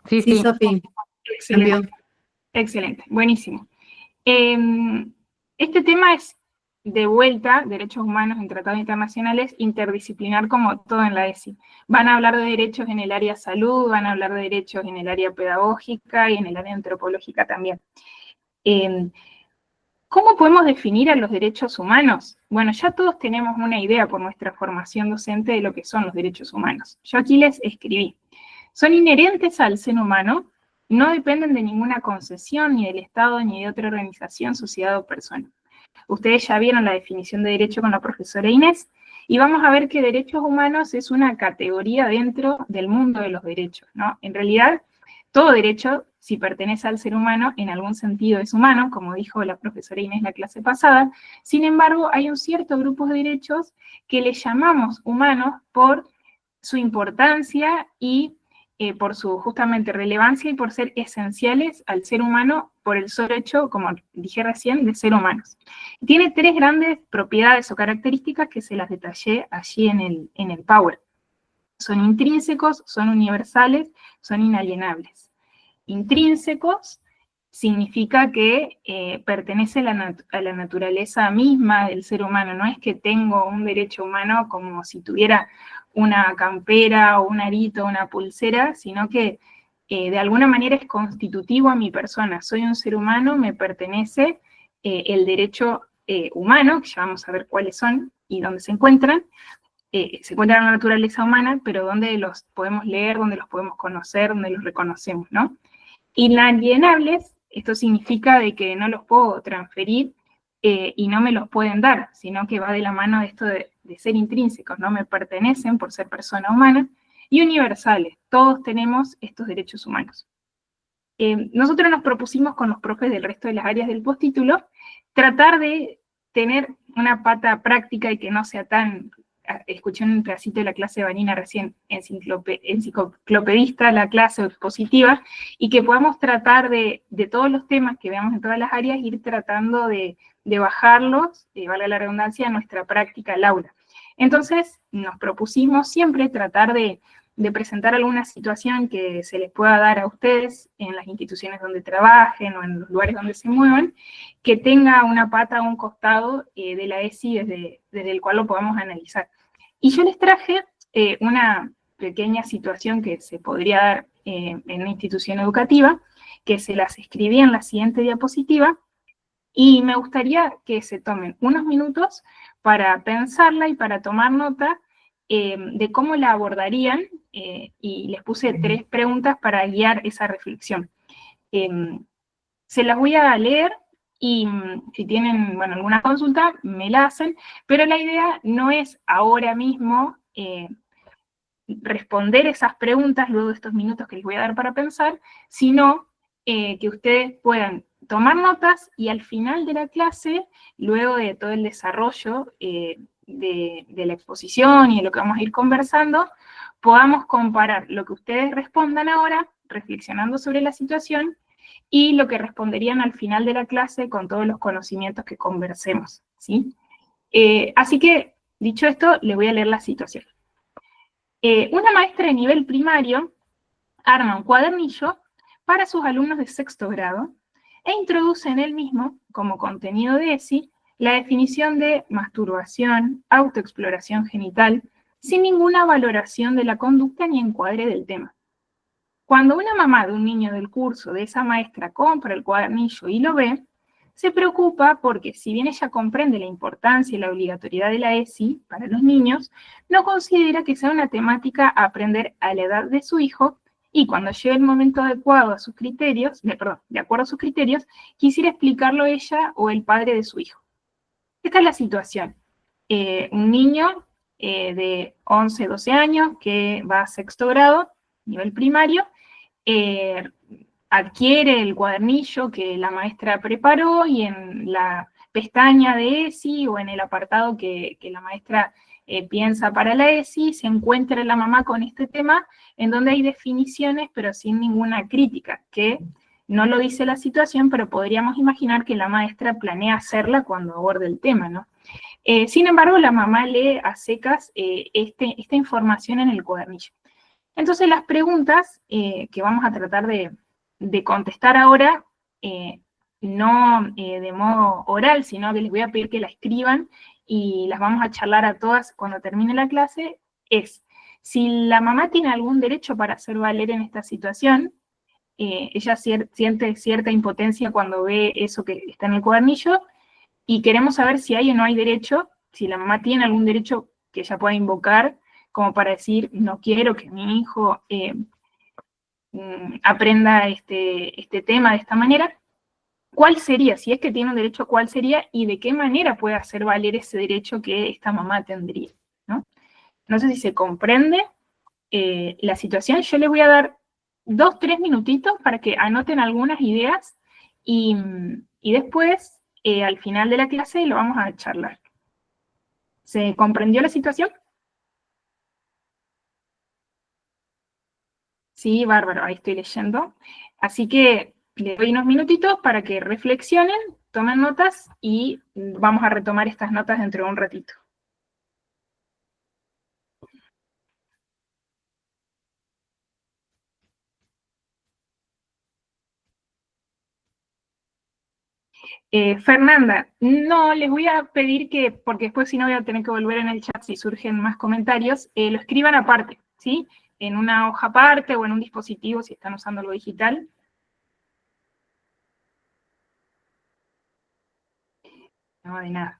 Sí, Sí, sí. Sofi, Excelente, envió. excelente, buenísimo. Este tema es, de vuelta, derechos humanos en tratados internacionales, interdisciplinar como todo en la ESI. Van a hablar de derechos en el área salud, van a hablar de derechos en el área pedagógica y en el área antropológica también. ¿Cómo podemos definir a los derechos humanos? Bueno, ya todos tenemos una idea por nuestra formación docente de lo que son los derechos humanos. Yo aquí les escribí. Son inherentes al ser humano, no dependen de ninguna concesión, ni del Estado, ni de otra organización, sociedad o persona. Ustedes ya vieron la definición de derecho con la profesora Inés, y vamos a ver que derechos humanos es una categoría dentro del mundo de los derechos, ¿no? En realidad, todo derecho, si pertenece al ser humano, en algún sentido es humano, como dijo la profesora Inés en la clase pasada. Sin embargo, hay un cierto grupo de derechos que le llamamos humanos por su importancia y por su justamente relevancia y por ser esenciales al ser humano por el solo hecho, como dije recién, de ser humanos. Tiene tres grandes propiedades o características que se las detallé allí en el Power. Son intrínsecos, son universales, son inalienables. Intrínsecos significa que pertenece a la naturaleza misma del ser humano, no es que tengo un derecho humano como si tuviera una campera o un arito o una pulsera, sino que de alguna manera es constitutivo a mi persona. Soy un ser humano, me pertenece el derecho humano, que ya vamos a ver cuáles son y dónde se encuentran en la naturaleza humana, pero dónde los podemos leer, dónde los podemos conocer, dónde los reconocemos, ¿no? Inalienables, esto significa de que no los puedo transferir y no me los pueden dar, sino que va de la mano de esto de ser intrínsecos, no me pertenecen por ser persona humana, y universales, todos tenemos estos derechos humanos. Nosotros nos propusimos con los profes del resto de las áreas del postítulo tratar de tener una pata práctica y que no sea tan, escuché un pedacito de la clase de Vanina recién, enciclopedista, la clase o expositiva, y que podamos tratar de todos los temas que veamos en todas las áreas, ir tratando de bajarlos, valga la redundancia, a nuestra práctica al aula. Entonces, nos propusimos siempre tratar de presentar alguna situación que se les pueda dar a ustedes en las instituciones donde trabajen o en los lugares donde se muevan, que tenga una pata o un costado de la ESI desde el cual lo podamos analizar. Y yo les traje una pequeña situación que se podría dar en una institución educativa, que se las escribí en la siguiente diapositiva, y me gustaría que se tomen unos minutos para pensarla y para tomar nota de cómo la abordarían, y les puse 3 preguntas para guiar esa reflexión. Se las voy a leer y si tienen, bueno, alguna consulta, me la hacen, pero la idea no es ahora mismo responder esas preguntas luego de estos minutos que les voy a dar para pensar, sino que ustedes puedan tomar notas y al final de la clase, luego de todo el desarrollo de la exposición y de lo que vamos a ir conversando, podamos comparar lo que ustedes respondan ahora, reflexionando sobre la situación, y lo que responderían al final de la clase con todos los conocimientos que conversemos, ¿sí? Así que, dicho esto, les voy a leer la situación. Una maestra de nivel primario arma un cuadernillo para sus alumnos de 6º grado e introduce en él mismo, como contenido de ESI, la definición de masturbación, autoexploración genital, sin ninguna valoración de la conducta ni encuadre del tema. Cuando una mamá de un niño del curso de esa maestra compra el cuadernillo y lo ve, se preocupa porque, si bien ella comprende la importancia y la obligatoriedad de la ESI para los niños, no considera que sea una temática a aprender a la edad de su hijo, y cuando llegue el momento adecuado a sus criterios, de acuerdo a sus criterios, quisiera explicarlo ella o el padre de su hijo. Esta es la situación. Un niño de 11, 12 años que va a 6º grado, nivel primario, adquiere el cuadernillo que la maestra preparó y en la pestaña de ESI o en el apartado que la maestra piensa para la ESI, se encuentra la mamá con este tema en donde hay definiciones pero sin ninguna crítica, que no lo dice la situación, pero podríamos imaginar que la maestra planea hacerla cuando aborde el tema, ¿no? Sin embargo, la mamá lee a secas esta información en el cuadernillo. Entonces las preguntas que vamos a tratar de contestar ahora, no de modo oral, sino que les voy a pedir que la escriban y las vamos a charlar a todas cuando termine la clase, es si la mamá tiene algún derecho para hacer valer en esta situación. Ella siente cierta impotencia cuando ve eso que está en el cuadernillo y queremos saber si hay o no hay derecho, si la mamá tiene algún derecho que ella pueda invocar como para decir, no quiero que mi hijo aprenda este tema de esta manera. ¿Cuál sería? Si es que tiene un derecho, ¿cuál sería? Y de qué manera puede hacer valer ese derecho que esta mamá tendría, ¿no? No sé si se comprende la situación. Yo les voy a dar 2, 3 minutitos para que anoten algunas ideas y después, al final de la clase, lo vamos a charlar. ¿Se comprendió la situación? Sí, bárbaro, ahí estoy leyendo. Así que les doy unos minutitos para que reflexionen, tomen notas y vamos a retomar estas notas dentro de un ratito. Fernanda, no, les voy a pedir que, porque después si no voy a tener que volver en el chat si surgen más comentarios, lo escriban aparte, ¿sí? En una hoja aparte o en un dispositivo si están usando algo digital. No, de nada.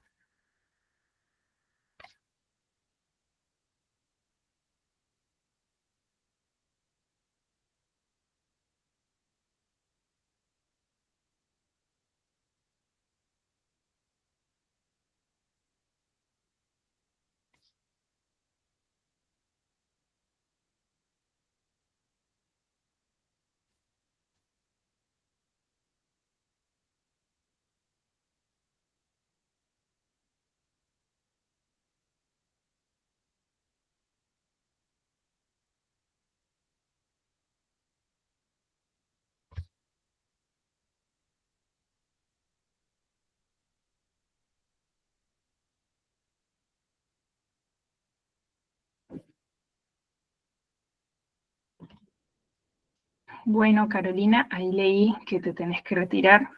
Bueno, Carolina, ahí leí que te tenés que retirar.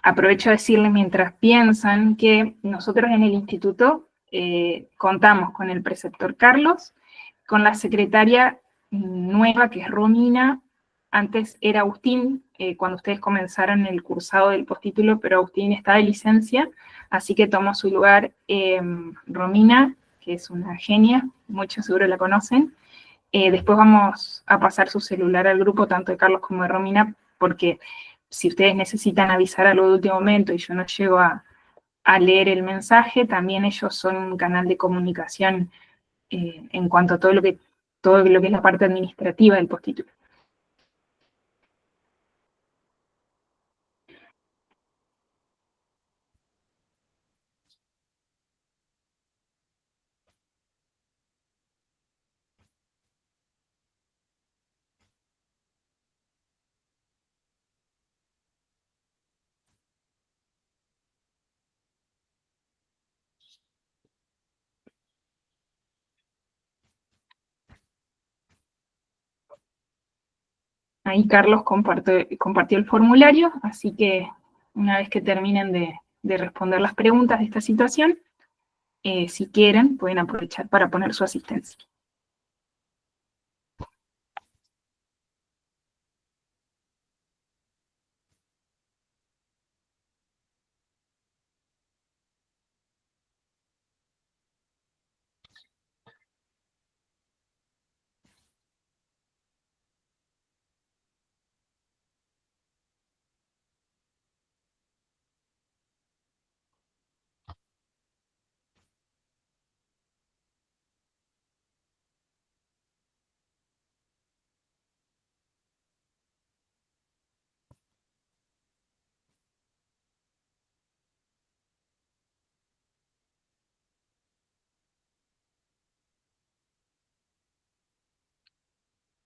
Aprovecho a decirles mientras piensan que nosotros en el instituto contamos con el preceptor Carlos, con la secretaria nueva que es Romina, antes era Agustín, cuando ustedes comenzaron el cursado del postítulo, pero Agustín está de licencia, así que tomó su lugar Romina, que es una genia, muchos seguro la conocen. Después vamos a pasar su celular al grupo, tanto de Carlos como de Romina, porque si ustedes necesitan avisar algo de último momento y yo no llego a leer el mensaje, también ellos son un canal de comunicación en cuanto a todo lo que es la parte administrativa del postítulo. Ahí Carlos compartió el formulario, así que una vez que terminen de responder las preguntas de esta situación, si quieren, pueden aprovechar para poner su asistencia.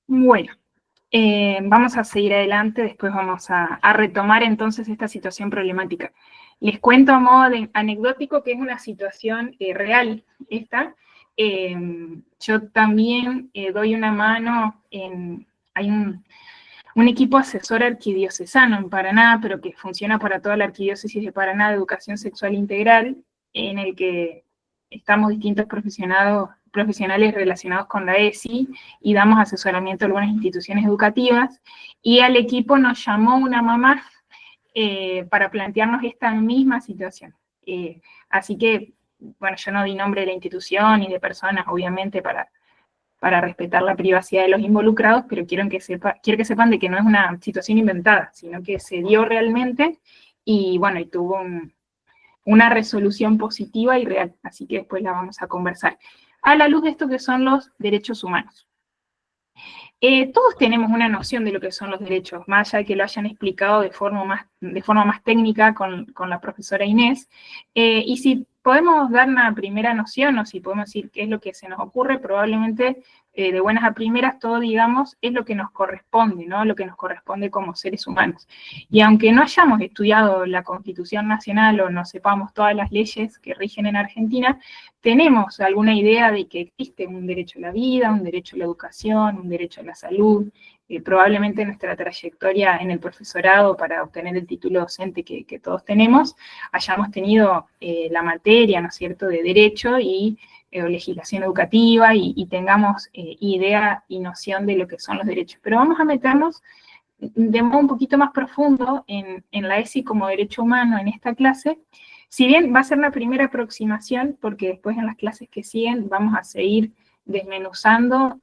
Bueno, vamos a seguir adelante, después vamos a retomar entonces esta situación problemática. Les cuento a modo anecdótico que es una situación real esta, Yo también doy una mano hay un equipo asesor arquidiocesano en Paraná, pero que funciona para toda la arquidiócesis de Paraná de educación sexual integral, en el que estamos distintos profesionales relacionados con la ESI y damos asesoramiento a algunas instituciones educativas, y al equipo nos llamó una mamá para plantearnos esta misma situación. Así que, bueno, yo no di nombre de la institución ni de personas, obviamente, para respetar la privacidad de los involucrados, pero quiero que sepan de que no es una situación inventada, sino que se dio realmente y, bueno, y tuvo una resolución positiva y real, así que después la vamos a conversar. A la luz de esto que son los derechos humanos. Todos tenemos una noción de lo que son los derechos, más allá de que lo hayan explicado de forma más técnica con la profesora Inés, y si podemos dar una primera noción, o si podemos decir qué es lo que se nos ocurre, probablemente de buenas a primeras todo, digamos, es lo que nos corresponde, ¿no? Lo que nos corresponde como seres humanos. Y aunque no hayamos estudiado la Constitución Nacional o no sepamos todas las leyes que rigen en Argentina, tenemos alguna idea de que existe un derecho a la vida, un derecho a la educación, un derecho a la salud. Probablemente nuestra trayectoria en el profesorado para obtener el título docente que todos tenemos, hayamos tenido la materia, ¿no es cierto?, de derecho y legislación educativa y tengamos idea y noción de lo que son los derechos. Pero vamos a meternos de modo un poquito más profundo en la ESI como derecho humano en esta clase. Si bien va a ser la primera aproximación, porque después en las clases que siguen vamos a seguir desmenuzando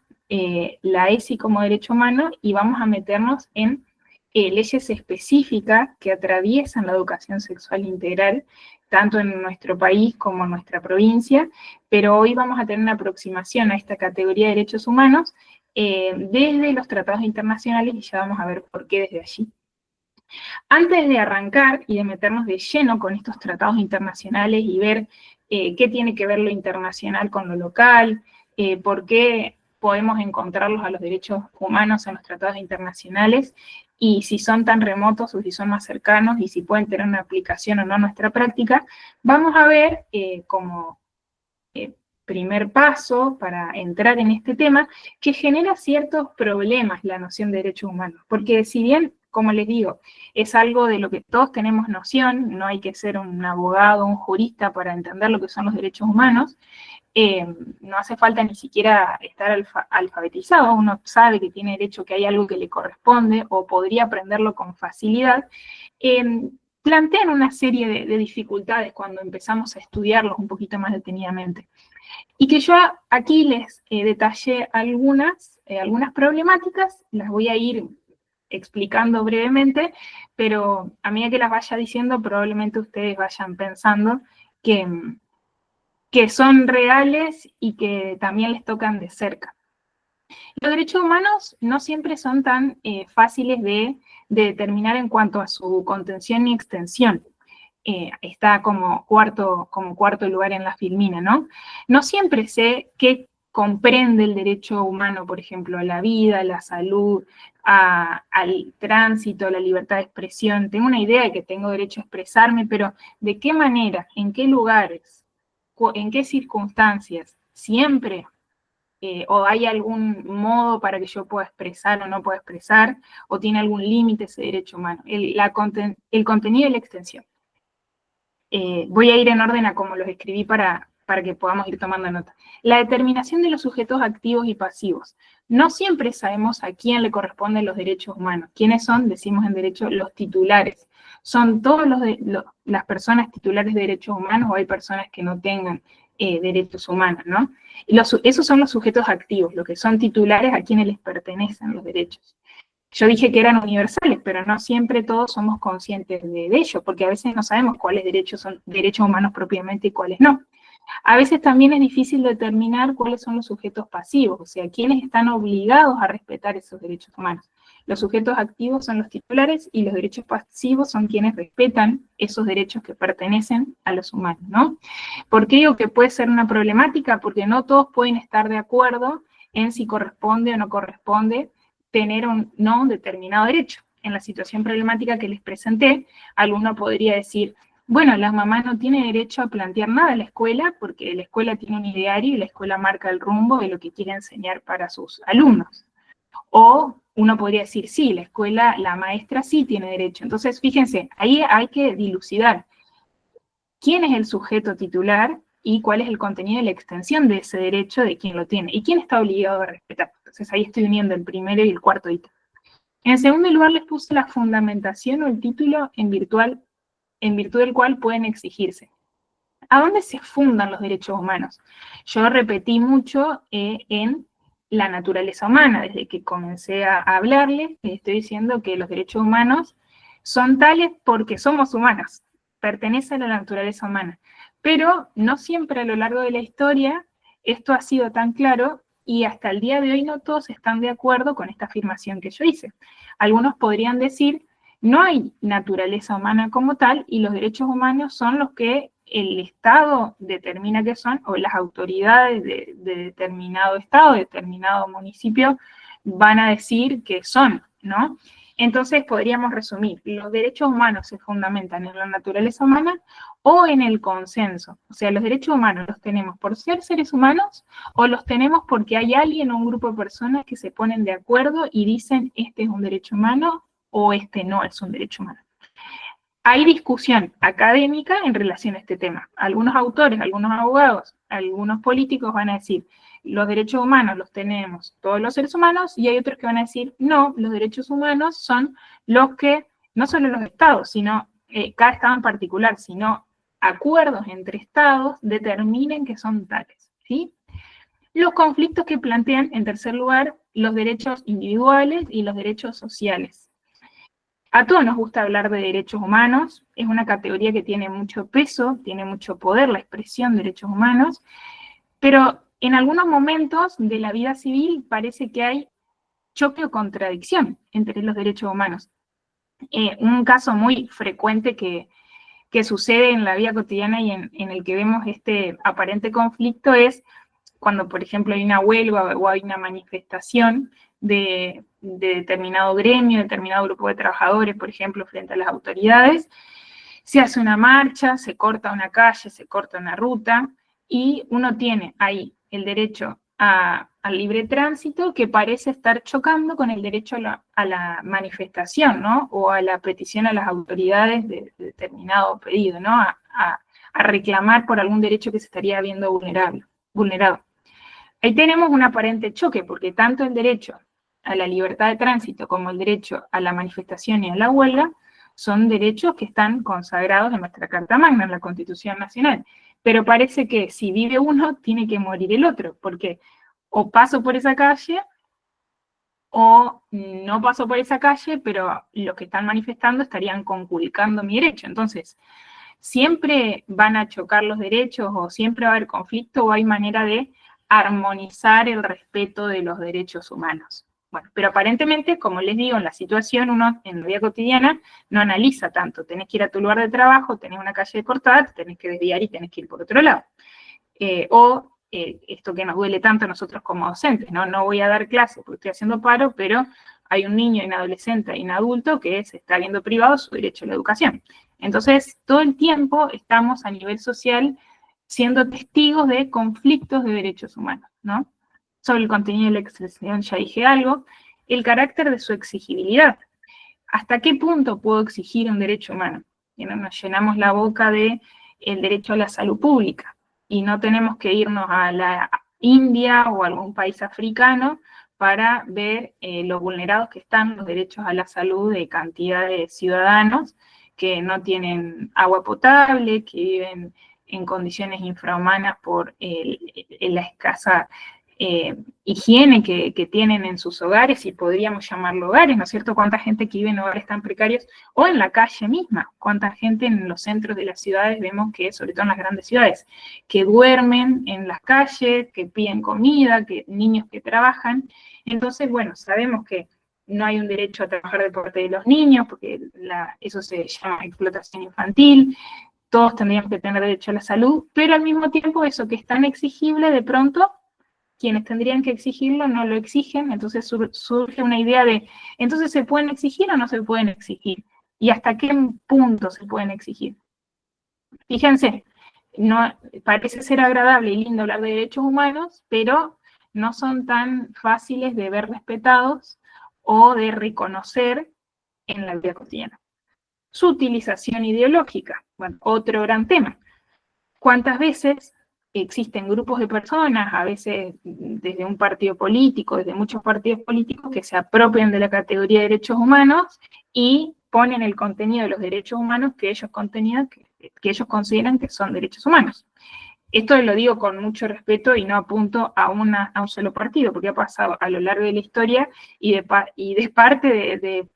la ESI como derecho humano y vamos a meternos en leyes específicas que atraviesan la educación sexual integral, tanto en nuestro país como en nuestra provincia, pero hoy vamos a tener una aproximación a esta categoría de derechos humanos desde los tratados internacionales y ya vamos a ver por qué desde allí. Antes de arrancar y de meternos de lleno con estos tratados internacionales y ver qué tiene que ver lo internacional con lo local, por qué podemos encontrarlos a los derechos humanos en los tratados internacionales, y si son tan remotos o si son más cercanos, y si pueden tener una aplicación o no en nuestra práctica, vamos a ver como primer paso para entrar en este tema, que genera ciertos problemas la noción de derechos humanos, porque si bien, como les digo, es algo de lo que todos tenemos noción, no hay que ser un abogado, un jurista para entender lo que son los derechos humanos, no hace falta ni siquiera estar alfabetizado, uno sabe que tiene derecho, que hay algo que le corresponde, o podría aprenderlo con facilidad. Plantean una serie de dificultades cuando empezamos a estudiarlos un poquito más detenidamente. Y que yo aquí les detallé algunas problemáticas, las voy a ir explicando brevemente, pero a medida que las vaya diciendo, probablemente ustedes vayan pensando que son reales y que también les tocan de cerca. Los derechos humanos no siempre son tan fáciles de determinar en cuanto a su contención y extensión. Está como cuarto lugar en la filmina, ¿no? No siempre sé qué comprende el derecho humano, por ejemplo, a la vida, a la salud, al tránsito, a la libertad de expresión. Tengo una idea de que tengo derecho a expresarme, pero ¿de qué manera, en qué lugares, en qué circunstancias? Siempre. ¿O hay algún modo para que yo pueda expresar o no pueda expresar? ¿O tiene algún límite ese derecho humano? El contenido y la extensión. Voy a ir en orden a cómo los escribí para que podamos ir tomando nota. La determinación de los sujetos activos y pasivos. No siempre sabemos a quién le corresponden los derechos humanos. ¿Quiénes son? Decimos en derecho los titulares. ¿Son todas las personas titulares de derechos humanos o hay personas que no tengan derechos humanos, ¿no? Esos son los sujetos activos, los que son titulares a quienes les pertenecen los derechos. Yo dije que eran universales, pero no siempre todos somos conscientes de ello, porque a veces no sabemos cuáles derechos son derechos humanos propiamente y cuáles no. A veces también es difícil determinar cuáles son los sujetos pasivos, o sea, quiénes están obligados a respetar esos derechos humanos. Los sujetos activos son los titulares y los derechos pasivos son quienes respetan esos derechos que pertenecen a los humanos, ¿no? ¿Por qué digo que puede ser una problemática? Porque no todos pueden estar de acuerdo en si corresponde o no corresponde tener un determinado derecho. En la situación problemática que les presenté, alguno podría decir, Bueno, la mamá no tiene derecho a plantear nada en la escuela porque la escuela tiene un ideario y la escuela marca el rumbo de lo que quiere enseñar para sus alumnos. O uno podría decir, sí, la escuela, la maestra sí tiene derecho. Entonces, fíjense, ahí hay que dilucidar quién es el sujeto titular y cuál es el contenido y la extensión de ese derecho de quien lo tiene y quién está obligado a respetar. Entonces, ahí estoy uniendo el primero y el cuarto ítem. En segundo lugar, les puse la fundamentación o el título en virtud del cual pueden exigirse. ¿A dónde se fundan los derechos humanos? Yo repetí mucho en la naturaleza humana, desde que comencé a hablarles, les estoy diciendo que los derechos humanos son tales porque somos humanos, pertenecen a la naturaleza humana. Pero no siempre a lo largo de la historia esto ha sido tan claro y hasta el día de hoy no todos están de acuerdo con esta afirmación que yo hice. Algunos podrían decir, no hay naturaleza humana como tal y los derechos humanos son los que el Estado determina que son, o las autoridades de determinado Estado, de determinado municipio, van a decir que son, ¿no? Entonces podríamos resumir, los derechos humanos se fundamentan en la naturaleza humana o en el consenso. O sea, los derechos humanos los tenemos por ser seres humanos o los tenemos porque hay alguien o un grupo de personas que se ponen de acuerdo y dicen este es un derecho humano o este no es un derecho humano. Hay discusión académica en relación a este tema. Algunos autores, algunos abogados, algunos políticos van a decir, los derechos humanos los tenemos todos los seres humanos, y hay otros que van a decir, no, los derechos humanos son los que, no solo los estados, sino cada estado en particular, sino acuerdos entre estados determinen que son tales, ¿sí? Los conflictos que plantean, en tercer lugar, los derechos individuales y los derechos sociales. A todos nos gusta hablar de derechos humanos, es una categoría que tiene mucho peso, tiene mucho poder la expresión de derechos humanos, pero en algunos momentos de la vida civil parece que hay choque o contradicción entre los derechos humanos. Un caso muy frecuente que sucede en la vida cotidiana y en el que vemos este aparente conflicto es cuando, por ejemplo, hay una huelga o hay una manifestación de determinado gremio, determinado grupo de trabajadores, por ejemplo, frente a las autoridades, se hace una marcha, se corta una calle, se corta una ruta, y uno tiene ahí el derecho al libre tránsito que parece estar chocando con el derecho a la manifestación, ¿no? O a la petición a las autoridades de determinado pedido, ¿no? A reclamar por algún derecho que se estaría viendo vulnerado. Ahí tenemos un aparente choque, porque tanto el derecho a la libertad de tránsito como el derecho a la manifestación y a la huelga son derechos que están consagrados en nuestra Carta Magna, en la Constitución Nacional. Pero parece que si vive uno, tiene que morir el otro, porque o paso por esa calle o no paso por esa calle, pero los que están manifestando estarían conculcando mi derecho. Entonces, siempre van a chocar los derechos o siempre va a haber conflicto o hay manera de armonizar el respeto de los derechos humanos. Bueno, pero aparentemente, como les digo, en la situación, uno en la vida cotidiana no analiza tanto. Tenés que ir a tu lugar de trabajo, tenés una calle cortada, te tenés que desviar y tenés que ir por otro lado. Esto que nos duele tanto a nosotros como docentes, ¿no? No voy a dar clases porque estoy haciendo paro, pero hay un niño, un adolescente y un adulto que se está viendo privado su derecho a la educación. Entonces, todo el tiempo estamos a nivel social siendo testigos de conflictos de derechos humanos, ¿no? Sobre el contenido de la expresión ya dije algo, el carácter de su exigibilidad. ¿Hasta qué punto puedo exigir un derecho humano? Y no nos llenamos la boca de el derecho a la salud pública y no tenemos que irnos a la India o a algún país africano para ver lo vulnerados que están los derechos a la salud de cantidad de ciudadanos que no tienen agua potable, que viven en condiciones infrahumanas por la escasa higiene que tienen en sus hogares, y podríamos llamarlo hogares, ¿no es cierto? ¿Cuánta gente que vive en hogares tan precarios? O en la calle misma, ¿cuánta gente en los centros de las ciudades vemos que, sobre todo en las grandes ciudades, que duermen en las calles, que piden comida, que niños que trabajan? Entonces, bueno, sabemos que no hay un derecho a trabajar de parte de los niños, porque eso se llama explotación infantil. Todos tendríamos que tener derecho a la salud, pero al mismo tiempo eso que es tan exigible, de pronto quienes tendrían que exigirlo no lo exigen, entonces surge una idea de, entonces ¿se pueden exigir o no se pueden exigir? ¿Y hasta qué punto se pueden exigir? Fíjense, no, parece ser agradable y lindo hablar de derechos humanos, pero no son tan fáciles de ver respetados o de reconocer en la vida cotidiana. Su utilización ideológica, bueno, otro gran tema. ¿Cuántas veces existen grupos de personas, a veces desde un partido político, desde muchos partidos políticos, que se apropian de la categoría de derechos humanos y ponen el contenido de los derechos humanos que ellos consideran que son derechos humanos? Esto lo digo con mucho respeto y no apunto a un solo partido, porque ha pasado a lo largo de la historia y de parte de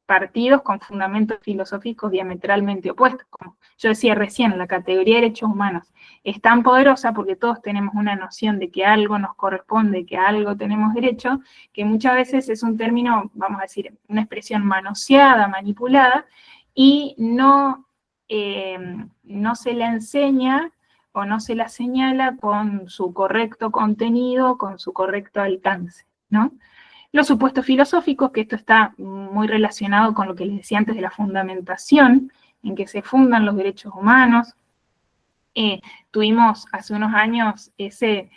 partidos con fundamentos filosóficos diametralmente opuestos. Como yo decía recién, la categoría de derechos humanos es tan poderosa porque todos tenemos una noción de que algo nos corresponde, que a algo tenemos derecho, que muchas veces es un término, vamos a decir, una expresión manoseada, manipulada, y no se la enseña o no se la señala con su correcto contenido, con su correcto alcance, ¿no? Los supuestos filosóficos, que esto está muy relacionado con lo que les decía antes de la fundamentación, en que se fundan los derechos humanos. Tuvimos hace unos años ese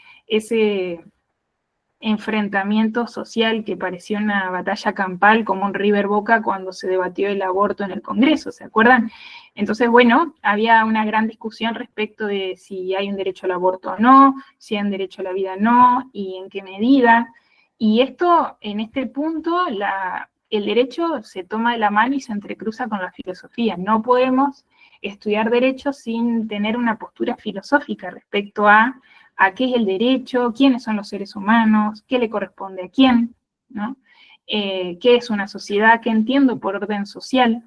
enfrentamiento social que pareció una batalla campal, como un River Boca cuando se debatió el aborto en el Congreso, ¿se acuerdan? Entonces, bueno, había una gran discusión respecto de si hay un derecho al aborto o no, si hay un derecho a la vida o no, y en qué medida. Y esto, en este punto, el derecho se toma de la mano y se entrecruza con la filosofía. No podemos estudiar derecho sin tener una postura filosófica respecto a qué es el derecho, quiénes son los seres humanos, qué le corresponde a quién, ¿no? ¿Qué es una sociedad? ¿Qué entiendo por orden social?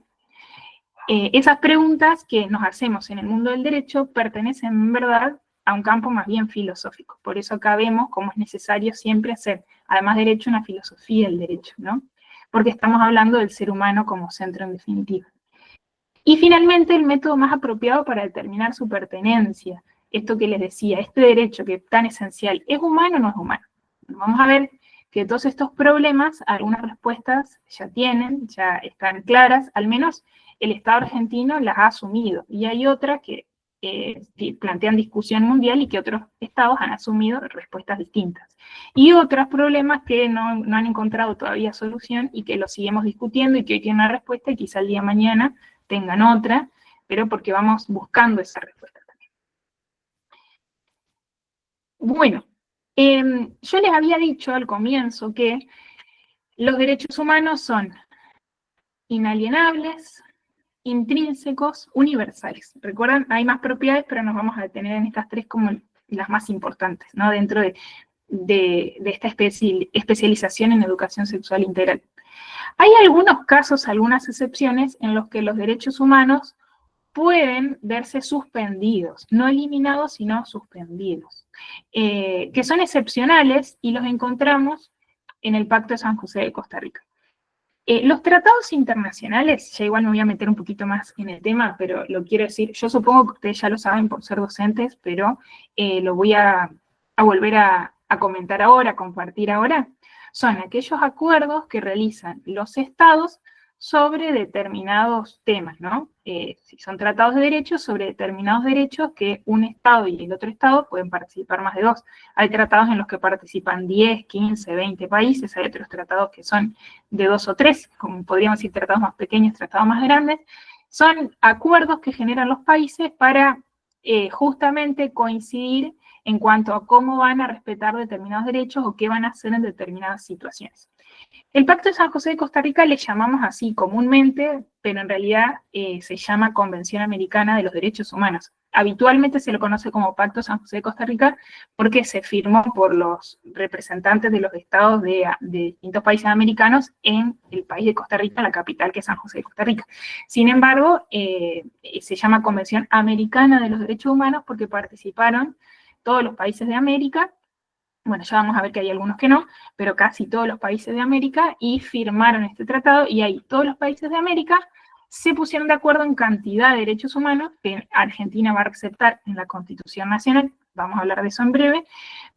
Esas preguntas que nos hacemos en el mundo del derecho pertenecen en verdad a un campo más bien filosófico. Por eso acá vemos cómo es necesario siempre hacer, además de derecho, una filosofía del derecho, ¿no? Porque estamos hablando del ser humano como centro en definitiva. Y finalmente, el método más apropiado para determinar su pertenencia. Esto que les decía, este derecho que es tan esencial, ¿es humano o no es humano? Vamos a ver que todos estos problemas, algunas respuestas ya tienen, ya están claras, al menos el Estado argentino las ha asumido, y hay otras que plantean discusión mundial y que otros estados han asumido respuestas distintas. Y otros problemas que no han encontrado todavía solución y que los seguimos discutiendo y que hoy tienen una respuesta y quizá el día de mañana tengan otra, pero porque vamos buscando esa respuesta también. Bueno, yo les había dicho al comienzo que los derechos humanos son inalienables, intrínsecos, universales. Recuerdan, hay más propiedades, pero nos vamos a detener en estas tres como las más importantes, ¿no? Dentro de esta especialización en educación sexual integral. Hay algunos casos, algunas excepciones, en los que los derechos humanos pueden verse suspendidos, no eliminados, sino suspendidos, que son excepcionales y los encontramos en el Pacto de San José de Costa Rica. Los tratados internacionales, ya igual me voy a meter un poquito más en el tema, pero lo quiero decir, yo supongo que ustedes ya lo saben por ser docentes, pero lo voy a volver a comentar ahora, a compartir ahora. Son aquellos acuerdos que realizan los estados sobre determinados temas, ¿no? Si son tratados de derechos, sobre determinados derechos que un estado y el otro estado pueden participar más de dos. Hay tratados en los que participan 10, 15, 20 países, hay otros tratados que son de 2 o 3, como podríamos decir tratados más pequeños, tratados más grandes. Son acuerdos que generan los países para justamente coincidir en cuanto a cómo van a respetar determinados derechos o qué van a hacer en determinadas situaciones. El Pacto de San José de Costa Rica le llamamos así comúnmente, pero en realidad se llama Convención Americana de los Derechos Humanos. Habitualmente se lo conoce como Pacto de San José de Costa Rica porque se firmó por los representantes de los estados de distintos países americanos en el país de Costa Rica, la capital que es San José de Costa Rica. Sin embargo, se llama Convención Americana de los Derechos Humanos porque participaron todos los países de América. Bueno, ya vamos a ver que hay algunos que no, pero casi todos los países de América y firmaron este tratado, y ahí todos los países de América se pusieron de acuerdo en cantidad de derechos humanos que Argentina va a aceptar en la Constitución Nacional. Vamos a hablar de eso en breve,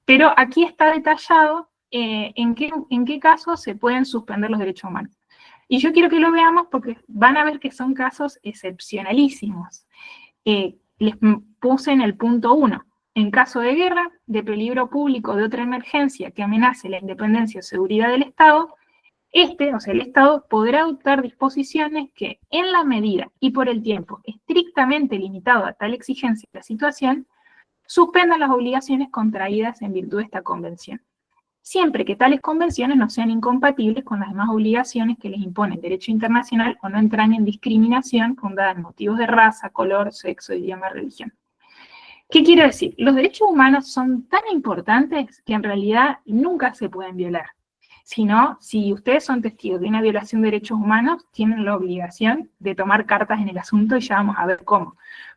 pero aquí está detallado en qué casos se pueden suspender los derechos humanos. Y yo quiero que lo veamos porque van a ver que son casos excepcionalísimos. les puse en el punto 1. En caso de guerra, de peligro público, de otra emergencia que amenace la independencia o seguridad del Estado, o sea, el Estado podrá adoptar disposiciones que, en la medida y por el tiempo estrictamente limitado a tal exigencia de la situación, suspendan las obligaciones contraídas en virtud de esta convención, siempre que tales convenciones no sean incompatibles con las demás obligaciones que les impone el derecho internacional o no entran en discriminación fundada en motivos de raza, color, sexo, idioma, religión. ¿Qué quiero decir? Los derechos humanos son tan importantes que en realidad nunca se pueden violar. Sino, si ustedes son testigos de una violación de derechos humanos, tienen la obligación de tomar cartas en el asunto y ya vamos a ver cómo.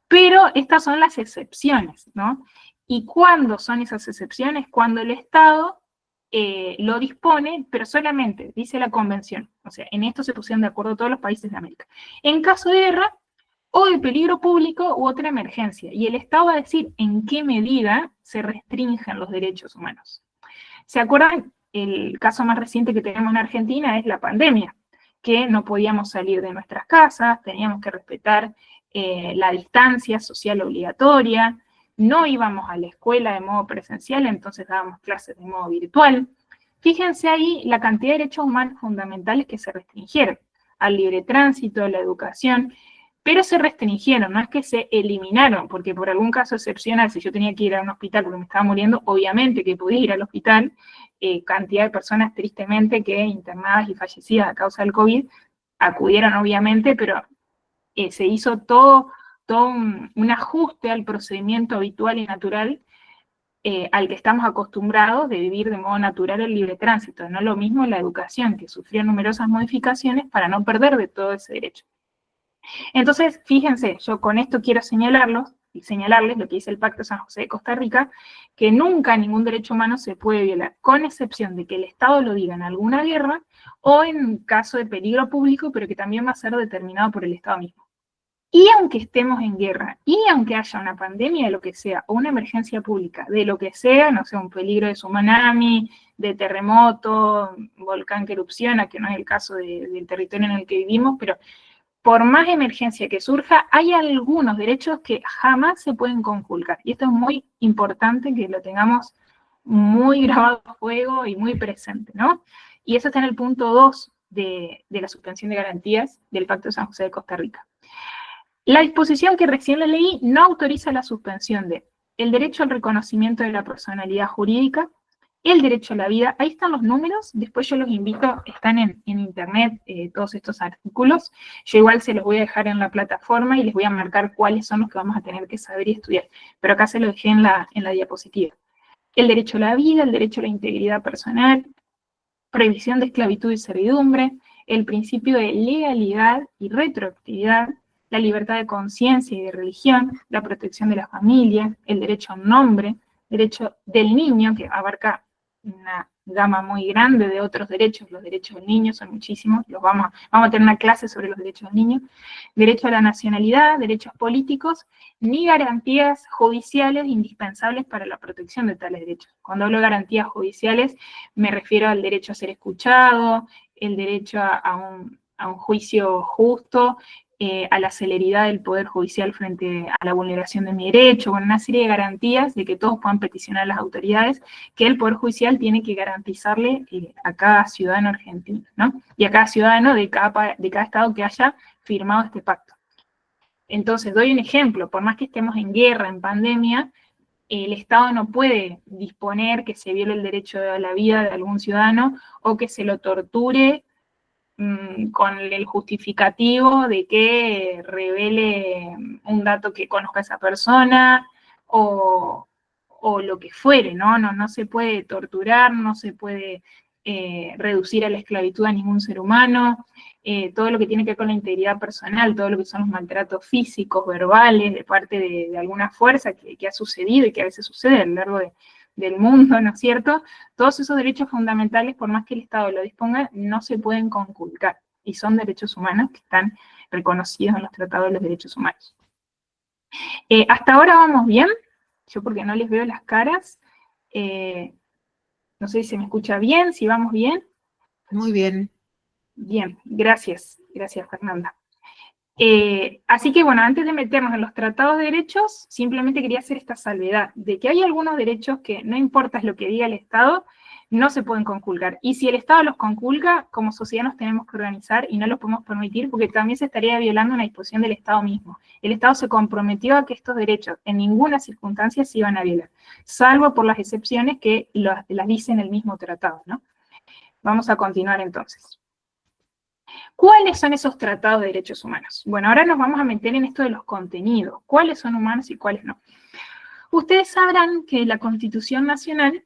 Pero estas son las excepciones, ¿no? ¿Y cuándo son esas excepciones? Cuando el Estado lo dispone, pero solamente, dice la convención, o sea, en esto se pusieron de acuerdo todos los países de América, en caso de guerra o de peligro público u otra emergencia, y el Estado va a decir en qué medida se restringen los derechos humanos. ¿Se acuerdan? El caso más reciente que tenemos en Argentina es la pandemia, que no podíamos salir de nuestras casas, teníamos que respetar la distancia social obligatoria, no íbamos a la escuela de modo presencial, entonces dábamos clases de modo virtual. Fíjense ahí la cantidad de derechos humanos fundamentales que se restringieron, al libre tránsito, a la educación, pero se restringieron, no es que se eliminaron, porque por algún caso excepcional, si yo tenía que ir a un hospital porque me estaba muriendo, obviamente que podía ir al hospital, cantidad de personas tristemente que internadas y fallecidas a causa del COVID, acudieron obviamente, pero se hizo todo un ajuste al procedimiento habitual y natural al que estamos acostumbrados de vivir de modo natural el libre tránsito. No lo mismo la educación, que sufrió numerosas modificaciones para no perder de todo ese derecho. Entonces, fíjense, yo con esto quiero señalarles lo que dice el Pacto de San José de Costa Rica, que nunca ningún derecho humano se puede violar, con excepción de que el Estado lo diga en alguna guerra o en caso de peligro público, pero que también va a ser determinado por el Estado mismo. Y aunque estemos en guerra, y aunque haya una pandemia de lo que sea, o una emergencia pública de lo que sea, no sé, un peligro de tsunami, de terremoto, volcán que erupciona, que no es el caso del territorio en el que vivimos, pero por más emergencia que surja, hay algunos derechos que jamás se pueden conculcar. Y esto es muy importante que lo tengamos muy grabado a fuego y muy presente, ¿no? Y eso está en el punto 2 de la suspensión de garantías del Pacto de San José de Costa Rica. La disposición que recién le leí no autoriza la suspensión de el derecho al reconocimiento de la personalidad jurídica, el derecho a la vida. Ahí están los números, después yo los invito, están en internet todos estos artículos, yo igual se los voy a dejar en la plataforma y les voy a marcar cuáles son los que vamos a tener que saber y estudiar, pero acá se los dejé en la diapositiva. El derecho a la vida, el derecho a la integridad personal, prohibición de esclavitud y servidumbre, el principio de legalidad y retroactividad, la libertad de conciencia y de religión, la protección de la familia, el derecho a un nombre, derecho del niño, que abarca una gama muy grande de otros derechos. Los derechos del niño son muchísimos, vamos a tener una clase sobre los derechos del niño, derecho a la nacionalidad, derechos políticos, ni garantías judiciales indispensables para la protección de tales derechos. Cuando hablo de garantías judiciales, me refiero al derecho a ser escuchado, el derecho a un juicio justo, a la celeridad del Poder Judicial frente a la vulneración de mi derecho, bueno, una serie de garantías de que todos puedan peticionar a las autoridades, que el Poder Judicial tiene que garantizarle a cada ciudadano argentino, ¿no? Y a cada ciudadano de cada estado que haya firmado este pacto. Entonces, doy un ejemplo, por más que estemos en guerra, en pandemia, el Estado no puede disponer que se viole el derecho a la vida de algún ciudadano o que se lo torture con el justificativo de que revele un dato que conozca a esa persona o lo que fuere, ¿no? No se puede torturar, no se puede reducir a la esclavitud a ningún ser humano, todo lo que tiene que ver con la integridad personal, todo lo que son los maltratos físicos, verbales, de parte de alguna fuerza que ha sucedido y que a veces sucede a lo largo del mundo, ¿no es cierto? Todos esos derechos fundamentales, por más que el Estado lo disponga, no se pueden conculcar, y son derechos humanos que están reconocidos en los tratados de los derechos humanos. Hasta ahora vamos bien, yo porque no les veo las caras, no sé si se me escucha bien, si vamos bien. Muy bien. Bien, gracias Fernanda. Así que, bueno, antes de meternos en los tratados de derechos, simplemente quería hacer esta salvedad, de que hay algunos derechos que, no importa lo que diga el Estado, no se pueden conculcar. Y si el Estado los conculca, como sociedad nos tenemos que organizar y no los podemos permitir, porque también se estaría violando una disposición del Estado mismo. El Estado se comprometió a que estos derechos en ninguna circunstancia se iban a violar, salvo por las excepciones que las dice en el mismo tratado, ¿no? Vamos a continuar entonces. ¿Cuáles son esos tratados de derechos humanos? Bueno, ahora nos vamos a meter en esto de los contenidos. ¿Cuáles son humanos y cuáles no? Ustedes sabrán que la Constitución Nacional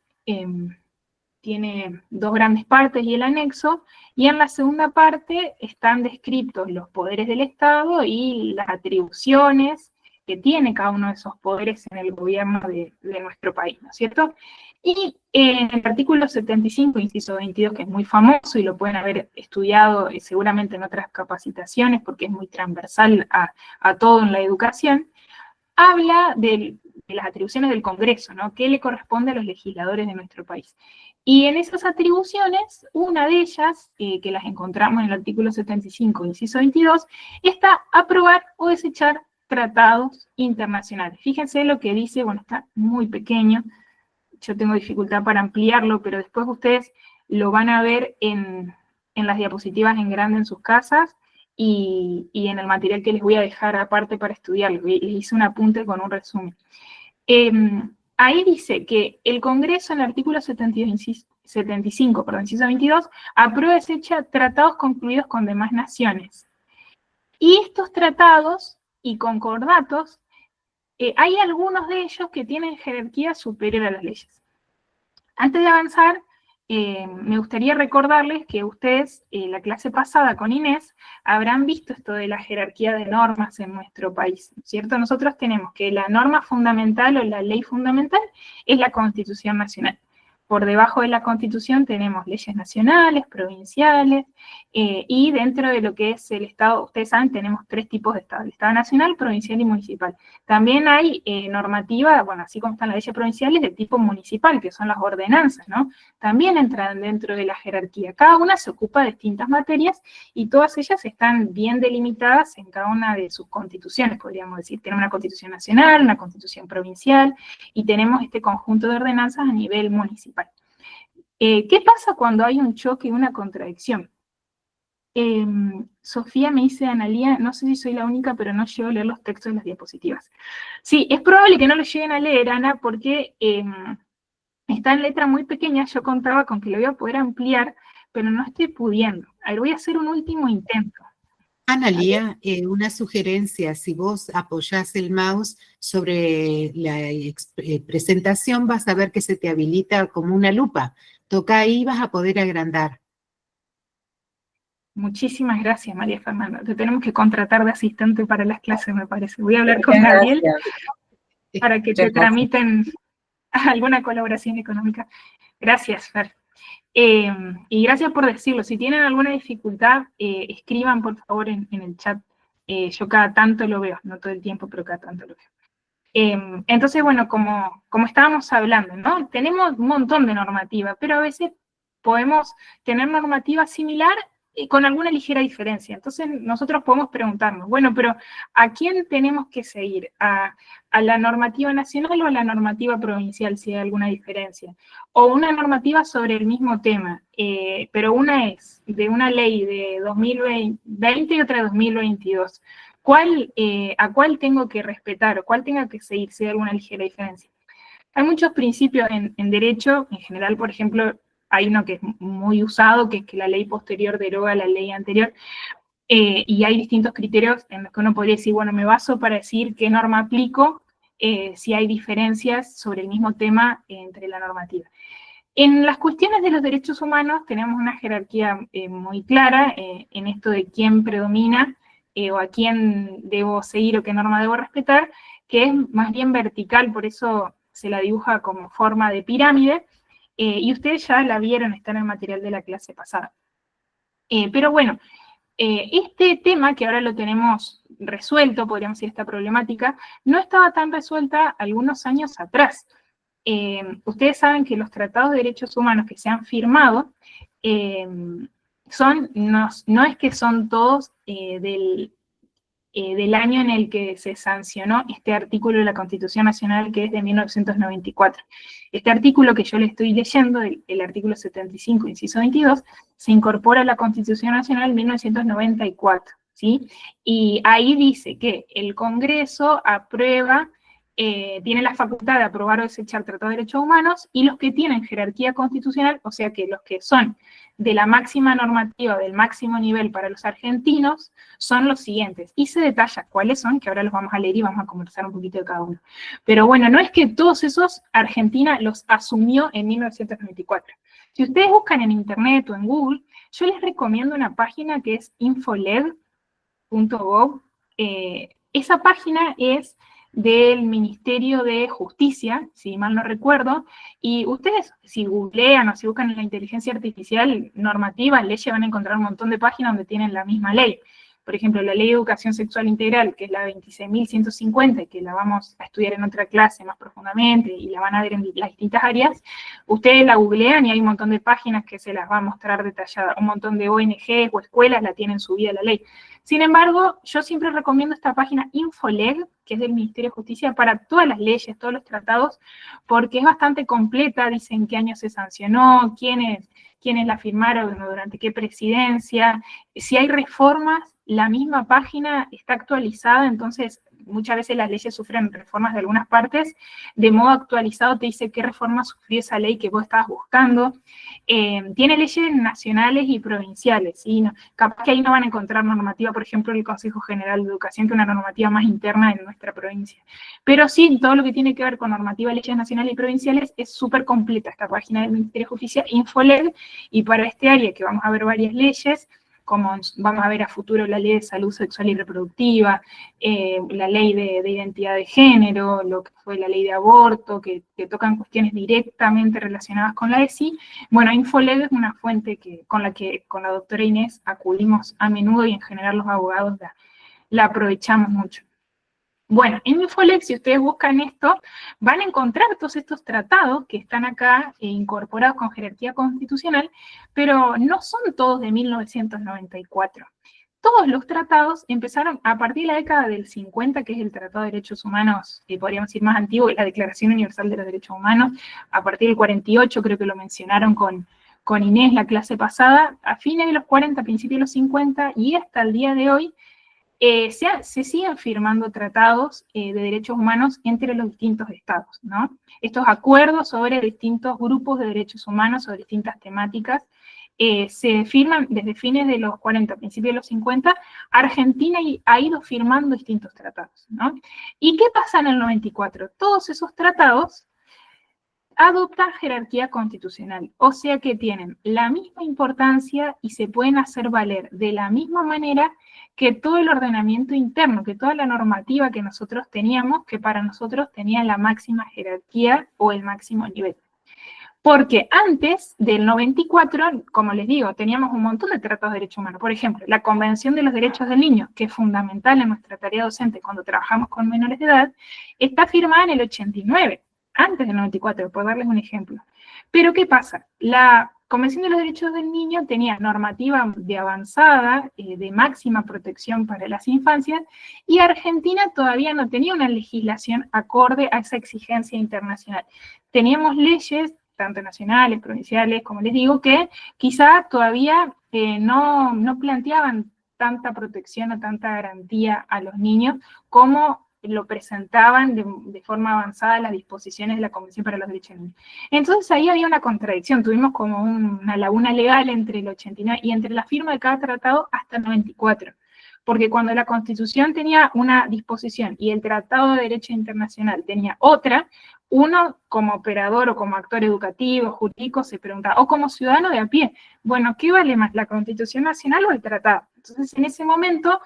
tiene dos grandes partes y el anexo, y en la segunda parte están descritos los poderes del Estado y las atribuciones que tiene cada uno de esos poderes en el gobierno de nuestro país, ¿no es cierto? Y en el artículo 75, inciso 22, que es muy famoso y lo pueden haber estudiado seguramente en otras capacitaciones porque es muy transversal a todo en la educación, habla de las atribuciones del Congreso, ¿no? ¿Qué le corresponde a los legisladores de nuestro país? Y en esas atribuciones, una de ellas, que las encontramos en el artículo 75, inciso 22, está aprobar o desechar tratados internacionales. Fíjense lo que dice, bueno, está muy pequeño, yo tengo dificultad para ampliarlo, pero después ustedes lo van a ver en las diapositivas en grande en sus casas y en el material que les voy a dejar aparte para estudiarlo. Les hice un apunte con un resumen. Ahí dice que el Congreso en el artículo 75, inciso 22, aprueba y desecha tratados concluidos con demás naciones. Y estos tratados y concordatos, hay algunos de ellos que tienen jerarquía superior a las leyes. Antes de avanzar, me gustaría recordarles que ustedes, la clase pasada con Inés, habrán visto esto de la jerarquía de normas en nuestro país, ¿cierto? Nosotros tenemos que la norma fundamental o la ley fundamental es la Constitución Nacional. Por debajo de la Constitución tenemos leyes nacionales, provinciales, y dentro de lo que es el Estado, ustedes saben, tenemos tres tipos de Estado, el Estado nacional, provincial y municipal. También hay normativa, bueno, así como están las leyes provinciales, de tipo municipal, que son las ordenanzas, ¿no? También entran dentro de la jerarquía. Cada una se ocupa de distintas materias y todas ellas están bien delimitadas en cada una de sus constituciones, podríamos decir. Tenemos una constitución nacional, una constitución provincial, y tenemos este conjunto de ordenanzas a nivel municipal. ¿Qué pasa cuando hay un choque y una contradicción? Sofía me dice, Analía, no sé si soy la única, pero no llego a leer los textos de las diapositivas. Sí, es probable que no lo lleguen a leer, Ana, porque está en letra muy pequeña, yo contaba con que lo iba a poder ampliar, pero no estoy pudiendo. A ver, voy a hacer un último intento. Analía, una sugerencia, si vos apoyás el mouse sobre la presentación, vas a ver que se te habilita como una lupa. Toca ahí y vas a poder agrandar. Muchísimas gracias, María Fernanda. Te tenemos que contratar de asistente para las clases, me parece. Voy a hablar con Gabriel para que te tramiten alguna colaboración económica. Gracias, Fer. Y gracias por decirlo. Si tienen alguna dificultad, escriban por favor en el chat. Yo cada tanto lo veo, no todo el tiempo, pero cada tanto lo veo. Entonces, bueno, como estábamos hablando, ¿no? Tenemos un montón de normativa, pero a veces podemos tener normativa similar con alguna ligera diferencia. Entonces, nosotros podemos preguntarnos, bueno, pero ¿a quién tenemos que seguir? ¿A la normativa nacional o a la normativa provincial, si hay alguna diferencia? O una normativa sobre el mismo tema, pero una es de una ley de 2020 y otra de 2022. ¿A cuál tengo que respetar o cuál tengo que seguir si hay alguna ligera diferencia? Hay muchos principios en derecho, en general, por ejemplo, hay uno que es muy usado, que es que la ley posterior deroga la ley anterior, y hay distintos criterios en los que uno podría decir, bueno, me baso para decir qué norma aplico, si hay diferencias sobre el mismo tema entre la normativa. En las cuestiones de los derechos humanos tenemos una jerarquía muy clara en esto de quién predomina o a quién debo seguir o qué norma debo respetar, que es más bien vertical, por eso se la dibuja como forma de pirámide, y ustedes ya la vieron, está en el material de la clase pasada. Pero bueno, este tema que ahora lo tenemos resuelto, podríamos decir esta problemática, no estaba tan resuelta algunos años atrás. Ustedes saben que los tratados de derechos humanos que se han firmado no es que son todos del año en el que se sancionó este artículo de la Constitución Nacional, que es de 1994. Este artículo que yo le estoy leyendo, el artículo 75, inciso 22, se incorpora a la Constitución Nacional en 1994, ¿sí? Y ahí dice que el Congreso aprueba, tiene la facultad de aprobar o desechar tratados de derechos humanos, y los que tienen jerarquía constitucional, o sea que los que son de la máxima normativa, del máximo nivel para los argentinos, son los siguientes. Y se detalla cuáles son, que ahora los vamos a leer y vamos a conversar un poquito de cada uno. Pero bueno, no es que todos esos Argentina los asumió en 1994. Si ustedes buscan en internet o en Google, yo les recomiendo una página que es infoleg.gov. Esa página es del Ministerio de Justicia, si mal no recuerdo, y ustedes si googlean o si buscan en la inteligencia artificial normativa, leyes, van a encontrar un montón de páginas donde tienen la misma ley. Por ejemplo, la Ley de Educación Sexual Integral, que es la 26.150, y que la vamos a estudiar en otra clase más profundamente, y la van a ver en las distintas áreas, ustedes la googlean y hay un montón de páginas que se las va a mostrar detalladas, un montón de ONGs o escuelas la tienen subida a la ley. Sin embargo, yo siempre recomiendo esta página Infoleg, que es del Ministerio de Justicia, para todas las leyes, todos los tratados, porque es bastante completa, dicen qué año se sancionó, quiénes la firmaron, durante qué presidencia, si hay reformas, la misma página está actualizada, entonces muchas veces las leyes sufren reformas de algunas partes, de modo actualizado te dice qué reforma sufrió esa ley que vos estabas buscando. Tiene leyes nacionales y provinciales, ¿sí? No, capaz que ahí no van a encontrar normativa, por ejemplo, el Consejo General de Educación, que es una normativa más interna en nuestra provincia. Pero sí, todo lo que tiene que ver con normativa, leyes nacionales y provinciales, es súper completa esta página del Ministerio de Justicia, Infoleg, y para este área que vamos a ver varias leyes, como vamos a ver a futuro la ley de salud sexual y reproductiva, la ley de identidad de género, lo que fue la ley de aborto, que tocan cuestiones directamente relacionadas con la ESI. Bueno, Infoleg es una fuente con la doctora Inés acudimos a menudo y en general los abogados la aprovechamos mucho. Bueno, en Infoleg, si ustedes buscan esto, van a encontrar todos estos tratados que están acá incorporados con jerarquía constitucional, pero no son todos de 1994. Todos los tratados empezaron a partir de la década del 50, que es el Tratado de Derechos Humanos, podríamos decir más antiguo, la Declaración Universal de los Derechos Humanos, a partir del 48, creo que lo mencionaron con Inés la clase pasada, a fines de los 40, principios de los 50, y hasta el día de hoy, se siguen firmando tratados de derechos humanos entre los distintos estados, ¿no? Estos acuerdos sobre distintos grupos de derechos humanos, sobre distintas temáticas, se firman desde fines de los 40, principios de los 50, Argentina ha ido firmando distintos tratados, ¿no? ¿Y qué pasa en el 94? Todos esos tratados adoptan jerarquía constitucional, o sea que tienen la misma importancia y se pueden hacer valer de la misma manera que todo el ordenamiento interno, que toda la normativa que nosotros teníamos, que para nosotros tenía la máxima jerarquía o el máximo nivel. Porque antes del 94, como les digo, teníamos un montón de tratados de derechos humanos. Por ejemplo, la Convención de los Derechos del Niño, que es fundamental en nuestra tarea docente cuando trabajamos con menores de edad, está firmada en el 89, antes del 94, por darles un ejemplo. Pero ¿qué pasa? La Convención de los Derechos del Niño tenía normativa de avanzada, de máxima protección para las infancias, y Argentina todavía no tenía una legislación acorde a esa exigencia internacional. Teníamos leyes, tanto nacionales, provinciales, como les digo, que quizá todavía no planteaban tanta protección o tanta garantía a los niños como lo presentaban de forma avanzada las disposiciones de la Convención para los Derechos del Niño. Entonces ahí había una contradicción, tuvimos como una laguna legal entre el 89 y entre la firma de cada tratado hasta el 94, porque cuando la Constitución tenía una disposición y el Tratado de Derecho Internacional tenía otra, uno como operador o como actor educativo, jurídico, se preguntaba, o como ciudadano de a pie, bueno, ¿qué vale más, la Constitución Nacional o el Tratado? Entonces, en ese momento,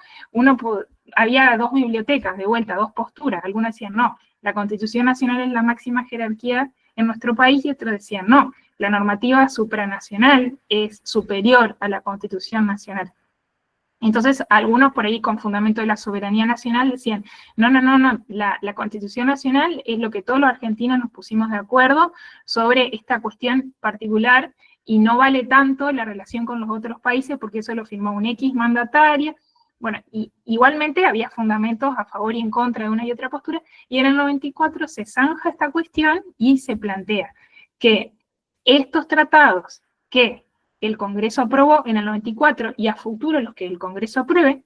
había dos bibliotecas, de vuelta, dos posturas. Algunos decían, no, la Constitución Nacional es la máxima jerarquía en nuestro país, y otros decían, no, la normativa supranacional es superior a la Constitución Nacional. Entonces, algunos por ahí con fundamento de la soberanía nacional decían, no, la Constitución Nacional es lo que todos los argentinos nos pusimos de acuerdo sobre esta cuestión particular y no vale tanto la relación con los otros países porque eso lo firmó un X mandatario Bueno, y igualmente había fundamentos a favor y en contra de una y otra postura, y en el 94 se zanja esta cuestión y se plantea que estos tratados que el Congreso aprobó en el 94 y a futuro los que el Congreso apruebe,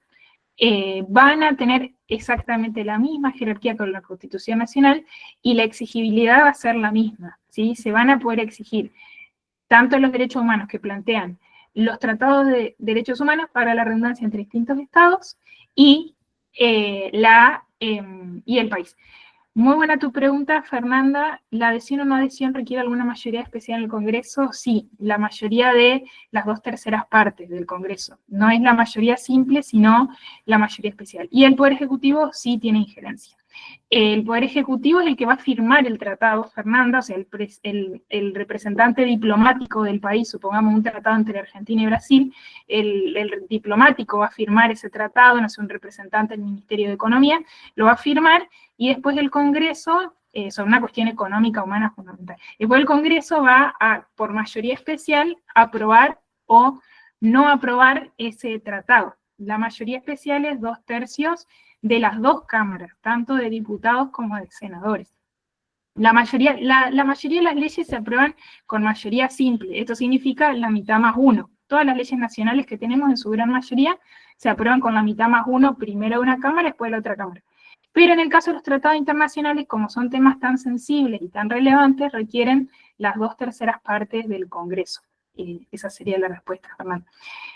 van a tener exactamente la misma jerarquía con la Constitución Nacional y la exigibilidad va a ser la misma, ¿sí? Se van a poder exigir tanto los derechos humanos que plantean los tratados de derechos humanos para la redundancia entre distintos estados y, y el país. Muy buena tu pregunta, Fernanda. ¿La adhesión o no adhesión requiere alguna mayoría especial en el Congreso? Sí, la mayoría de las 2/3 partes del Congreso. No es la mayoría simple, sino la mayoría especial. Y el Poder Ejecutivo sí tiene injerencia. El Poder Ejecutivo es el que va a firmar el tratado, Fernanda, o sea, el representante diplomático del país, supongamos un tratado entre Argentina y Brasil, el diplomático va a firmar ese tratado, no es un representante del Ministerio de Economía, lo va a firmar, y después el Congreso, sobre una cuestión económica humana fundamental, después el Congreso va a, por mayoría especial, aprobar o no aprobar ese tratado. La mayoría especial es 2/3 de las dos cámaras, tanto de diputados como de senadores. La mayoría de las leyes se aprueban con mayoría simple, esto significa la mitad más uno. Todas las leyes nacionales que tenemos en su gran mayoría se aprueban con la mitad más uno, primero de una cámara, después de la otra cámara. Pero en el caso de los tratados internacionales, como son temas tan sensibles y tan relevantes, requieren las 2/3 partes del Congreso. Esa sería la respuesta, Fernando.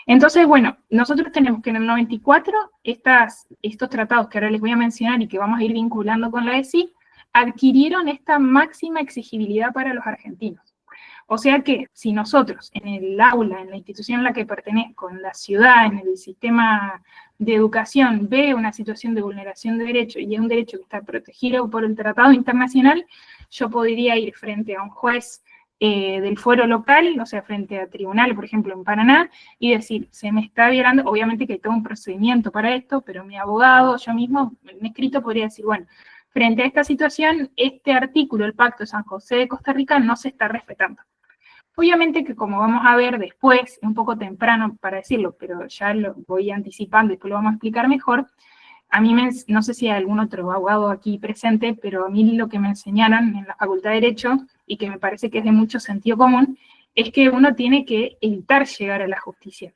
Entonces, bueno, nosotros tenemos que en el 94, estos tratados que ahora les voy a mencionar y que vamos a ir vinculando con la ESI, adquirieron esta máxima exigibilidad para los argentinos. O sea que si nosotros en el aula, en la institución en la que pertenezco, en la ciudad, en el sistema de educación, ve una situación de vulneración de derecho y es un derecho que está protegido por el tratado internacional, yo podría ir frente a un juez del fuero local, o sea, frente a tribunal, por ejemplo, en Paraná, y decir, se me está violando, obviamente que hay todo un procedimiento para esto, pero mi abogado, yo mismo, en escrito podría decir, bueno, frente a esta situación, este artículo, el Pacto de San José de Costa Rica, no se está respetando. Obviamente que como vamos a ver después, es un poco temprano para decirlo, pero ya lo voy anticipando y después lo vamos a explicar mejor. A mí, no sé si hay algún otro abogado aquí presente, pero a mí lo que me enseñaron en la Facultad de Derecho, y que me parece que es de mucho sentido común, es que uno tiene que evitar llegar a la justicia.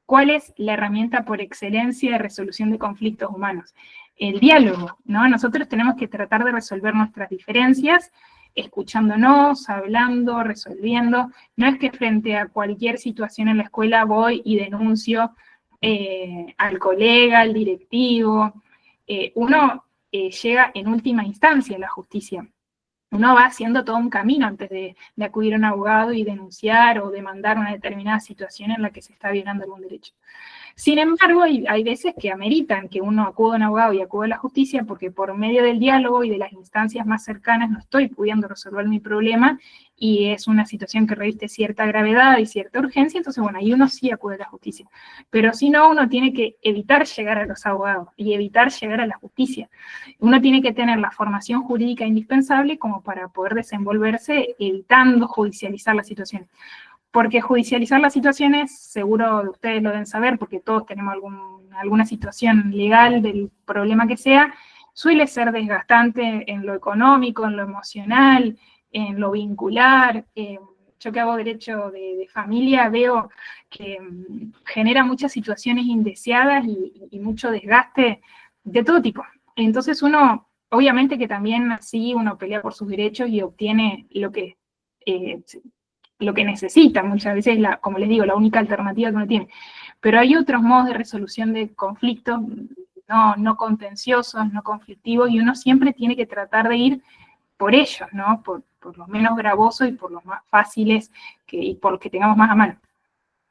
¿Cuál es la herramienta por excelencia de resolución de conflictos humanos? El diálogo, ¿no? Nosotros tenemos que tratar de resolver nuestras diferencias, escuchándonos, hablando, resolviendo. No es que frente a cualquier situación en la escuela voy y denuncio al colega, al directivo. Uno llega en última instancia a la justicia. Uno va haciendo todo un camino antes de acudir a un abogado y denunciar o demandar una determinada situación en la que se está violando algún derecho. Sin embargo, hay veces que ameritan que uno acude a un abogado y acude a la justicia porque por medio del diálogo y de las instancias más cercanas no estoy pudiendo resolver mi problema y es una situación que reviste cierta gravedad y cierta urgencia, entonces bueno, ahí uno sí acude a la justicia. Pero si no, uno tiene que evitar llegar a los abogados y evitar llegar a la justicia. Uno tiene que tener la formación jurídica indispensable como para poder desenvolverse evitando judicializar las situaciones. Porque judicializar las situaciones, seguro ustedes lo deben saber, porque todos tenemos alguna situación legal del problema que sea, suele ser desgastante en lo económico, en lo emocional, en lo vincular. Yo que hago derecho de familia veo que genera muchas situaciones indeseadas y mucho desgaste de todo tipo. Entonces uno, obviamente que también así uno pelea por sus derechos y obtiene lo que necesita, muchas veces, como les digo, la única alternativa que uno tiene. Pero hay otros modos de resolución de conflictos no contenciosos, no conflictivos, y uno siempre tiene que tratar de ir por ellos, ¿no? Por los menos gravosos y por los más fáciles y por los que tengamos más a mano.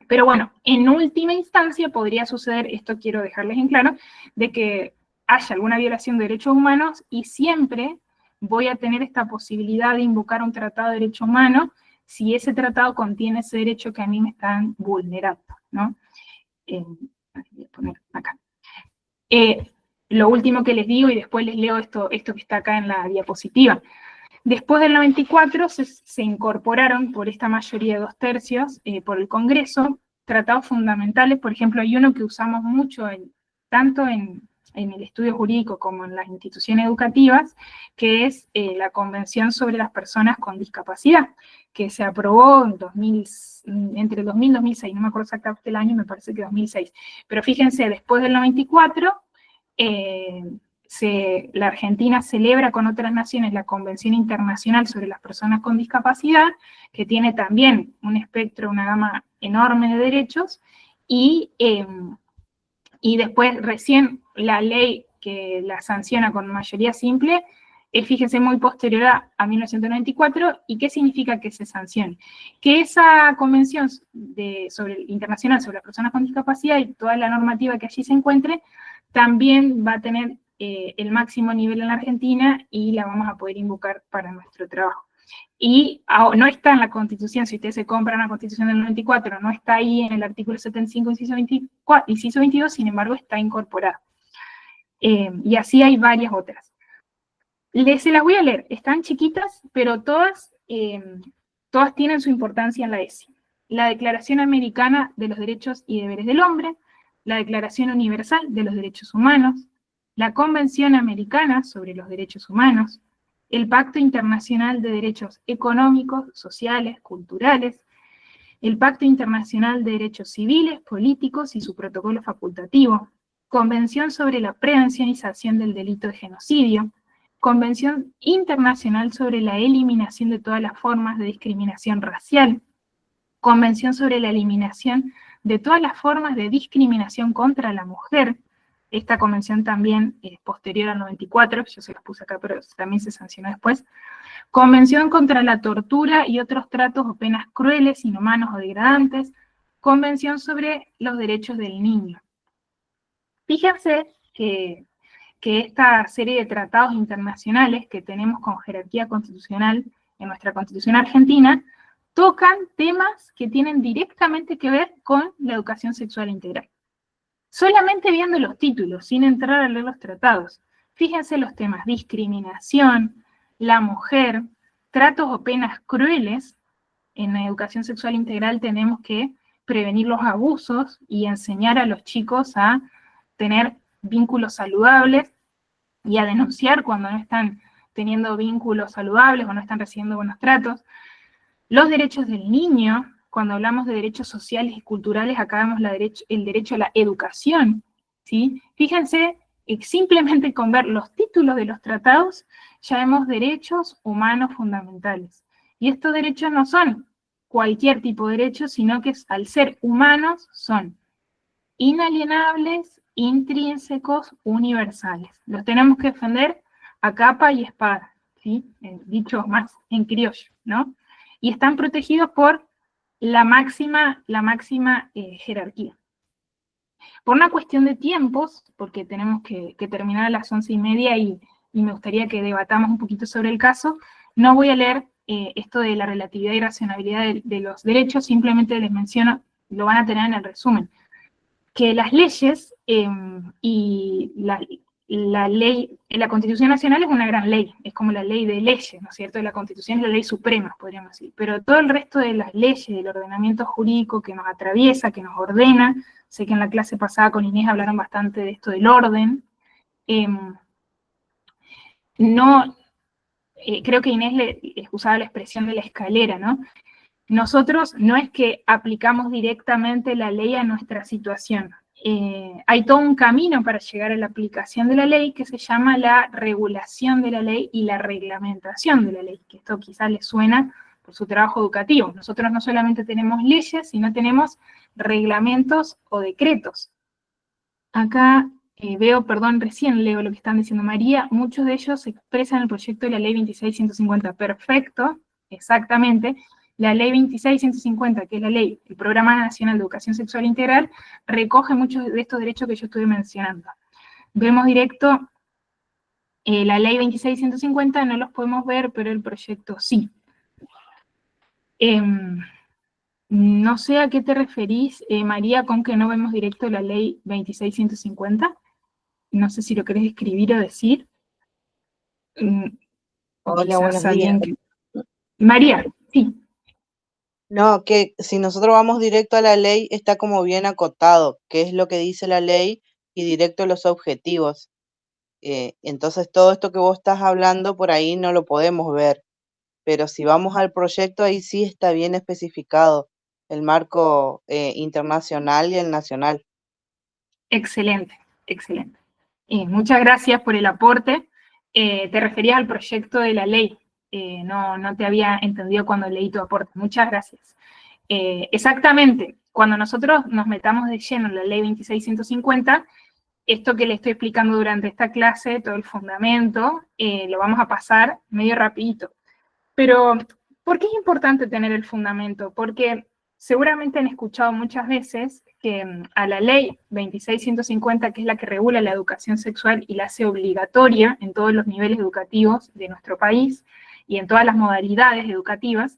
Pero bueno, en última instancia podría suceder, esto quiero dejarles en claro, de que haya alguna violación de derechos humanos y siempre voy a tener esta posibilidad de invocar un tratado de derechos humanos si ese tratado contiene ese derecho que a mí me están vulnerando, ¿no? Voy a poner acá. Lo último que les digo, y después les leo esto que está acá en la diapositiva. Después del 94 se incorporaron por esta mayoría de 2/3 por el Congreso tratados fundamentales. Por ejemplo, hay uno que usamos mucho, tanto en el estudio jurídico como en las instituciones educativas, que es la Convención sobre las Personas con Discapacidad, que se aprobó entre 2000 y 2006, no me acuerdo exactamente el año, me parece que 2006. Pero fíjense, después del 94, la Argentina celebra con otras naciones la Convención Internacional sobre las Personas con Discapacidad, que tiene también un espectro, una gama enorme de derechos, y después recién la ley que la sanciona con mayoría simple es, fíjense, muy posterior a 1994. ¿Y qué significa que se sancione? Que esa convención internacional sobre las personas con discapacidad y toda la normativa que allí se encuentre también va a tener el máximo nivel en la Argentina y la vamos a poder invocar para nuestro trabajo. Y no está en la Constitución, si ustedes se compran la Constitución del 94, no está ahí en el artículo 75, inciso 22, sin embargo está incorporada. Y así hay varias otras. Se las voy a leer, están chiquitas, pero todas tienen su importancia en la ESI. La Declaración Americana de los Derechos y Deberes del Hombre, la Declaración Universal de los Derechos Humanos, la Convención Americana sobre los Derechos Humanos, el Pacto Internacional de Derechos Económicos, Sociales, Culturales, el Pacto Internacional de Derechos Civiles, Políticos y su protocolo facultativo, Convención sobre la Prevención y Sanción del Delito de Genocidio, Convención Internacional sobre la Eliminación de todas las formas de discriminación racial, Convención sobre la Eliminación de todas las formas de discriminación contra la mujer. Esta convención también es posterior al 94, yo se las puse acá, pero también se sancionó después. Convención contra la tortura y otros tratos o penas crueles, inhumanos o degradantes. Convención sobre los derechos del niño. Fíjense que esta serie de tratados internacionales que tenemos con jerarquía constitucional en nuestra Constitución argentina tocan temas que tienen directamente que ver con la educación sexual integral. Solamente viendo los títulos, sin entrar a leer los tratados. Fíjense los temas: discriminación, la mujer, tratos o penas crueles. En la educación sexual integral tenemos que prevenir los abusos y enseñar a los chicos a tener vínculos saludables y a denunciar cuando no están teniendo vínculos saludables o no están recibiendo buenos tratos. Los derechos del niño. Cuando hablamos de derechos sociales y culturales, acá vemos el derecho a la educación, ¿sí? Fíjense, simplemente con ver los títulos de los tratados, ya vemos derechos humanos fundamentales. Y estos derechos no son cualquier tipo de derechos, sino que al ser humanos son inalienables, intrínsecos, universales. Los tenemos que defender a capa y espada, ¿sí? Dicho más en criollo, ¿no? Y están protegidos por la máxima jerarquía. Por una cuestión de tiempos, porque tenemos que terminar a las 11:30 y me gustaría que debatamos un poquito sobre el caso, no voy a leer esto de la relatividad y racionalidad de los derechos, simplemente les menciono, lo van a tener en el resumen, que las leyes y la ley, la Constitución Nacional es una gran ley, es como la ley de leyes, ¿no es cierto? La Constitución es la ley suprema, podríamos decir, pero todo el resto de las leyes, del ordenamiento jurídico que nos atraviesa, que nos ordena, sé que en la clase pasada con Inés hablaron bastante de esto del orden, creo que Inés les usaba la expresión de la escalera, ¿no? Nosotros no es que aplicamos directamente la ley a nuestra situación. Hay todo un camino para llegar a la aplicación de la ley que se llama la regulación de la ley y la reglamentación de la ley, que esto quizás les suena por su trabajo educativo. Nosotros no solamente tenemos leyes, sino tenemos reglamentos o decretos. Acá veo, perdón, recién leo lo que están diciendo María, muchos de ellos se expresan en el proyecto de la ley 26.150. Perfecto, exactamente. La ley 26.150, que es la ley, el Programa Nacional de Educación Sexual Integral, recoge muchos de estos derechos que yo estuve mencionando. Vemos directo, la ley 26.150 no los podemos ver, pero el proyecto sí. No sé a qué te referís, María, con que no vemos directo la ley 26.150. No sé si lo querés escribir o decir. Hola, buenos días. María, sí. No, que si nosotros vamos directo a la ley, está como bien acotado, qué es lo que dice la ley y directo a los objetivos. Entonces todo esto que vos estás hablando por ahí no lo podemos ver, pero si vamos al proyecto, ahí sí está bien especificado el marco internacional y el nacional. Excelente, excelente. Muchas gracias por el aporte. Te referías al proyecto de la ley. No te había entendido cuando leí tu aporte. Muchas gracias. Exactamente, cuando nosotros nos metamos de lleno en la ley 26.150, esto que le estoy explicando durante esta clase, todo el fundamento, lo vamos a pasar medio rapidito. Pero, ¿por qué es importante tener el fundamento? Porque seguramente han escuchado muchas veces que a la ley 26.150, que es la que regula la educación sexual y la hace obligatoria en todos los niveles educativos de nuestro país y en todas las modalidades educativas,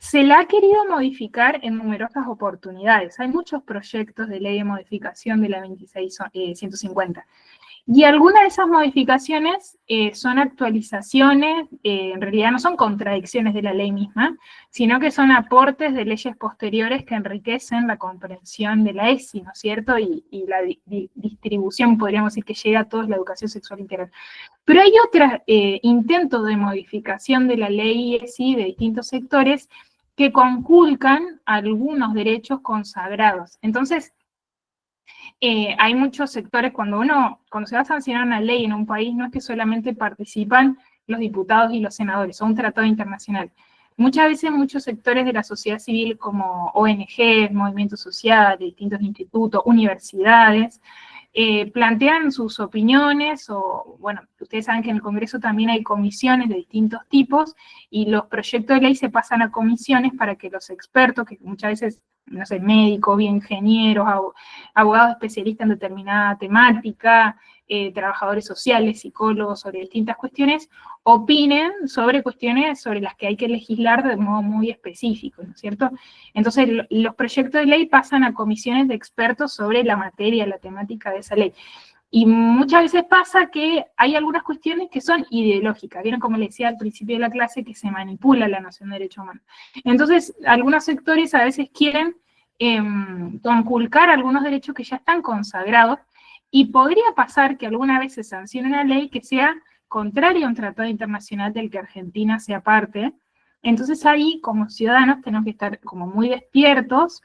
se la ha querido modificar en numerosas oportunidades. Hay muchos proyectos de ley de modificación de la 26.150. Y algunas de esas modificaciones son actualizaciones, en realidad no son contradicciones de la ley misma, sino que son aportes de leyes posteriores que enriquecen la comprensión de la ESI, ¿no es cierto? Y la distribución, podríamos decir, que llega a todos la educación sexual integral. Pero hay otros intentos de modificación de la ley ESI de distintos sectores que conculcan algunos derechos consagrados. Entonces, hay muchos sectores, cuando se va a sancionar una ley en un país, no es que solamente participan los diputados y los senadores, o un tratado internacional. Muchas veces muchos sectores de la sociedad civil, como ONGs, movimientos sociales, distintos institutos, universidades, plantean sus opiniones, o bueno, ustedes saben que en el Congreso también hay comisiones de distintos tipos, y los proyectos de ley se pasan a comisiones para que los expertos, que muchas veces, no sé, médicos, ingenieros, abogados especialistas en determinada temática, trabajadores sociales, psicólogos, sobre distintas cuestiones, opinen sobre cuestiones sobre las que hay que legislar de modo muy específico, ¿no es cierto? Entonces, los proyectos de ley pasan a comisiones de expertos sobre la materia, la temática de esa ley. Y muchas veces pasa que hay algunas cuestiones que son ideológicas. Vieron, como les decía al principio de la clase, que se manipula la noción de derecho humano. Entonces, algunos sectores a veces quieren conculcar algunos derechos que ya están consagrados, y podría pasar que alguna vez se sancione una ley que sea contraria a un tratado internacional del que Argentina sea parte. Entonces ahí, como ciudadanos, tenemos que estar como muy despiertos,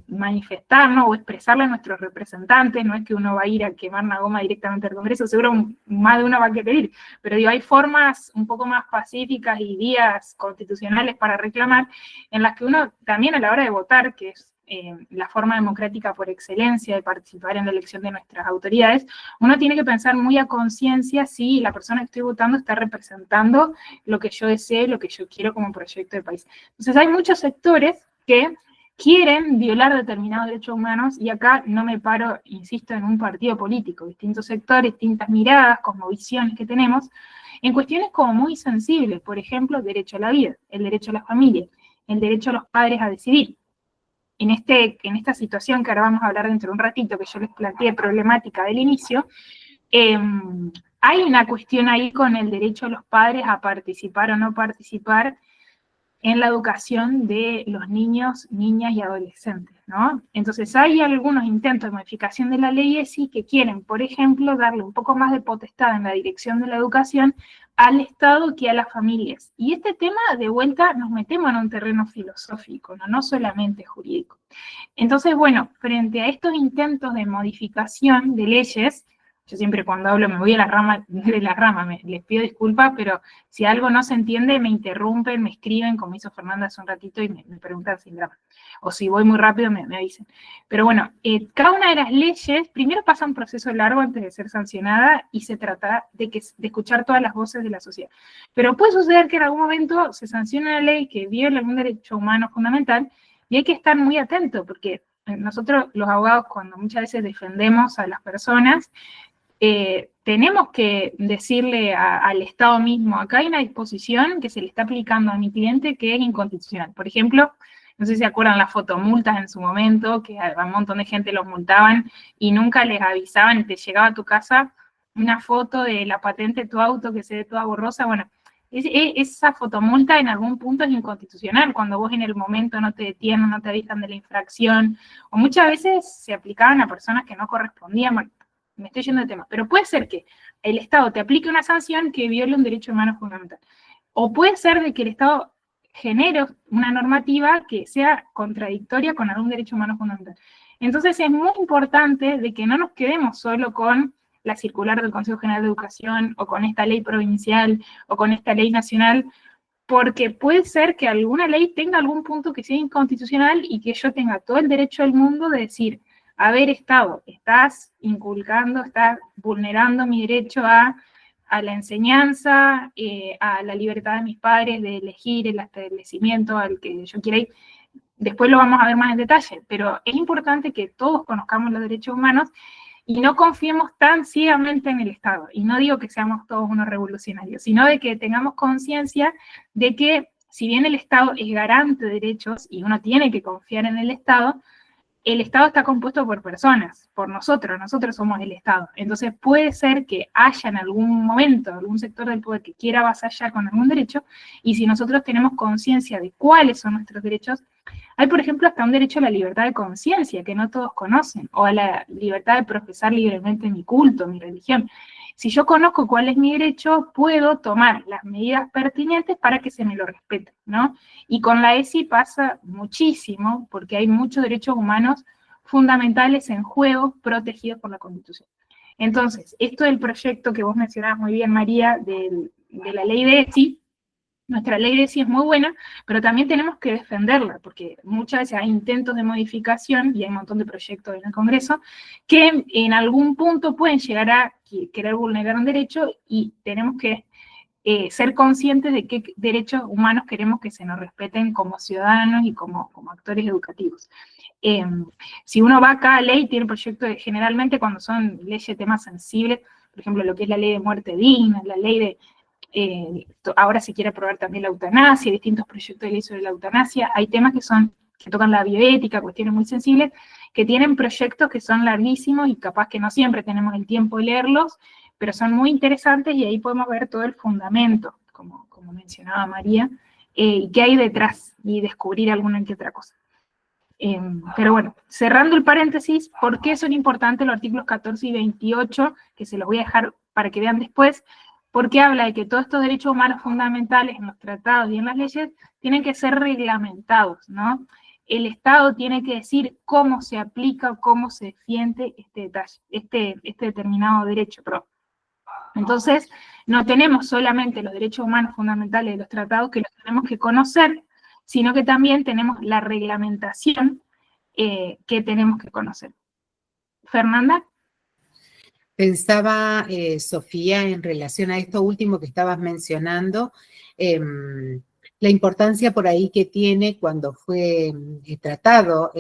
manifestarnos o expresarle a nuestros representantes. No es que uno va a ir a quemar una goma directamente al Congreso, seguro más de uno va a querer ir, pero digo, hay formas un poco más pacíficas y vías constitucionales para reclamar, en las que uno también a la hora de votar, que es la forma democrática por excelencia de participar en la elección de nuestras autoridades, uno tiene que pensar muy a conciencia si la persona que estoy votando está representando lo que yo deseo, lo que yo quiero como proyecto de país. Entonces hay muchos sectores que quieren violar determinados derechos humanos, y acá no me paro, insisto, en un partido político, distintos sectores, distintas miradas, cosmovisiones que tenemos, en cuestiones como muy sensibles, por ejemplo, el derecho a la vida, el derecho a la familia, el derecho a los padres a decidir. En esta situación que ahora vamos a hablar dentro de un ratito, que yo les planteé problemática del inicio, hay una cuestión ahí con el derecho de los padres a participar o no participar en la educación de los niños, niñas y adolescentes, ¿no? Entonces hay algunos intentos de modificación de la ley ESI que quieren, por ejemplo, darle un poco más de potestad en la dirección de la educación al Estado que a las familias. Y este tema, de vuelta, nos metemos en un terreno filosófico, no solamente jurídico. Entonces, bueno, frente a estos intentos de modificación de leyes, yo siempre cuando hablo me voy a la rama, les pido disculpas, pero si algo no se entiende, me interrumpen, me escriben, como hizo Fernanda hace un ratito, y me preguntan sin drama. O si voy muy rápido, me avisen. Pero bueno, cada una de las leyes, primero pasa un proceso largo antes de ser sancionada, y se trata de escuchar todas las voces de la sociedad. Pero puede suceder que en algún momento se sancione una ley que viola algún derecho humano fundamental, y hay que estar muy atento, porque nosotros, los abogados, cuando muchas veces defendemos a las personas, tenemos que decirle al Estado mismo, acá hay una disposición que se le está aplicando a mi cliente que es inconstitucional. Por ejemplo, no sé si se acuerdan las fotomultas en su momento, que a un montón de gente los multaban y nunca les avisaban, te llegaba a tu casa una foto de la patente de tu auto que se ve toda borrosa. Bueno, Esa fotomulta en algún punto es inconstitucional, cuando vos en el momento no te detienen, no te avisan de la infracción, o muchas veces se aplicaban a personas que no correspondían. Bueno, me estoy yendo de tema, pero puede ser que el Estado te aplique una sanción que viole un derecho humano fundamental. O puede ser de que el Estado genere una normativa que sea contradictoria con algún derecho humano fundamental. Entonces es muy importante de que no nos quedemos solo con la circular del Consejo General de Educación, o con esta ley provincial, o con esta ley nacional, porque puede ser que alguna ley tenga algún punto que sea inconstitucional y que yo tenga todo el derecho del mundo de decir, a ver, Estado, estás inculcando, estás vulnerando mi derecho a la enseñanza, a la libertad de mis padres de elegir el establecimiento al que yo quiera ir. Después lo vamos a ver más en detalle, pero es importante que todos conozcamos los derechos humanos y no confiemos tan ciegamente en el Estado. Y no digo que seamos todos unos revolucionarios, sino de que tengamos conciencia de que si bien el Estado es garante de derechos y uno tiene que confiar en el Estado está compuesto por personas, por nosotros somos el Estado. Entonces puede ser que haya en algún momento algún sector del poder que quiera avasallar con algún derecho, y si nosotros tenemos conciencia de cuáles son nuestros derechos, hay, por ejemplo, hasta un derecho a la libertad de conciencia, que no todos conocen, o a la libertad de profesar libremente mi culto, mi religión. Si yo conozco cuál es mi derecho, puedo tomar las medidas pertinentes para que se me lo respete, ¿no? Y con la ESI pasa muchísimo, porque hay muchos derechos humanos fundamentales en juego, protegidos por la Constitución. Entonces, esto del proyecto que vos mencionabas muy bien, María, de la ley de ESI, nuestra ley de ESI es muy buena, pero también tenemos que defenderla, porque muchas veces hay intentos de modificación, y hay un montón de proyectos en el Congreso, que en algún punto pueden llegar a querer vulnerar un derecho, y tenemos que ser conscientes de qué derechos humanos queremos que se nos respeten como ciudadanos y como actores educativos. Si uno va a cada ley, tiene proyectos, generalmente cuando son leyes de temas sensibles, por ejemplo, lo que es la ley de muerte digna, la ley de ahora se quiere aprobar también la eutanasia, distintos proyectos de ley sobre la eutanasia. Hay temas que tocan la bioética, cuestiones muy sensibles, que tienen proyectos que son larguísimos y capaz que no siempre tenemos el tiempo de leerlos, pero son muy interesantes y ahí podemos ver todo el fundamento, como mencionaba María, y qué hay detrás, y descubrir alguna que otra cosa. Pero bueno, cerrando el paréntesis, ¿por qué son importantes los artículos 14 y 28? Que se los voy a dejar para que vean después, porque habla de que todos estos derechos humanos fundamentales en los tratados y en las leyes tienen que ser reglamentados, ¿no? El Estado tiene que decir cómo se aplica o cómo se defiende este determinado derecho. Entonces, no tenemos solamente los derechos humanos fundamentales de los tratados, que los tenemos que conocer, sino que también tenemos la reglamentación que tenemos que conocer. Fernanda. Pensaba, Sofía, en relación a esto último que estabas mencionando, la importancia por ahí que tiene cuando fue tratado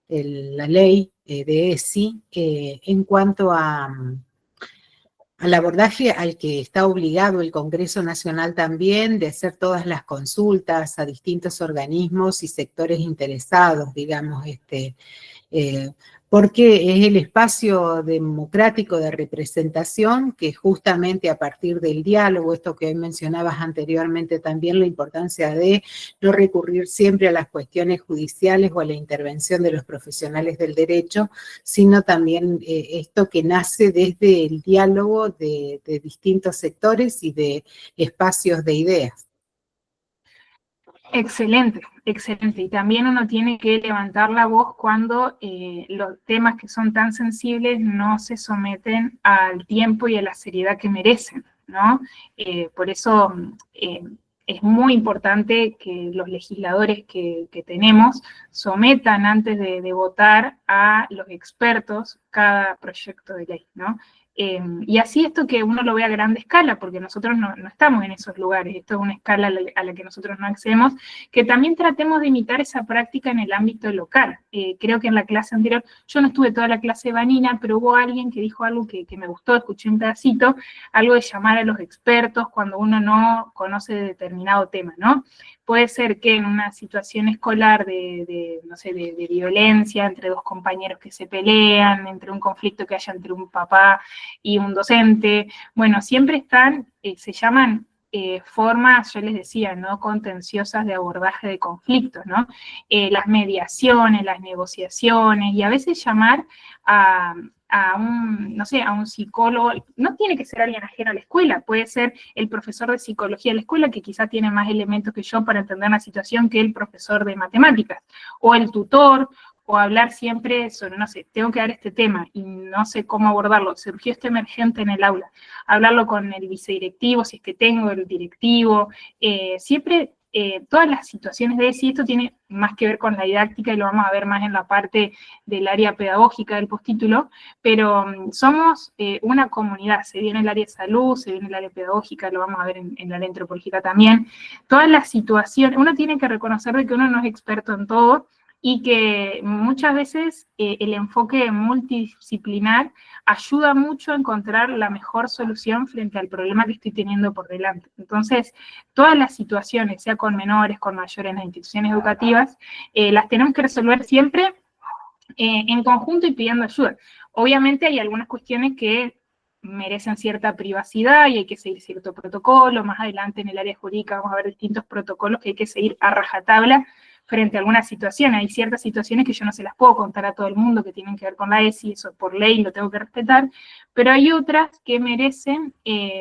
la ley de ESI en cuanto al abordaje al que está obligado el Congreso Nacional también, de hacer todas las consultas a distintos organismos y sectores interesados, digamos, porque es el espacio democrático de representación que justamente a partir del diálogo, esto que mencionabas anteriormente también, la importancia de no recurrir siempre a las cuestiones judiciales o a la intervención de los profesionales del derecho, sino también esto que nace desde el diálogo de distintos sectores y de espacios de ideas. Excelente, excelente. Y también uno tiene que levantar la voz cuando los temas que son tan sensibles no se someten al tiempo y a la seriedad que merecen, ¿no? Por eso es muy importante que los legisladores que tenemos sometan antes de votar a los expertos cada proyecto de ley, ¿no? Y así esto que uno lo ve a grande escala, porque nosotros no estamos en esos lugares, esto es una escala a la que nosotros no accedemos, que también tratemos de imitar esa práctica en el ámbito local. Creo que en la clase anterior, yo no estuve toda la clase vanina, pero hubo alguien que dijo algo que me gustó, escuché un pedacito, algo de llamar a los expertos cuando uno no conoce determinado tema, ¿no? Puede ser que en una situación escolar no sé, de violencia entre dos compañeros que se pelean, entre un conflicto que haya entre un papá y un docente, bueno, siempre están, se llaman formas, yo les decía, ¿no? Contenciosas de abordaje de conflictos, ¿no? Las mediaciones, las negociaciones, y a veces llamar a un, no sé, a un psicólogo, no tiene que ser alguien ajeno a la escuela, puede ser el profesor de psicología de la escuela, que quizá tiene más elementos que yo para entender la situación que el profesor de matemáticas, o el tutor, o hablar siempre sobre, no sé, tengo que dar este tema y no sé cómo abordarlo, surgió este emergente en el aula, hablarlo con el vicedirectivo, si es que tengo el directivo, siempre todas las situaciones de esto tiene más que ver con la didáctica y lo vamos a ver más en la parte del área pedagógica del postítulo, pero somos una comunidad, se viene el área de salud, se viene el área pedagógica, lo vamos a ver en el área antropológica también, todas las situaciones, uno tiene que reconocer de que uno no es experto en todo, y que muchas veces el enfoque multidisciplinar ayuda mucho a encontrar la mejor solución frente al problema que estoy teniendo por delante. Entonces, todas las situaciones, sea con menores, con mayores en las instituciones educativas, las tenemos que resolver siempre en conjunto y pidiendo ayuda. Obviamente hay algunas cuestiones que merecen cierta privacidad y hay que seguir cierto protocolo. Más adelante en el área jurídica vamos a ver distintos protocolos que hay que seguir a rajatabla frente a algunas situaciones. Hay ciertas situaciones que yo no se las puedo contar a todo el mundo que tienen que ver con la ESI, eso por ley lo tengo que respetar, pero hay otras que merecen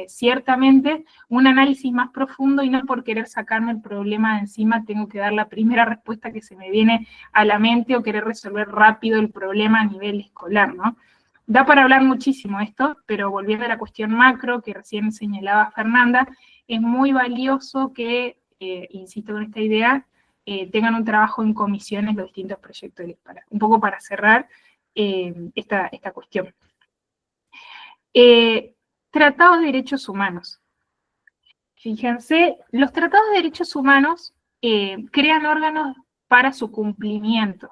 ciertamente un análisis más profundo y no por querer sacarme el problema de encima tengo que dar la primera respuesta que se me viene a la mente o querer resolver rápido el problema a nivel escolar, ¿no? Da para hablar muchísimo esto, pero volviendo a la cuestión macro que recién señalaba Fernanda, es muy valioso que, insisto con esta idea, tengan un trabajo en comisiones los distintos proyectos, un poco para cerrar esta cuestión. Tratados de derechos humanos. Fíjense, los tratados de derechos humanos crean órganos para su cumplimiento.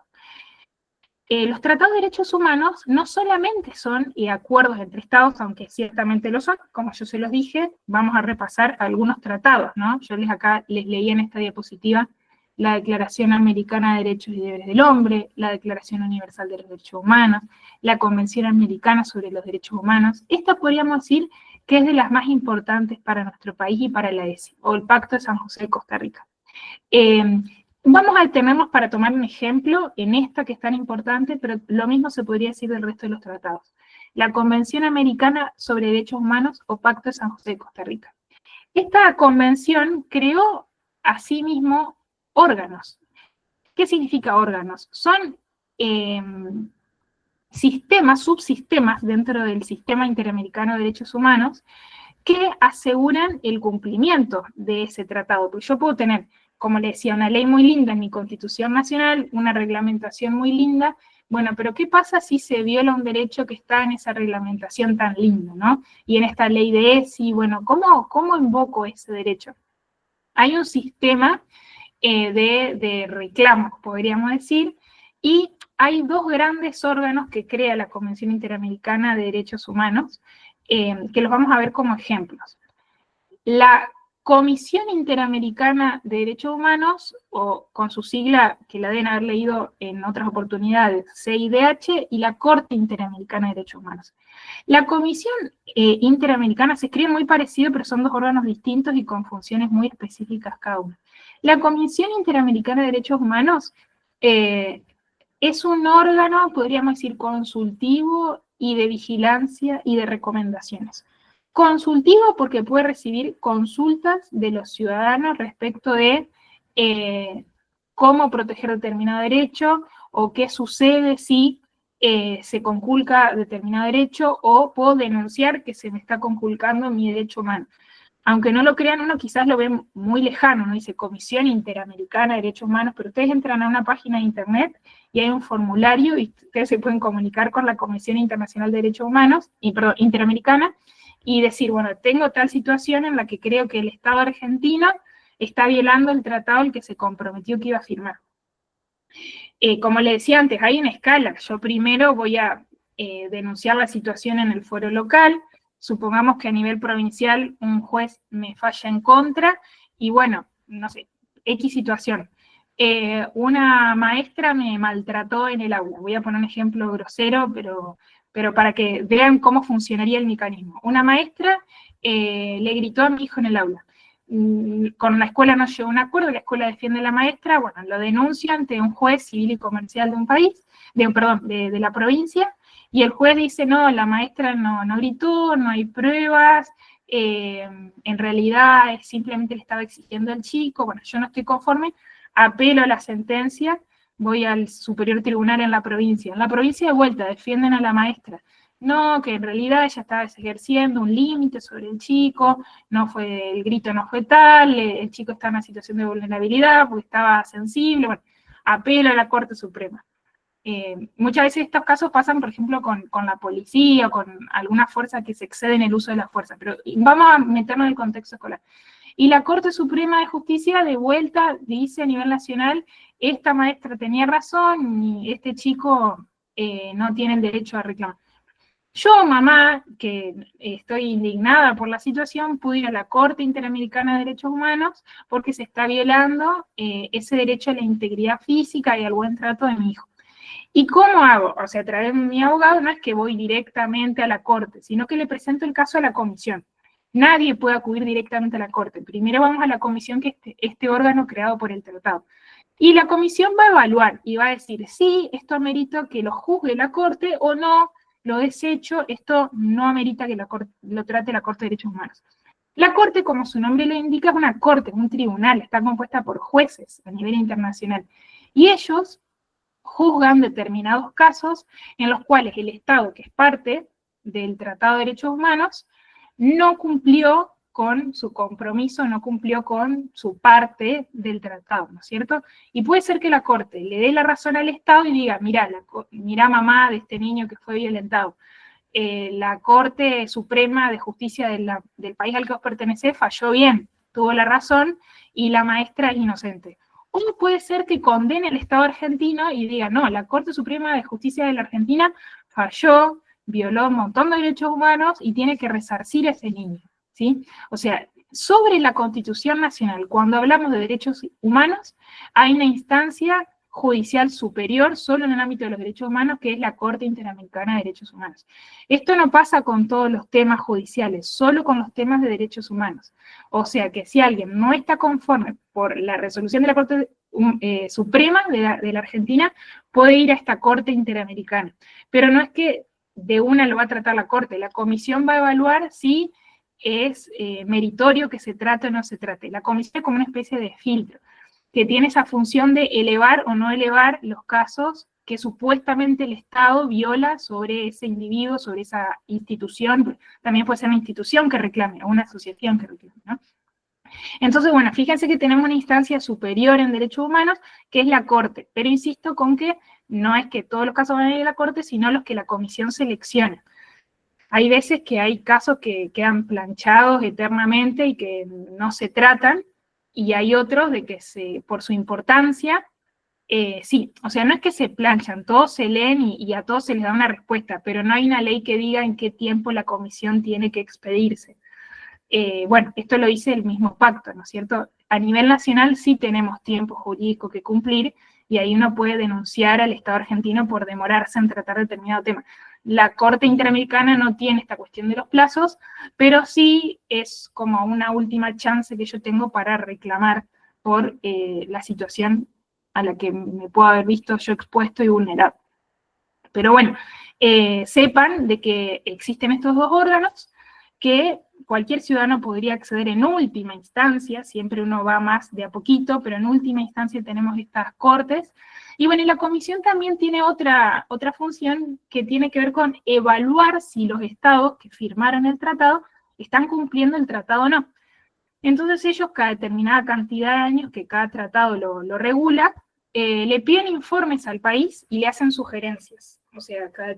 Los tratados de derechos humanos no solamente son acuerdos entre estados, aunque ciertamente lo son, como yo se los dije, vamos a repasar algunos tratados, ¿no? Yo acá les leí en esta diapositiva la Declaración Americana de Derechos y Deberes del Hombre, la Declaración Universal de los Derechos Humanos, la Convención Americana sobre los Derechos Humanos. Esta podríamos decir que es de las más importantes para nuestro país y para la ESI, o el Pacto de San José de Costa Rica. Vamos a detenernos para tomar un ejemplo en esta que es tan importante, pero lo mismo se podría decir del resto de los tratados. La Convención Americana sobre Derechos Humanos o Pacto de San José de Costa Rica. Esta convención creó asimismo órganos. ¿Qué significa órganos? Son sistemas, subsistemas dentro del Sistema Interamericano de Derechos Humanos que aseguran el cumplimiento de ese tratado. Porque yo puedo tener, como le decía, una ley muy linda en mi Constitución Nacional, una reglamentación muy linda, bueno, pero ¿qué pasa si se viola un derecho que está en esa reglamentación tan linda, ¿no? Y en esta ley de ESI, bueno, ¿cómo invoco ese derecho? Hay un sistema de reclamos, podríamos decir, y hay dos grandes órganos que crea la Convención Interamericana de Derechos Humanos, que los vamos a ver como ejemplos. La Comisión Interamericana de Derechos Humanos, o con su sigla, que la deben haber leído en otras oportunidades, CIDH, y la Corte Interamericana de Derechos Humanos. La Comisión Interamericana se escribe muy parecido, pero son dos órganos distintos y con funciones muy específicas cada uno. La Comisión Interamericana de Derechos Humanos es un órgano, podríamos decir, consultivo y de vigilancia y de recomendaciones. Consultivo porque puede recibir consultas de los ciudadanos respecto de cómo proteger determinado derecho o qué sucede si se conculca determinado derecho o puedo denunciar que se me está conculcando mi derecho humano. Aunque no lo crean, uno quizás lo ve muy lejano, ¿no? Dice Comisión Interamericana de Derechos Humanos, pero ustedes entran a una página de internet y hay un formulario y ustedes se pueden comunicar con la Comisión Internacional de Derechos Humanos, Interamericana, y decir, bueno, tengo tal situación en la que creo que el Estado argentino está violando el tratado al que se comprometió que iba a firmar. Como le decía antes, hay una escala. Yo primero voy a denunciar la situación en el foro local. Supongamos que a nivel provincial un juez me falla en contra y bueno, no sé, X situación. Una maestra me maltrató en el aula. Voy a poner un ejemplo grosero, pero para que vean cómo funcionaría el mecanismo. Una maestra le gritó a mi hijo en el aula. con la escuela no llegó a un acuerdo, la escuela defiende a la maestra, bueno, lo denuncia ante un juez civil y comercial de un país, de la provincia, y el juez dice, no, la maestra no gritó, no hay pruebas, en realidad simplemente le estaba exigiendo al chico, bueno, yo no estoy conforme, apelo a la sentencia, voy al superior tribunal en la provincia de vuelta defienden a la maestra, no, que en realidad ella estaba ejerciendo un límite sobre el chico, el grito no fue tal, el chico está en una situación de vulnerabilidad porque estaba sensible, bueno, apelo a la Corte Suprema. Muchas veces estos casos pasan, por ejemplo, con la policía o con alguna fuerza que se excede en el uso de la fuerza, pero vamos a meternos en el contexto escolar. Y la Corte Suprema de Justicia de vuelta dice a nivel nacional, esta maestra tenía razón y este chico no tiene el derecho a reclamar. Yo, mamá, que estoy indignada por la situación, pude ir a la Corte Interamericana de Derechos Humanos porque se está violando ese derecho a la integridad física y al buen trato de mi hijo. ¿Y cómo hago? O sea, a través de mi abogado no es que voy directamente a la Corte, sino que le presento el caso a la comisión. Nadie puede acudir directamente a la Corte. Primero vamos a la comisión, que es este órgano creado por el tratado. Y la comisión va a evaluar y va a decir, sí, esto amerita que lo juzgue la Corte o no, lo desecho, esto no amerita que lo trate la Corte de Derechos Humanos. La Corte, como su nombre lo indica, es una corte, un tribunal, está compuesta por jueces a nivel internacional. Y ellos juzgan determinados casos en los cuales el Estado, que es parte del Tratado de Derechos Humanos, no cumplió con su compromiso, no cumplió con su parte del tratado, ¿no es cierto? Y puede ser que la Corte le dé la razón al Estado y diga, mira mamá de este niño que fue violentado, la Corte Suprema de Justicia del país al que vos pertenecés falló bien, tuvo la razón y la maestra es inocente. O puede ser que condene al Estado argentino y diga, no, la Corte Suprema de Justicia de la Argentina falló, violó un montón de derechos humanos y tiene que resarcir a ese niño, ¿sí? O sea, sobre la Constitución Nacional, cuando hablamos de derechos humanos, hay una instancia judicial superior solo en el ámbito de los derechos humanos, que es la Corte Interamericana de Derechos Humanos. Esto no pasa con todos los temas judiciales, solo con los temas de derechos humanos. O sea que si alguien no está conforme por la resolución de la Corte Suprema de la Argentina, puede ir a esta Corte Interamericana. Pero no es que de una lo va a tratar la Corte, la comisión va a evaluar si es meritorio que se trate o no se trate. La comisión es como una especie de filtro, que tiene esa función de elevar o no elevar los casos que supuestamente el Estado viola sobre ese individuo, sobre esa institución, también puede ser una institución que reclame, o una asociación que reclame, ¿no? Entonces, bueno, fíjense que tenemos una instancia superior en derechos humanos, que es la Corte, pero insisto con que no es que todos los casos van a ir a la Corte, sino los que la comisión selecciona. Hay veces que hay casos que quedan planchados eternamente y que no se tratan, y hay otros de que por su importancia, sí, o sea, no es que se planchan, todos se leen y a todos se les da una respuesta, pero no hay una ley que diga en qué tiempo la comisión tiene que expedirse. Bueno, esto lo dice el mismo pacto, ¿no es cierto? A nivel nacional sí tenemos tiempo jurídico que cumplir, y ahí uno puede denunciar al Estado argentino por demorarse en tratar determinado tema. La Corte Interamericana no tiene esta cuestión de los plazos, pero sí es como una última chance que yo tengo para reclamar por la situación a la que me puedo haber visto yo expuesto y vulnerado. Pero bueno, sepan de que existen estos dos órganos, que cualquier ciudadano podría acceder en última instancia, siempre uno va más de a poquito, pero en última instancia tenemos estas cortes. Y bueno, y la comisión también tiene otra función que tiene que ver con evaluar si los estados que firmaron el tratado están cumpliendo el tratado o no. Entonces ellos, cada determinada cantidad de años que cada tratado lo regula, le piden informes al país y le hacen sugerencias. O sea, cada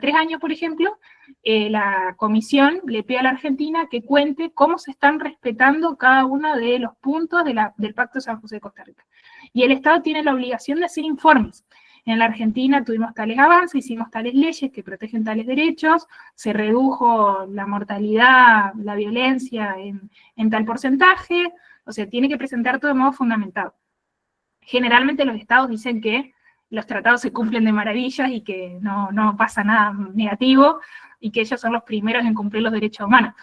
3 años, por ejemplo, la comisión le pide a la Argentina que cuente cómo se están respetando cada uno de los puntos del Pacto de San José de Costa Rica. Y el Estado tiene la obligación de hacer informes. En la Argentina tuvimos tales avances, hicimos tales leyes que protegen tales derechos, se redujo la mortalidad, la violencia en tal porcentaje, o sea, tiene que presentar todo de modo fundamentado. Generalmente los estados dicen que los tratados se cumplen de maravillas y que no pasa nada negativo, y que ellos son los primeros en cumplir los derechos humanos.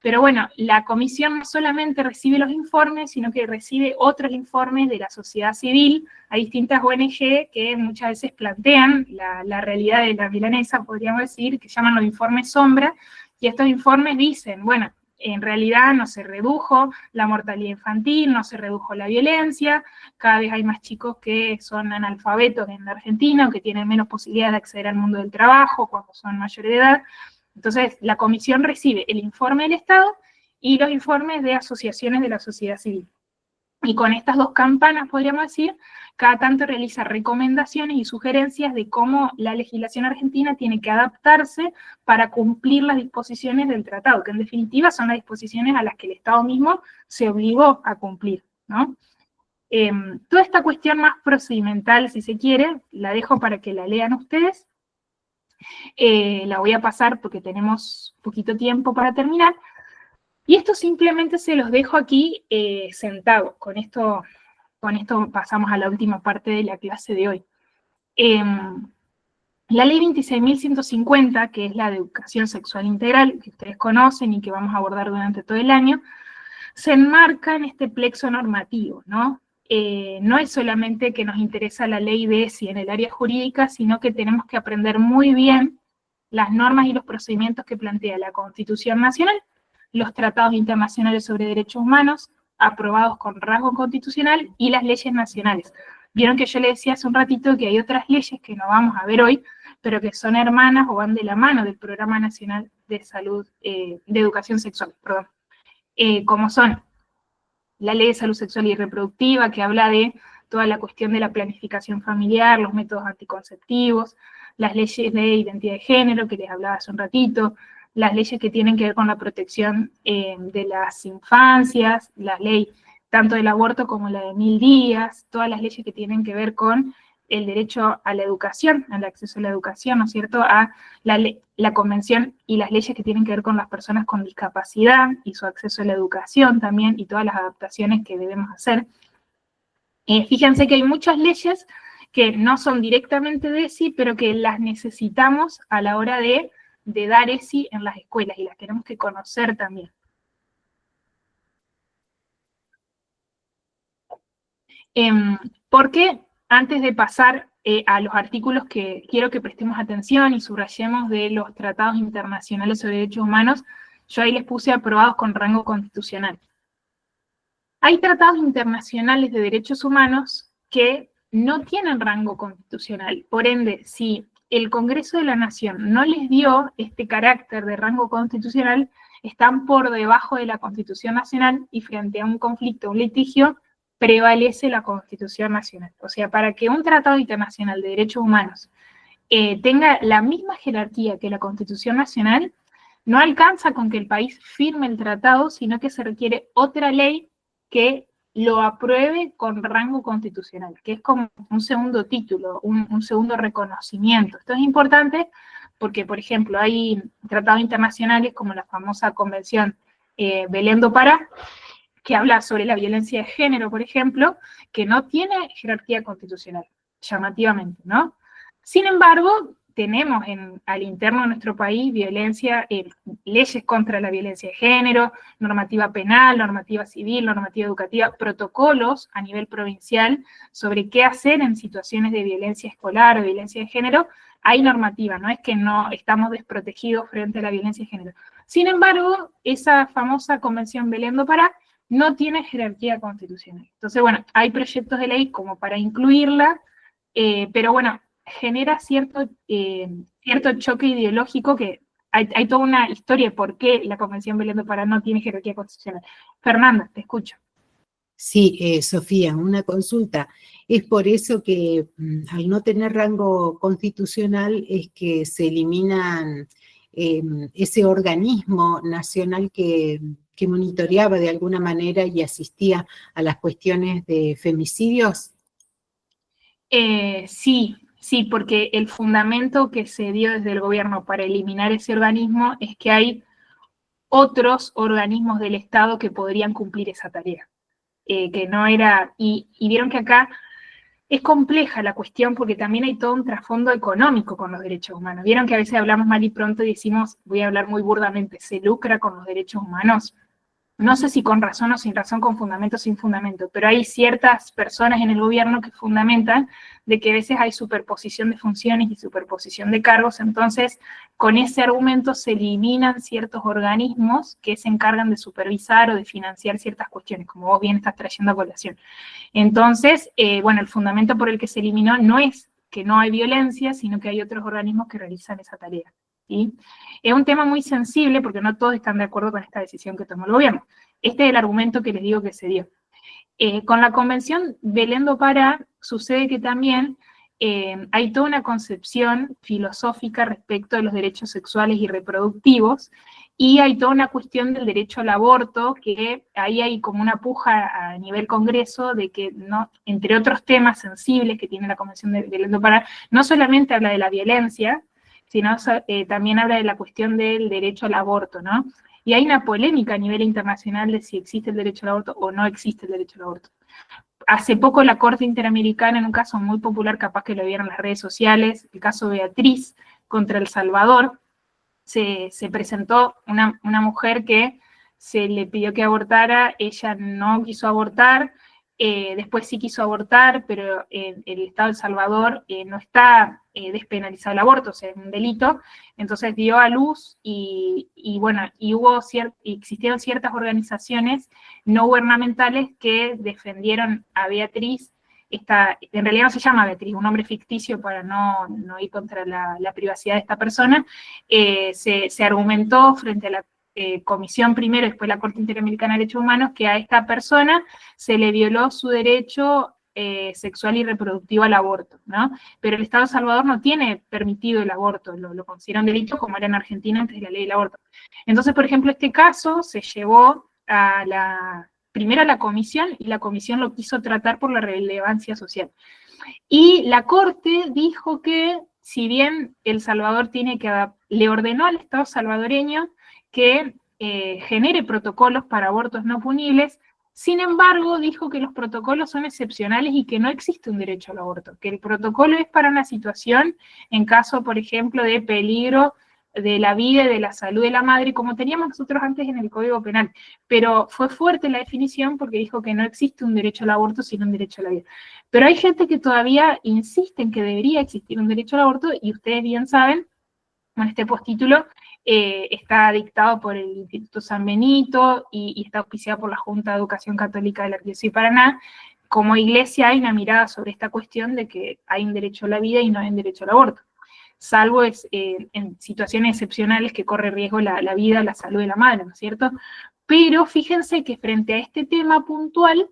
Pero bueno, la comisión no solamente recibe los informes, sino que recibe otros informes de la sociedad civil. Hay distintas ONG que muchas veces plantean la realidad de la milanesa, podríamos decir, que llaman los informes sombra, y estos informes dicen, bueno, en realidad no se redujo la mortalidad infantil, no se redujo la violencia, cada vez hay más chicos que son analfabetos en la Argentina o que tienen menos posibilidades de acceder al mundo del trabajo cuando son mayores de edad. Entonces, la comisión recibe el informe del Estado y los informes de asociaciones de la sociedad civil. Y con estas dos campanas, podríamos decir, cada tanto realiza recomendaciones y sugerencias de cómo la legislación argentina tiene que adaptarse para cumplir las disposiciones del tratado, que en definitiva son las disposiciones a las que el Estado mismo se obligó a cumplir, ¿no? Toda esta cuestión más procedimental, si se quiere, la dejo para que la lean ustedes. La voy a pasar porque tenemos poquito tiempo para terminar. Y esto simplemente se los dejo aquí sentados. Con esto pasamos a la última parte de la clase de hoy. La ley 26.150, que es la de educación sexual integral, que ustedes conocen y que vamos a abordar durante todo el año, se enmarca en este plexo normativo, ¿no? No es solamente que nos interesa la ley de ESI en el área jurídica, sino que tenemos que aprender muy bien las normas y los procedimientos que plantea la Constitución Nacional, los tratados internacionales sobre derechos humanos, aprobados con rasgo constitucional, y las leyes nacionales. Vieron que yo les decía hace un ratito que hay otras leyes que no vamos a ver hoy, pero que son hermanas o van de la mano del Programa Nacional de Salud, de Educación Sexual, perdón. Como son la Ley de Salud Sexual y Reproductiva, que habla de toda la cuestión de la planificación familiar, los métodos anticonceptivos, las leyes de identidad de género, que les hablaba hace un ratito, las leyes que tienen que ver con la protección de las infancias, la ley tanto del aborto como la de 1000 días, todas las leyes que tienen que ver con el derecho a la educación, al acceso a la educación, ¿no es cierto?, a la convención y las leyes que tienen que ver con las personas con discapacidad y su acceso a la educación también, y todas las adaptaciones que debemos hacer. Fíjense que hay muchas leyes que no son directamente de ESI, pero que las necesitamos a la hora de dar ESI en las escuelas, y las tenemos que conocer también. ¿Por qué? Antes de pasar a los artículos que quiero que prestemos atención y subrayemos de los tratados internacionales sobre derechos humanos, yo ahí les puse aprobados con rango constitucional. Hay tratados internacionales de derechos humanos que no tienen rango constitucional. Por ende, si el Congreso de la Nación no les dio este carácter de rango constitucional, están por debajo de la Constitución Nacional, y frente a un conflicto, un litigio, prevalece la Constitución Nacional. O sea, para que un tratado internacional de derechos humanos tenga la misma jerarquía que la Constitución Nacional, no alcanza con que el país firme el tratado, sino que se requiere otra ley que lo apruebe con rango constitucional, que es como un segundo título, un segundo reconocimiento. Esto es importante porque, por ejemplo, hay tratados internacionales como la famosa Convención Belén do Pará, que habla sobre la violencia de género, por ejemplo, que no tiene jerarquía constitucional, llamativamente, ¿no? Sin embargo, tenemos al interno de nuestro país leyes contra la violencia de género, normativa penal, normativa civil, normativa educativa, protocolos a nivel provincial sobre qué hacer en situaciones de violencia escolar o violencia de género. Hay normativa, no es que no estamos desprotegidos frente a la violencia de género. Sin embargo, esa famosa Convención Belén do Pará no tiene jerarquía constitucional. Entonces, bueno, hay proyectos de ley como para incluirla, pero bueno, genera cierto choque ideológico, que hay toda una historia de por qué la Convención Belén do Pará no tiene jerarquía constitucional. Fernanda, te escucho. Sí, Sofía, una consulta. Es por eso que al no tener rango constitucional es que se eliminan ese organismo nacional que monitoreaba de alguna manera y asistía a las cuestiones de femicidios. Sí, porque el fundamento que se dio desde el gobierno para eliminar ese organismo es que hay otros organismos del Estado que podrían cumplir esa tarea. Que no era, y vieron que acá es compleja la cuestión porque también hay todo un trasfondo económico con los derechos humanos. Vieron que a veces hablamos mal y pronto y decimos, voy a hablar muy burdamente, se lucra con los derechos humanos. No sé si con razón o sin razón, con fundamento o sin fundamento, pero hay ciertas personas en el gobierno que fundamentan de que a veces hay superposición de funciones y superposición de cargos, entonces con ese argumento se eliminan ciertos organismos que se encargan de supervisar o de financiar ciertas cuestiones, como vos bien estás trayendo a colación. Entonces, bueno, el fundamento por el que se eliminó no es que no hay violencia, sino que hay otros organismos que realizan esa tarea. ¿Sí? Es un tema muy sensible porque no todos están de acuerdo con esta decisión que tomó el gobierno. Este es el argumento que les digo que se dio. Con la Convención Belén do Pará sucede que también hay toda una concepción filosófica respecto de los derechos sexuales y reproductivos, y hay toda una cuestión del derecho al aborto, que ahí hay como una puja a nivel Congreso de que, no, entre otros temas sensibles que tiene la Convención de Belén do Pará, no solamente habla de la violencia, sino también habla de la cuestión del derecho al aborto, ¿no? Y hay una polémica a nivel internacional de si existe el derecho al aborto o no existe el derecho al aborto. Hace poco la Corte Interamericana, en un caso muy popular, capaz que lo vieron en las redes sociales, el caso Beatriz contra El Salvador, se presentó una mujer que se le pidió que abortara, ella no quiso abortar, después sí quiso abortar, pero el Estado de El Salvador no está despenalizado el aborto, o sea, es un delito, entonces dio a luz y bueno, y existieron ciertas organizaciones no gubernamentales que defendieron a Beatriz. En realidad no se llama Beatriz, un nombre ficticio para no ir contra la privacidad de esta persona. Se argumentó frente a la Comisión primero, después la Corte Interamericana de Derechos Humanos, que a esta persona se le violó su derecho sexual y reproductivo al aborto, ¿no? Pero el Estado de El Salvador no tiene permitido el aborto, lo considera un delito como era en Argentina antes de la ley del aborto. Entonces, por ejemplo, este caso se llevó primero a la comisión, y la comisión lo quiso tratar por la relevancia social. Y la Corte dijo que, si bien El Salvador le ordenó al Estado salvadoreño que genere protocolos para abortos no punibles, sin embargo, dijo que los protocolos son excepcionales y que no existe un derecho al aborto, que el protocolo es para una situación en caso, por ejemplo, de peligro de la vida y de la salud de la madre, como teníamos nosotros antes en el Código Penal. Pero fue fuerte la definición porque dijo que no existe un derecho al aborto, sino un derecho a la vida. Pero hay gente que todavía insiste en que debería existir un derecho al aborto, y ustedes bien saben, bueno, este postítulo está dictado por el Instituto San Benito y está auspiciado por la Junta de Educación Católica de la Arquidiócesis de Paraná. Como iglesia hay una mirada sobre esta cuestión de que hay un derecho a la vida y no hay un derecho al aborto, salvo en situaciones excepcionales que corre riesgo la vida, la salud de la madre, ¿no es cierto? Pero fíjense que frente a este tema puntual,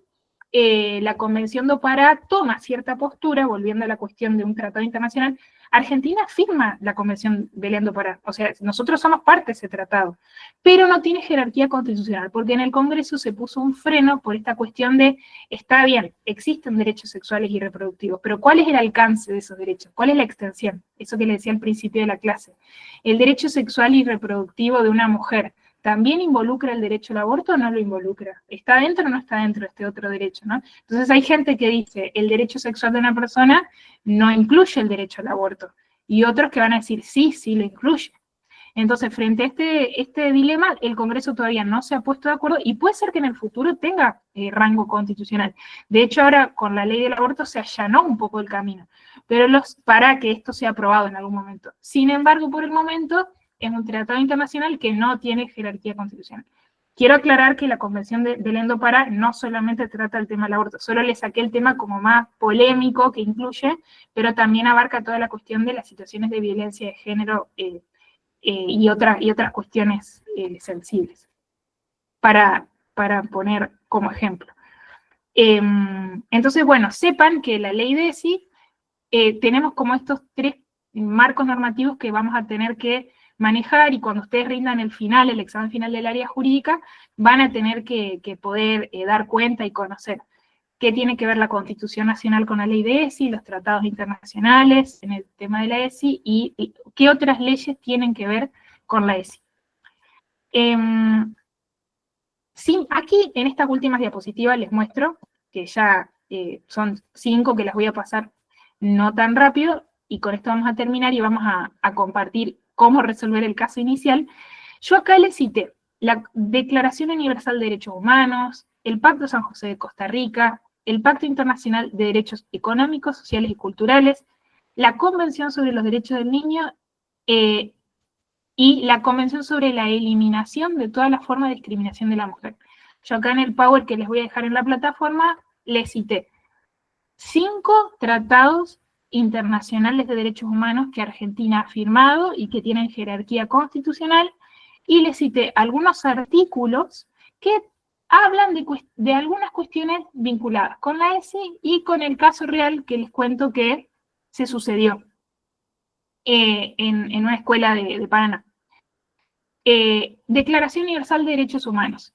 la Convención do Pará toma cierta postura, volviendo a la cuestión de un tratado internacional. Argentina firma la Convención Belén do Pará, o sea, nosotros somos parte de ese tratado, pero no tiene jerarquía constitucional, porque en el Congreso se puso un freno por esta cuestión de, está bien, existen derechos sexuales y reproductivos, pero ¿cuál es el alcance de esos derechos? ¿Cuál es la extensión? Eso que le decía al principio de la clase. El derecho sexual y reproductivo de una mujer, ¿también involucra el derecho al aborto o no lo involucra? ¿Está dentro o no está dentro de este otro derecho, ¿no? Entonces hay gente que dice, el derecho sexual de una persona no incluye el derecho al aborto, y otros que van a decir, sí, sí lo incluye. Entonces, frente a este dilema, el Congreso todavía no se ha puesto de acuerdo, y puede ser que en el futuro tenga rango constitucional. De hecho, ahora con la ley del aborto se allanó un poco el camino, pero para que esto sea aprobado en algún momento. Sin embargo, por el momento, es un tratado internacional que no tiene jerarquía constitucional. Quiero aclarar que la Convención de Belén do Pará no solamente trata el tema del aborto, solo le saqué el tema como más polémico que incluye, pero también abarca toda la cuestión de las situaciones de violencia de género y otras cuestiones sensibles, para poner como ejemplo. Entonces, bueno, sepan que la ley DESI tenemos como estos 3 marcos normativos que vamos a tener que manejar, y cuando ustedes rindan el examen final del área jurídica, van a tener que poder dar cuenta y conocer qué tiene que ver la Constitución Nacional con la ley de ESI, los tratados internacionales en el tema de la ESI, y qué otras leyes tienen que ver con la ESI. Aquí, en estas últimas diapositivas, les muestro, que ya son 5 que las voy a pasar no tan rápido, y con esto vamos a terminar y vamos a compartir cómo resolver el caso inicial. Yo acá les cité la Declaración Universal de Derechos Humanos, el Pacto San José de Costa Rica, el Pacto Internacional de Derechos Económicos, Sociales y Culturales, la Convención sobre los Derechos del Niño y la Convención sobre la Eliminación de toda la forma de discriminación de la mujer. Yo acá en el Power que les voy a dejar en la plataforma, les cité 5 tratados internacionales de derechos humanos que Argentina ha firmado y que tienen jerarquía constitucional, y les cité algunos artículos que hablan de algunas cuestiones vinculadas con la ESI y con el caso real que les cuento que se sucedió en una escuela de Paraná. Declaración Universal de Derechos Humanos.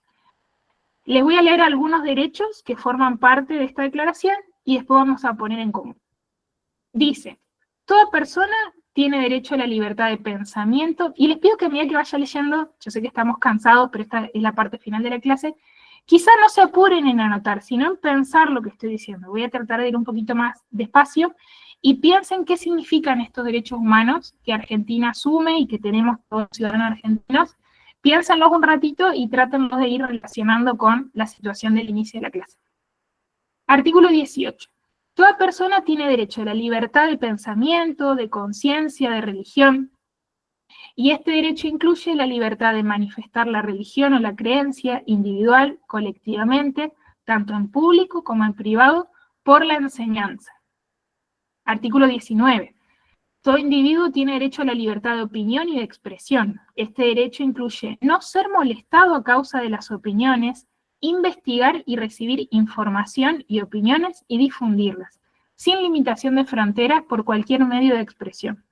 Les voy a leer algunos derechos que forman parte de esta declaración y después vamos a poner en común. Dice, toda persona tiene derecho a la libertad de pensamiento, y les pido que a medida que vaya leyendo, yo sé que estamos cansados, pero esta es la parte final de la clase, quizá no se apuren en anotar, sino en pensar lo que estoy diciendo. Voy a tratar de ir un poquito más despacio, y piensen qué significan estos derechos humanos que Argentina asume y que tenemos todos los ciudadanos argentinos. Piénsenlos un ratito y trátenlos de ir relacionando con la situación del inicio de la clase. Artículo 18. Toda persona tiene derecho a la libertad de pensamiento, de conciencia, de religión, y este derecho incluye la libertad de manifestar la religión o la creencia individual, colectivamente, tanto en público como en privado, por la enseñanza. Artículo 19. Todo individuo tiene derecho a la libertad de opinión y de expresión. Este derecho incluye no ser molestado a causa de las opiniones, investigar y recibir información y opiniones y difundirlas, sin limitación de fronteras por cualquier medio de expresión.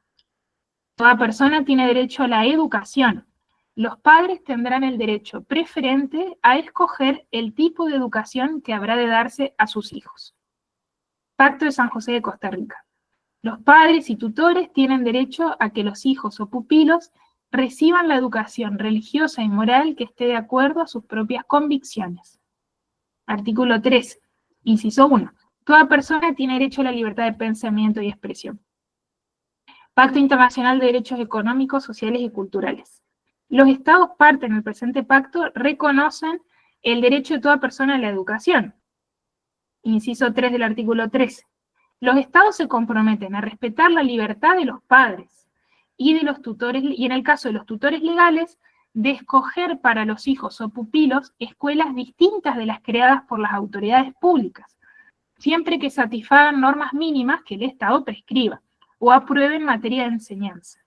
Toda persona tiene derecho a la educación. Los padres tendrán el derecho preferente a escoger el tipo de educación que habrá de darse a sus hijos. Pacto de San José de Costa Rica. Los padres y tutores tienen derecho a que los hijos o pupilos reciban la educación religiosa y moral que esté de acuerdo a sus propias convicciones. Artículo 13, inciso 1. Toda persona tiene derecho a la libertad de pensamiento y expresión. Pacto Internacional de Derechos Económicos, Sociales y Culturales. Los Estados parte en el presente pacto reconocen el derecho de toda persona a la educación. Inciso 3 del artículo 13. Los Estados se comprometen a respetar la libertad de los padres y de los tutores, y en el caso de los tutores legales, de escoger para los hijos o pupilos escuelas distintas de las creadas por las autoridades públicas, siempre que satisfagan normas mínimas que el Estado prescriba o apruebe en materia de enseñanza,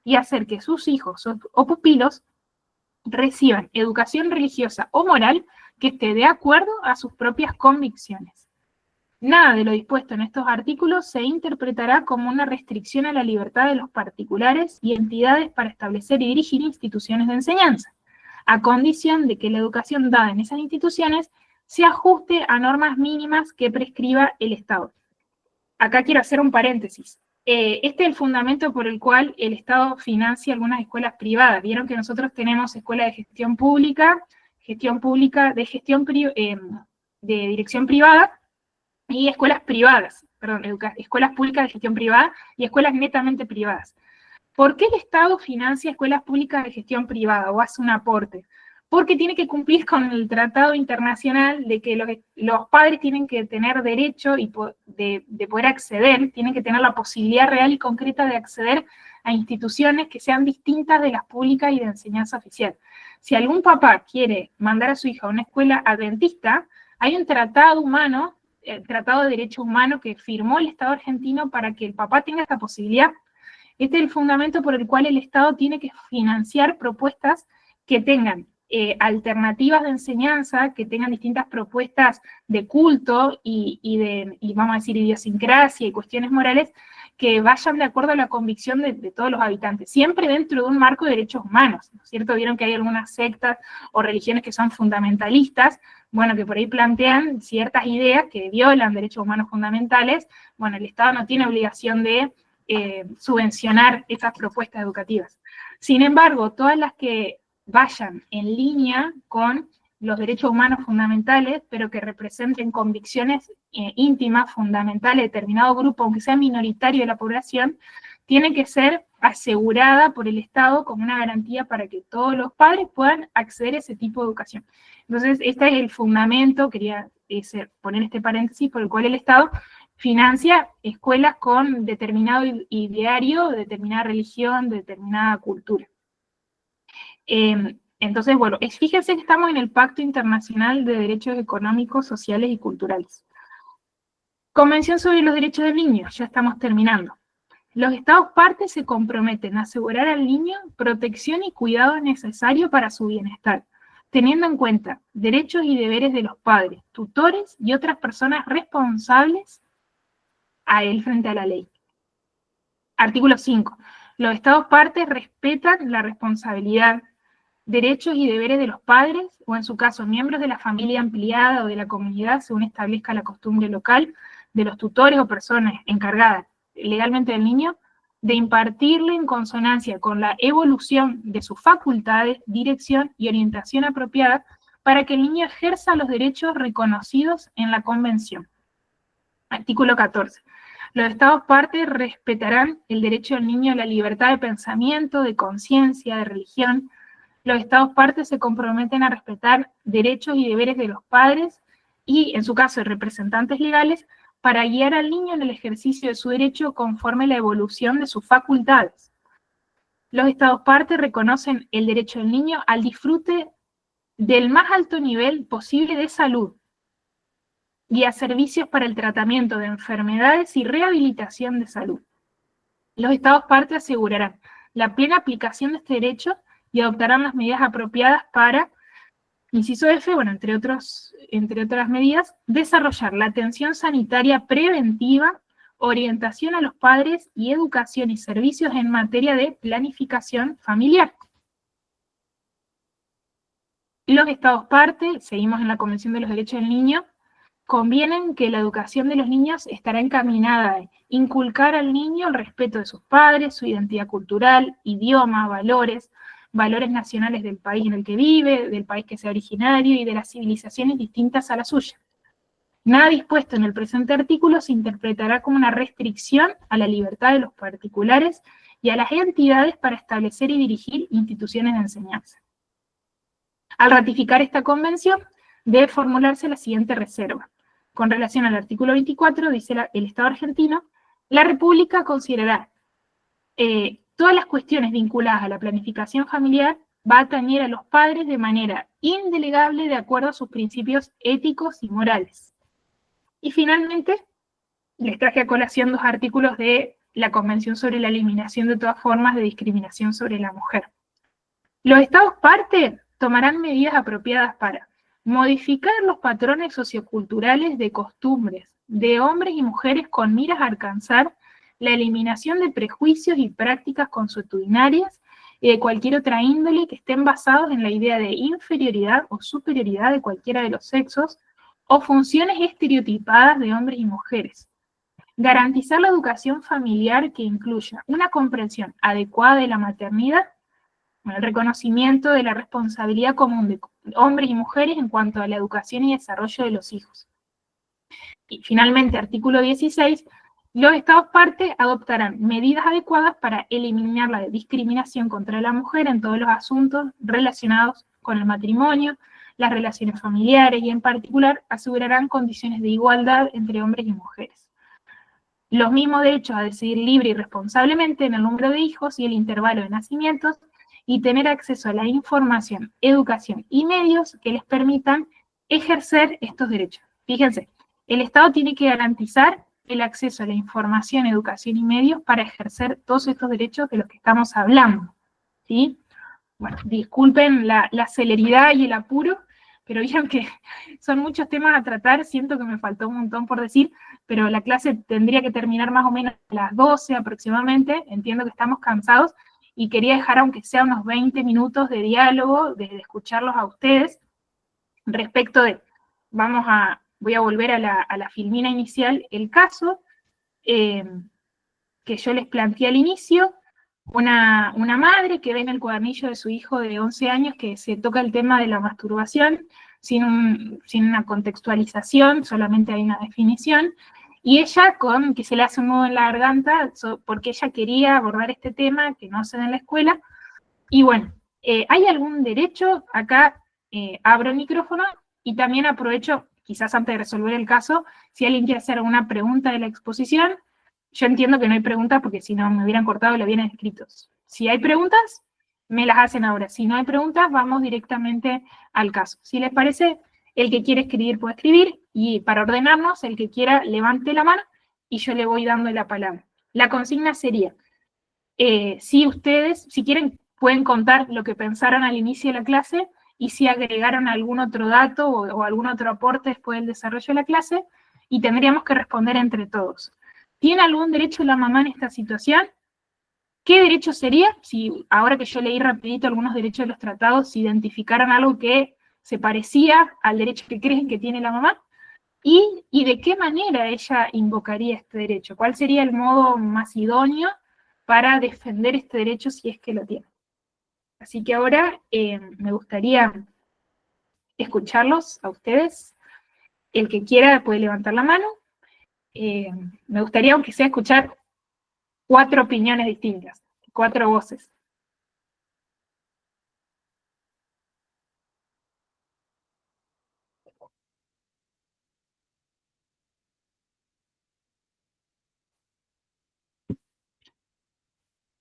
y hacer que sus hijos o pupilos reciban educación religiosa o moral que esté de acuerdo a sus propias convicciones. Nada de lo dispuesto en estos artículos se interpretará como una restricción a la libertad de los particulares y entidades para establecer y dirigir instituciones de enseñanza, a condición de que la educación dada en esas instituciones se ajuste a normas mínimas que prescriba el Estado. Acá quiero hacer un paréntesis. Este es el fundamento por el cual el Estado financia algunas escuelas privadas. Vieron que nosotros tenemos escuelas de gestión pública de dirección privada, y escuelas privadas, escuelas públicas de gestión privada y escuelas netamente privadas. ¿Por qué el Estado financia escuelas públicas de gestión privada o hace un aporte? Porque tiene que cumplir con el tratado internacional de que los padres tienen que tener derecho de poder acceder, tienen que tener la posibilidad real y concreta de acceder a instituciones que sean distintas de las públicas y de enseñanza oficial. Si algún papá quiere mandar a su hija a una escuela adventista, hay un tratado humano, el Tratado de Derechos Humanos que firmó el Estado argentino para que el papá tenga esta posibilidad. Este es el fundamento por el cual el Estado tiene que financiar propuestas que tengan alternativas de enseñanza, que tengan distintas propuestas de culto y vamos a decir, idiosincrasia y cuestiones morales que vayan de acuerdo a la convicción de todos los habitantes, siempre dentro de un marco de derechos humanos, ¿no es cierto? Vieron que hay algunas sectas o religiones que son fundamentalistas, bueno, que por ahí plantean ciertas ideas que violan derechos humanos fundamentales. Bueno, el Estado no tiene obligación de subvencionar esas propuestas educativas. Sin embargo, todas las que vayan en línea con los derechos humanos fundamentales, pero que representen convicciones íntima, fundamental de determinado grupo, aunque sea minoritario de la población, tiene que ser asegurada por el Estado como una garantía para que todos los padres puedan acceder a ese tipo de educación. Entonces, este es el fundamento, quería poner este paréntesis, por el cual el Estado financia escuelas con determinado ideario, determinada religión, determinada cultura. Entonces, bueno, fíjense que estamos en el Pacto Internacional de Derechos Económicos, Sociales y Culturales. Convención sobre los Derechos del Niño, ya estamos terminando. Los Estados partes se comprometen a asegurar al niño protección y cuidado necesario para su bienestar, teniendo en cuenta derechos y deberes de los padres, tutores y otras personas responsables a él frente a la ley. Artículo 5. Los Estados partes respetan la responsabilidad, derechos y deberes de los padres, o en su caso, miembros de la familia ampliada o de la comunidad, según establezca la costumbre local, de los tutores o personas encargadas legalmente del niño, de impartirle en consonancia con la evolución de sus facultades, dirección y orientación apropiada para que el niño ejerza los derechos reconocidos en la Convención. Artículo 14. Los Estados partes respetarán el derecho del niño a la libertad de pensamiento, de conciencia, de religión. Los Estados partes se comprometen a respetar derechos y deberes de los padres y, en su caso, de representantes legales, para guiar al niño en el ejercicio de su derecho conforme a la evolución de sus facultades. Los Estados partes reconocen el derecho del niño al disfrute del más alto nivel posible de salud y a servicios para el tratamiento de enfermedades y rehabilitación de salud. Los Estados partes asegurarán la plena aplicación de este derecho y adoptarán las medidas apropiadas para, inciso F, bueno, entre otras medidas, desarrollar la atención sanitaria preventiva, orientación a los padres y educación y servicios en materia de planificación familiar. Los Estados partes, seguimos en la Convención de los Derechos del Niño, convienen que la educación de los niños estará encaminada a inculcar al niño el respeto de sus padres, su identidad cultural, idioma, valores nacionales del país en el que vive, del país que sea originario y de las civilizaciones distintas a la suya. Nada dispuesto en el presente artículo se interpretará como una restricción a la libertad de los particulares y a las entidades para establecer y dirigir instituciones de enseñanza. Al ratificar esta convención, debe formularse la siguiente reserva. Con relación al artículo 24, dice el Estado argentino, la República considerará todas las cuestiones vinculadas a la planificación familiar va a atañer a los padres de manera indelegable de acuerdo a sus principios éticos y morales. Y finalmente, les traje a colación 2 artículos de la Convención sobre la eliminación de todas formas de discriminación sobre la mujer. Los Estados partes tomarán medidas apropiadas para modificar los patrones socioculturales de costumbres de hombres y mujeres con miras a alcanzar la eliminación de prejuicios y prácticas consuetudinarias y de cualquier otra índole que estén basados en la idea de inferioridad o superioridad de cualquiera de los sexos o funciones estereotipadas de hombres y mujeres. Garantizar la educación familiar que incluya una comprensión adecuada de la maternidad, el reconocimiento de la responsabilidad común de hombres y mujeres en cuanto a la educación y desarrollo de los hijos. Y finalmente, artículo 16, los Estados partes adoptarán medidas adecuadas para eliminar la discriminación contra la mujer en todos los asuntos relacionados con el matrimonio, las relaciones familiares y en particular asegurarán condiciones de igualdad entre hombres y mujeres. Los mismos derechos a decidir libre y responsablemente en el número de hijos y el intervalo de nacimientos y tener acceso a la información, educación y medios que les permitan ejercer estos derechos. Fíjense, el Estado tiene que garantizar el acceso a la información, educación y medios para ejercer todos estos derechos de los que estamos hablando, ¿sí? Bueno, disculpen la celeridad y el apuro, pero vieron que son muchos temas a tratar, siento que me faltó un montón por decir, pero la clase tendría que terminar más o menos a las 12 aproximadamente, entiendo que estamos cansados, y quería dejar aunque sea unos 20 minutos de diálogo, de escucharlos a ustedes, respecto de, voy a volver a la filmina inicial, el caso que yo les planteé al inicio, una madre que ve en el cuadernillo de su hijo de 11 años que se toca el tema de la masturbación, sin una contextualización, solamente hay una definición, y ella que se le hace un nudo en la garganta, porque ella quería abordar este tema que no se da en la escuela, y bueno, ¿hay algún derecho? Acá abro el micrófono y también aprovecho, quizás antes de resolver el caso, si alguien quiere hacer alguna pregunta de la exposición. Yo entiendo que no hay preguntas porque si no me hubieran cortado y lo hubieran escrito. Si hay preguntas, me las hacen ahora. Si no hay preguntas, vamos directamente al caso. Si les parece, el que quiere escribir puede escribir, y para ordenarnos, el que quiera levante la mano y yo le voy dando la palabra. La consigna sería, si ustedes, si quieren, pueden contar lo que pensaron al inicio de la clase y si agregaron algún otro dato o algún otro aporte después del desarrollo de la clase, y tendríamos que responder entre todos. ¿Tiene algún derecho la mamá en esta situación? ¿Qué derecho sería? Si ahora que yo leí rapidito algunos derechos de los tratados, si identificaron algo que se parecía al derecho que creen que tiene la mamá, y de qué manera ella invocaría este derecho. ¿Cuál sería el modo más idóneo para defender este derecho si es que lo tiene? Así que ahora me gustaría escucharlos a ustedes. El que quiera puede levantar la mano. Me gustaría, aunque sea, escuchar 4 opiniones distintas, 4 voces.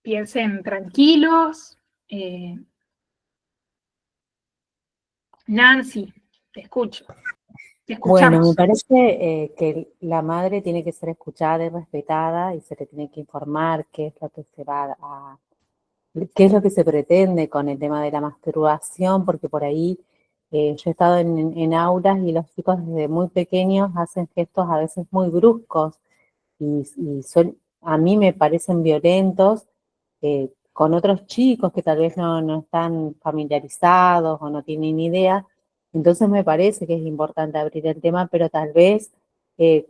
Piensen tranquilos. Nancy, te escucho. Te Bueno, me escuchamos. parece que la madre tiene que ser escuchada y respetada y se le tiene que informar qué es lo que qué es lo que se pretende con el tema de la masturbación, porque por ahí yo he estado en aulas y los chicos desde muy pequeños hacen gestos a veces muy bruscos y a mí me parecen violentos con otros chicos que tal vez no están familiarizados o no tienen idea. Entonces me parece que es importante abrir el tema, pero tal vez eh,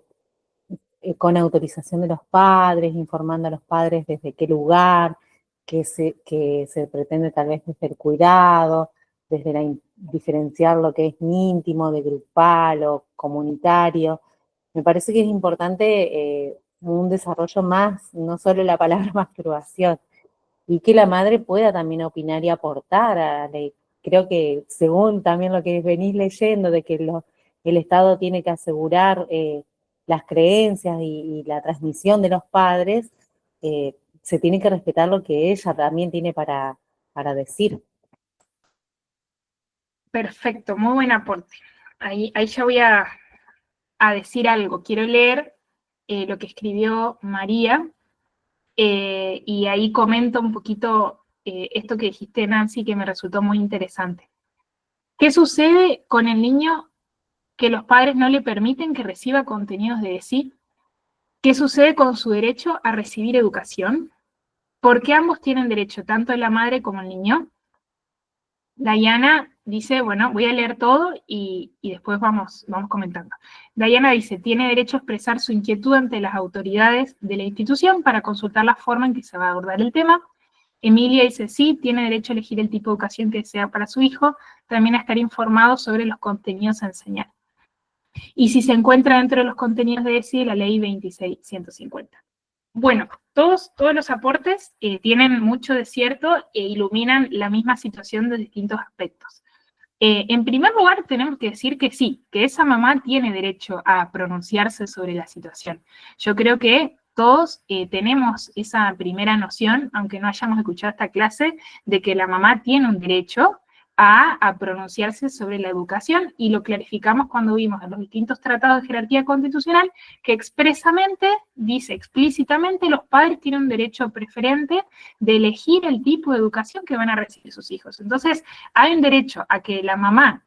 con autorización de los padres, informando a los padres desde qué lugar, que se pretende tal vez desde el cuidado, desde diferenciar lo que es íntimo, de grupal o comunitario. Me parece que es importante un desarrollo más, no solo la palabra masturbación, y que la madre pueda también opinar y aportar a la ley. Creo que según también lo que venís leyendo, de que el Estado tiene que asegurar las creencias y la transmisión de los padres, se tiene que respetar lo que ella también tiene para decir. Perfecto, muy buen aporte. Ahí ya voy a decir algo. Quiero leer lo que escribió María, y ahí comento un poquito esto que dijiste, Nancy, que me resultó muy interesante. ¿Qué sucede con el niño que los padres no le permiten que reciba contenidos de ESI? ¿Qué sucede con su derecho a recibir educación? ¿Por qué ambos tienen derecho, tanto la madre como el niño? Diana dice, bueno, voy a leer todo y después vamos comentando. Diana dice, tiene derecho a expresar su inquietud ante las autoridades de la institución para consultar la forma en que se va a abordar el tema. Emilia dice, sí, tiene derecho a elegir el tipo de educación que desea para su hijo, también a estar informado sobre los contenidos a enseñar. Y si se encuentra dentro de los contenidos de ESI, la ley 26.150. Bueno, todos los aportes tienen mucho de cierto e iluminan la misma situación de distintos aspectos. En primer lugar, tenemos que decir que sí, que esa mamá tiene derecho a pronunciarse sobre la situación. Yo creo que todos tenemos esa primera noción, aunque no hayamos escuchado esta clase, de que la mamá tiene un derecho a pronunciarse sobre la educación, y lo clarificamos cuando vimos en los distintos tratados de jerarquía constitucional, que expresamente, dice explícitamente, los padres tienen un derecho preferente de elegir el tipo de educación que van a recibir sus hijos. Entonces, ¿hay un derecho a que la mamá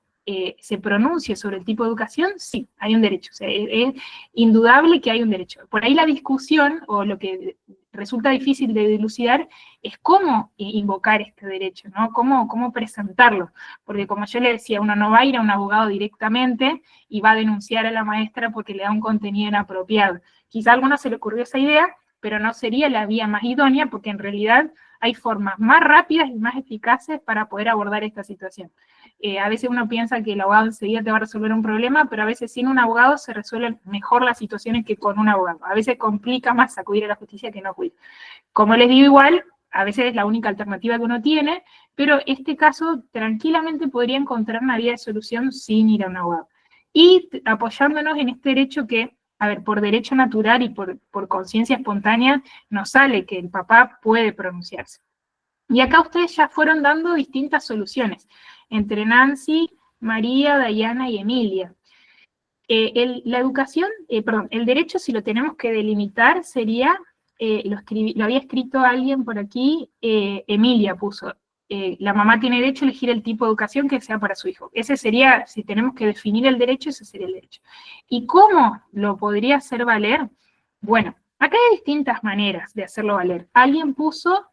se pronuncie sobre el tipo de educación? Sí, hay un derecho. O sea, es indudable que hay un derecho. Por ahí la discusión, o lo que resulta difícil de dilucidar, es cómo invocar este derecho, ¿no? Cómo presentarlo. Porque como yo le decía, uno no va a ir a un abogado directamente y va a denunciar a la maestra porque le da un contenido inapropiado. Quizá a alguno se le ocurrió esa idea, pero no sería la vía más idónea, porque en realidad hay formas más rápidas y más eficaces para poder abordar esta situación. A veces uno piensa que el abogado enseguida te va a resolver un problema, pero a veces sin un abogado se resuelven mejor las situaciones que con un abogado. A veces complica más acudir a la justicia que no acudir. Como les digo, igual, a veces es la única alternativa que uno tiene, pero este caso tranquilamente podría encontrar una vía de solución sin ir a un abogado. Y apoyándonos en este derecho que, a ver, por derecho natural y por conciencia espontánea, nos sale que el papá puede pronunciarse. Y acá ustedes ya fueron dando distintas soluciones, entre Nancy, María, Dayana y Emilia. La educación, el derecho, si lo tenemos que delimitar, sería, lo había escrito alguien por aquí, Emilia puso, la mamá tiene derecho a elegir el tipo de educación que sea para su hijo. Ese sería, si tenemos que definir el derecho, ese sería el derecho. ¿Y cómo lo podría hacer valer? Bueno, acá hay distintas maneras de hacerlo valer. Alguien puso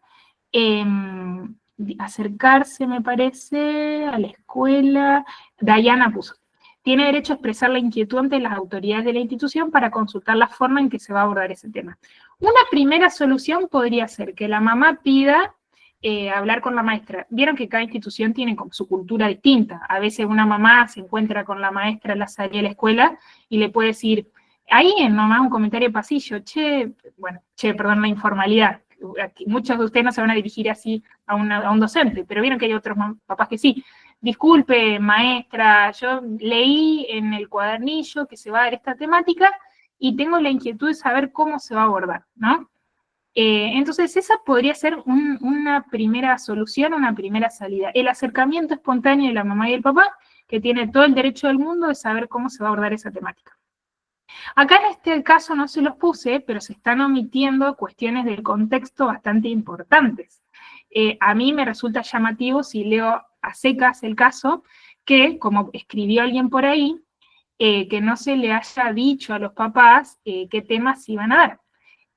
acercarse, me parece, a la escuela. Dayana puso, tiene derecho a expresar la inquietud ante las autoridades de la institución para consultar la forma en que se va a abordar ese tema. Una primera solución podría ser que la mamá pida hablar con la maestra. Vieron que cada institución tiene como su cultura distinta. A veces una mamá se encuentra con la maestra en la salida de la escuela y le puede decir, ahí en nomás un comentario de pasillo, perdón, la informalidad. Muchos de ustedes no se van a dirigir así a un docente, pero vieron que hay otros papás que sí. Disculpe, maestra, yo leí en el cuadernillo que se va a dar esta temática y tengo la inquietud de saber cómo se va a abordar, ¿no? Entonces esa podría ser una primera solución, una primera salida. El acercamiento espontáneo de la mamá y el papá, que tiene todo el derecho del mundo de saber cómo se va a abordar esa temática. Acá en este caso no se los puse, pero se están omitiendo cuestiones del contexto bastante importantes. A mí me resulta llamativo, si leo a secas el caso, que, como escribió alguien por ahí, que no se le haya dicho a los papás qué temas iban a dar.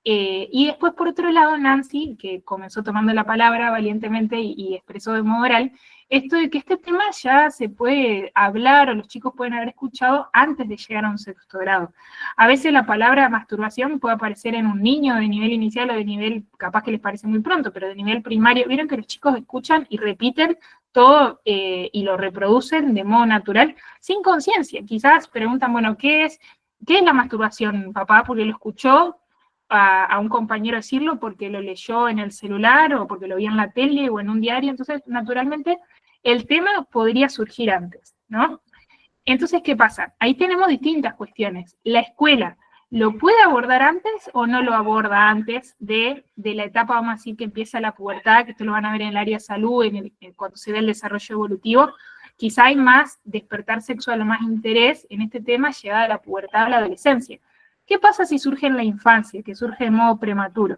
Y después, por otro lado, Nancy, que comenzó tomando la palabra valientemente y expresó de modo oral, esto de que este tema ya se puede hablar o los chicos pueden haber escuchado antes de llegar a un sexto grado. A veces la palabra masturbación puede aparecer en un niño de nivel inicial o de nivel, capaz que les parece muy pronto, pero de nivel primario. Vieron que los chicos escuchan y repiten todo y lo reproducen de modo natural, sin conciencia. Quizás preguntan, bueno, ¿qué es la masturbación, papá? Porque lo escuchó a un compañero decirlo, porque lo leyó en el celular o porque lo vio en la tele o en un diario. Entonces, naturalmente, el tema podría surgir antes, ¿no? Entonces, ¿qué pasa? Ahí tenemos distintas cuestiones. La escuela, ¿lo puede abordar antes o no lo aborda antes de la etapa, vamos a decir, que empieza la pubertad, que esto lo van a ver en el área de salud, cuando se ve el desarrollo evolutivo? Quizá hay más despertar sexual o más interés en este tema llegada a la pubertad o la adolescencia. ¿Qué pasa si surge en la infancia, que surge de modo prematuro?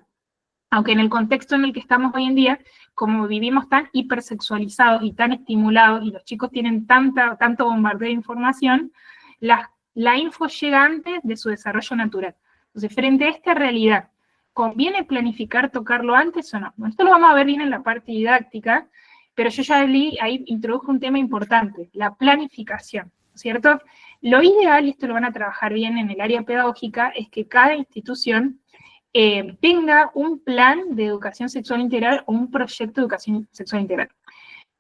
Aunque en el contexto en el que estamos hoy en día, como vivimos tan hipersexualizados y tan estimulados, y los chicos tienen tanto bombardeo de información, la info llega antes de su desarrollo natural. Entonces, frente a esta realidad, ¿conviene planificar tocarlo antes o no? Bueno, esto lo vamos a ver bien en la parte didáctica, pero yo ya ahí introdujo un tema importante, la planificación, ¿cierto? Lo ideal, y esto lo van a trabajar bien en el área pedagógica, es que cada institución tenga un plan de educación sexual integral o un proyecto de educación sexual integral.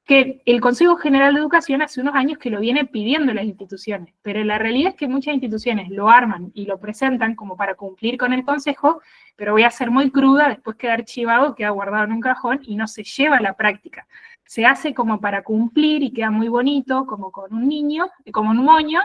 Que el Consejo General de Educación hace unos años que lo viene pidiendo las instituciones, pero la realidad es que muchas instituciones lo arman y lo presentan como para cumplir con el Consejo, pero voy a ser muy cruda, después queda archivado, queda guardado en un cajón y no se lleva a la práctica. Se hace como para cumplir y queda muy bonito, como con un niño, como un moño,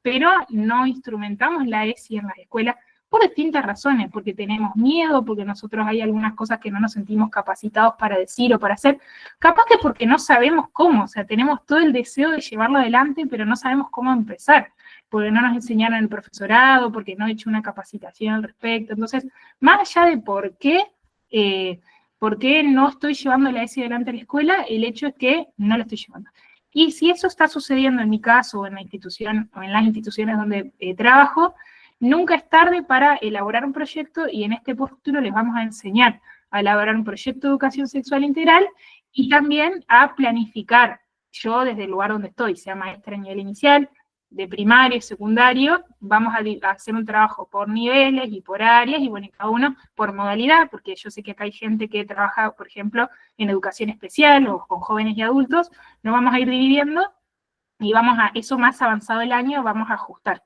pero no instrumentamos la ESI en las escuelas por distintas razones, porque tenemos miedo, porque nosotros hay algunas cosas que no nos sentimos capacitados para decir o para hacer, capaz que porque no sabemos cómo, o sea, tenemos todo el deseo de llevarlo adelante, pero no sabemos cómo empezar, porque no nos enseñaron el profesorado, porque no he hecho una capacitación al respecto. Entonces, más allá de por qué no estoy llevando la ESI adelante a la escuela, el hecho es que no la estoy llevando. Y si eso está sucediendo en mi caso, o en la institución, o en las instituciones donde trabajo, nunca es tarde para elaborar un proyecto, y en este postítulo les vamos a enseñar a elaborar un proyecto de educación sexual integral y también a planificar. Yo desde el lugar donde estoy, sea maestra a nivel inicial, de primario y secundario, vamos a hacer un trabajo por niveles y por áreas, y bueno, y cada uno por modalidad, porque yo sé que acá hay gente que trabaja, por ejemplo, en educación especial o con jóvenes y adultos, nos vamos a ir dividiendo, y vamos a, eso más avanzado el año, vamos a ajustar.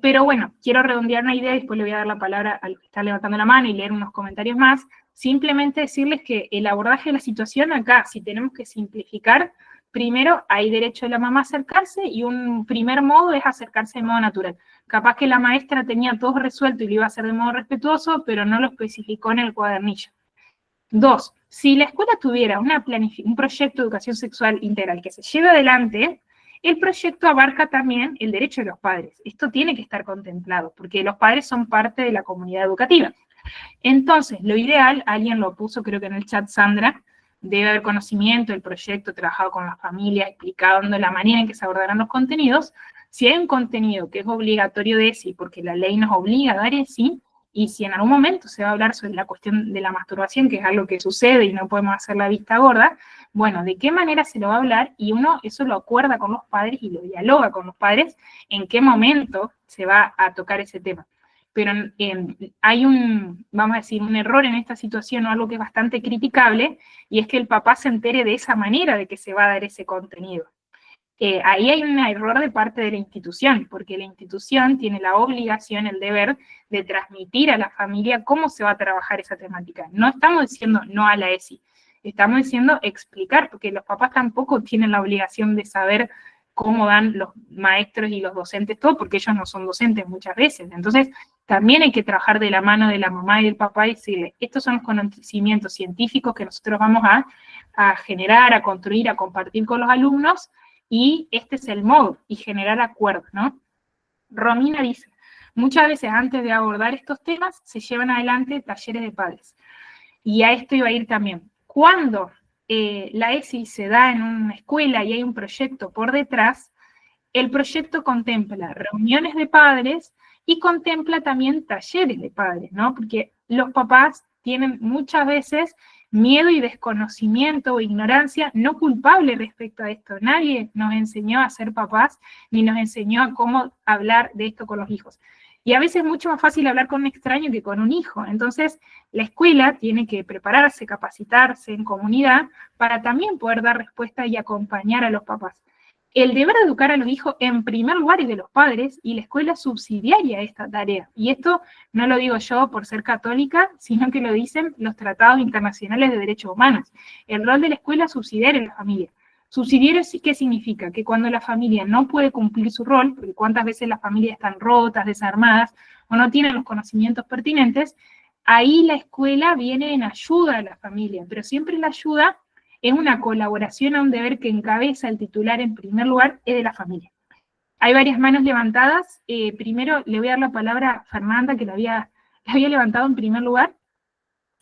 Pero bueno, quiero redondear una idea y después le voy a dar la palabra a los que están levantando la mano y leer unos comentarios más. Simplemente decirles que el abordaje de la situación acá, si tenemos que simplificar, primero hay derecho de la mamá a acercarse, y un primer modo es acercarse de modo natural. Capaz que la maestra tenía todo resuelto y lo iba a hacer de modo respetuoso, pero no lo especificó en el cuadernillo. 2, si la escuela tuviera un proyecto de educación sexual integral que se lleve adelante, el proyecto abarca también el derecho de los padres. Esto tiene que estar contemplado, porque los padres son parte de la comunidad educativa. Entonces, lo ideal, alguien lo puso, creo que en el chat Sandra, debe haber conocimiento del proyecto, trabajado con la familia, explicando la manera en que se abordarán los contenidos. Si hay un contenido que es obligatorio de ESI, porque la ley nos obliga a dar ESI, y si en algún momento se va a hablar sobre la cuestión de la masturbación, que es algo que sucede y no podemos hacer la vista gorda, bueno, ¿de qué manera se lo va a hablar? Y uno eso lo acuerda con los padres y lo dialoga con los padres en qué momento se va a tocar ese tema. Pero hay vamos a decir, un error en esta situación, o algo que es bastante criticable, y es que el papá se entere de esa manera de que se va a dar ese contenido. Ahí hay un error de parte de la institución, porque la institución tiene la obligación, el deber de transmitir a la familia cómo se va a trabajar esa temática. No estamos diciendo no a la ESI, estamos diciendo explicar, porque los papás tampoco tienen la obligación de saber cómo dan los maestros y los docentes todo, porque ellos no son docentes muchas veces. Entonces, también hay que trabajar de la mano de la mamá y del papá y decirle, estos son los conocimientos científicos que nosotros vamos a generar, a construir, a compartir con los alumnos, y este es el modo, y generar acuerdos, ¿no? Romina dice, muchas veces antes de abordar estos temas se llevan adelante talleres de padres. Y a esto iba a ir también. Cuando la ESI se da en una escuela y hay un proyecto por detrás, el proyecto contempla reuniones de padres y contempla también talleres de padres, ¿no? Porque los papás tienen muchas veces miedo y desconocimiento o ignorancia no culpable respecto a esto. Nadie nos enseñó a ser papás, ni nos enseñó a cómo hablar de esto con los hijos. Y a veces es mucho más fácil hablar con un extraño que con un hijo. Entonces, la escuela tiene que prepararse, capacitarse en comunidad para también poder dar respuesta y acompañar a los papás. El deber de educar a los hijos en primer lugar es de los padres, y la escuela es subsidiaria a esta tarea. Y esto no lo digo yo por ser católica, sino que lo dicen los tratados internacionales de derechos humanos. El rol de la escuela es subsidiar en la familia. Subsidiario, ¿qué significa? Que cuando la familia no puede cumplir su rol, porque cuántas veces las familias están rotas, desarmadas, o no tienen los conocimientos pertinentes, ahí la escuela viene en ayuda a la familia, pero siempre la ayuda es una colaboración a un deber que encabeza el titular en primer lugar, es de la familia. Hay varias manos levantadas. Primero le voy a dar la palabra a Fernanda, que la había levantado en primer lugar,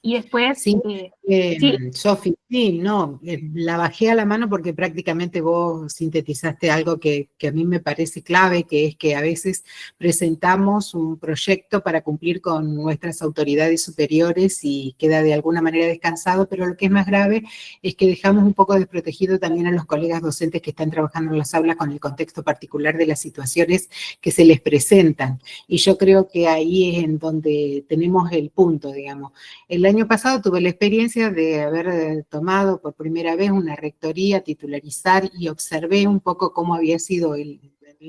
y después... Sí, sí. Sofi, sí, no, la bajé a la mano porque prácticamente vos sintetizaste algo que a mí me parece clave, que es que a veces presentamos un proyecto para cumplir con nuestras autoridades superiores y queda de alguna manera descansado, pero lo que es más grave es que dejamos un poco desprotegido también a los colegas docentes que están trabajando en las aulas con el contexto particular de las situaciones que se les presentan. Y yo creo que ahí es en donde tenemos el punto, digamos. El año pasado tuve la experiencia de haber tomado por primera vez una rectoría, titularizar, y observé un poco cómo había sido el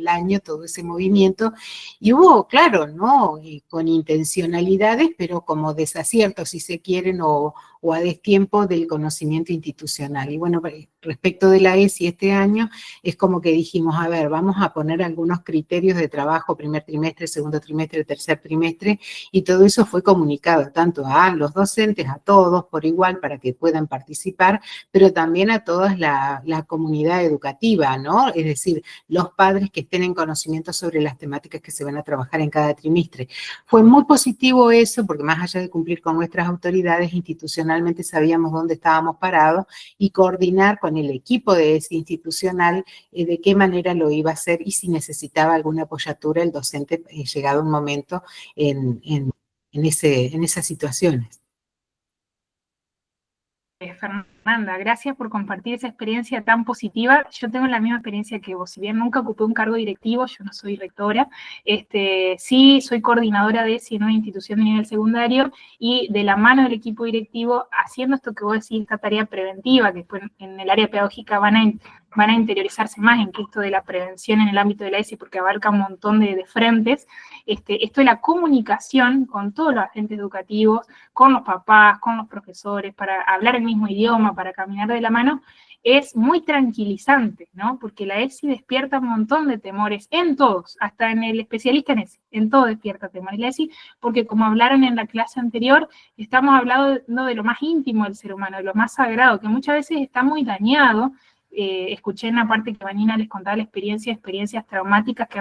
año, todo ese movimiento, y hubo, claro, ¿no? Y con intencionalidades, pero como desaciertos, si se quieren, o a destiempo del conocimiento institucional. Y bueno, respecto de la ESI este año, es como que dijimos, a ver, vamos a poner algunos criterios de trabajo, primer trimestre, segundo trimestre, tercer trimestre, y todo eso fue comunicado tanto a los docentes, a todos por igual, para que puedan participar, pero también a toda la comunidad educativa, ¿no? Es decir, los padres que estén en conocimiento sobre las temáticas que se van a trabajar en cada trimestre. Fue muy positivo eso, porque más allá de cumplir con nuestras autoridades, institucionalmente sabíamos dónde estábamos parados, y coordinar con el equipo de ese institucional de qué manera lo iba a hacer y si necesitaba alguna apoyatura el docente llegado un momento en esas situaciones. Fernanda. Fernanda, gracias por compartir esa experiencia tan positiva. Yo tengo la misma experiencia que vos. Si bien nunca ocupé un cargo directivo, yo no soy rectora, sí soy coordinadora de ESI en una institución de nivel secundario y de la mano del equipo directivo, haciendo esto que vos decís, esta tarea preventiva, que después en el área pedagógica van a interiorizarse más en que esto de la prevención en el ámbito de la ESI, porque abarca un montón de frentes, esto de la comunicación con todos los agentes educativos, con los papás, con los profesores, para hablar el mismo idioma, para caminar de la mano, es muy tranquilizante, ¿no? Porque la ESI despierta un montón de temores en todos, hasta en el especialista en ESI, en todo despierta temores la ESI, porque como hablaron en la clase anterior, estamos hablando de lo más íntimo del ser humano, de lo más sagrado, que muchas veces está muy dañado. Escuché en la parte que Vanina les contaba la experiencias traumáticas que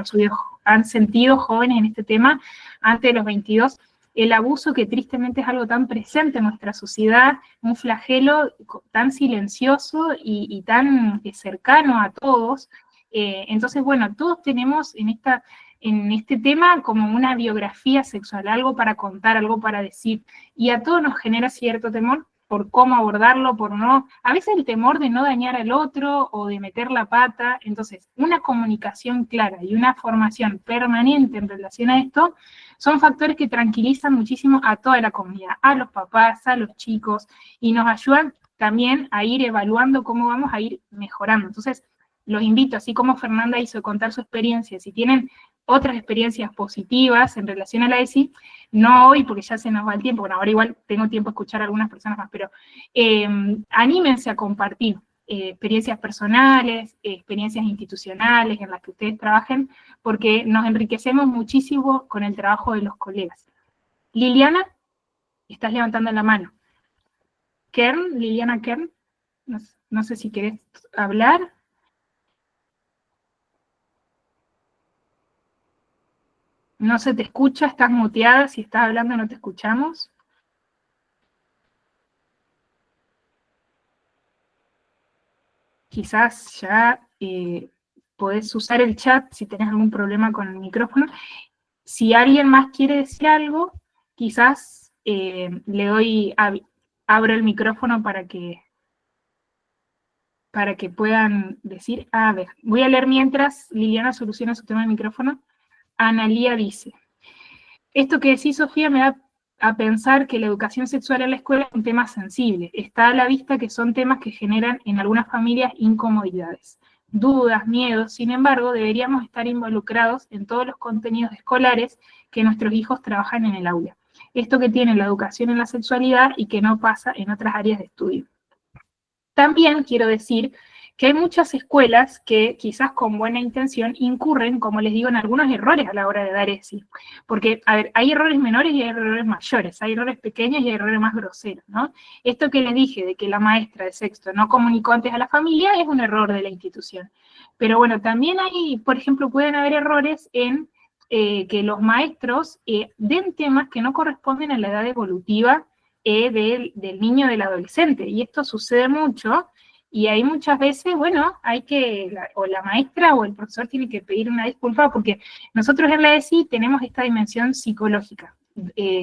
han sentido jóvenes en este tema antes de los 22, el abuso que tristemente es algo tan presente en nuestra sociedad, un flagelo tan silencioso y tan cercano a todos. Entonces, bueno, todos tenemos en este tema como una biografía sexual, algo para contar, algo para decir, y a todos nos genera cierto temor por cómo abordarlo, a veces el temor de no dañar al otro o de meter la pata. Entonces, una comunicación clara y una formación permanente en relación a esto son factores que tranquilizan muchísimo a toda la comunidad, a los papás, a los chicos, y nos ayudan también a ir evaluando cómo vamos a ir mejorando. Entonces, los invito, así como Fernanda hizo contar su experiencia, si tienen otras experiencias positivas en relación a la ESI, no hoy porque ya se nos va el tiempo, bueno, ahora igual tengo tiempo a escuchar a algunas personas más, pero anímense a compartir experiencias personales, experiencias institucionales en las que ustedes trabajen, porque nos enriquecemos muchísimo con el trabajo de los colegas. Liliana, estás levantando la mano. Kern, Liliana Kern, no sé si querés hablar. No se te escucha, estás muteada, si estás hablando no te escuchamos. Quizás ya podés usar el chat si tenés algún problema con el micrófono. Si alguien más quiere decir algo, quizás abro el micrófono para que puedan decir. A ver, voy a leer mientras Liliana soluciona su tema de micrófono. Analía dice: esto que decís, Sofía, me da a pensar que la educación sexual en la escuela es un tema sensible. Está a la vista que son temas que generan en algunas familias incomodidades, dudas, miedos. Sin embargo, deberíamos estar involucrados en todos los contenidos escolares que nuestros hijos trabajan en el aula. Esto que tiene la educación en la sexualidad y que no pasa en otras áreas de estudio. También quiero decir que hay muchas escuelas que quizás con buena intención incurren, como les digo, en algunos errores a la hora de dar ESI. Porque, a ver, hay errores menores y hay errores mayores, hay errores pequeños y hay errores más groseros, ¿no? Esto que les dije de que la maestra de sexto no comunicó antes a la familia es un error de la institución. Pero bueno, también hay, por ejemplo, pueden haber errores en que los maestros den temas que no corresponden a la edad evolutiva del niño o del adolescente. Y esto sucede mucho. Y ahí muchas veces, bueno, o la maestra o el profesor tiene que pedir una disculpa porque nosotros en la ESI tenemos esta dimensión psicológica.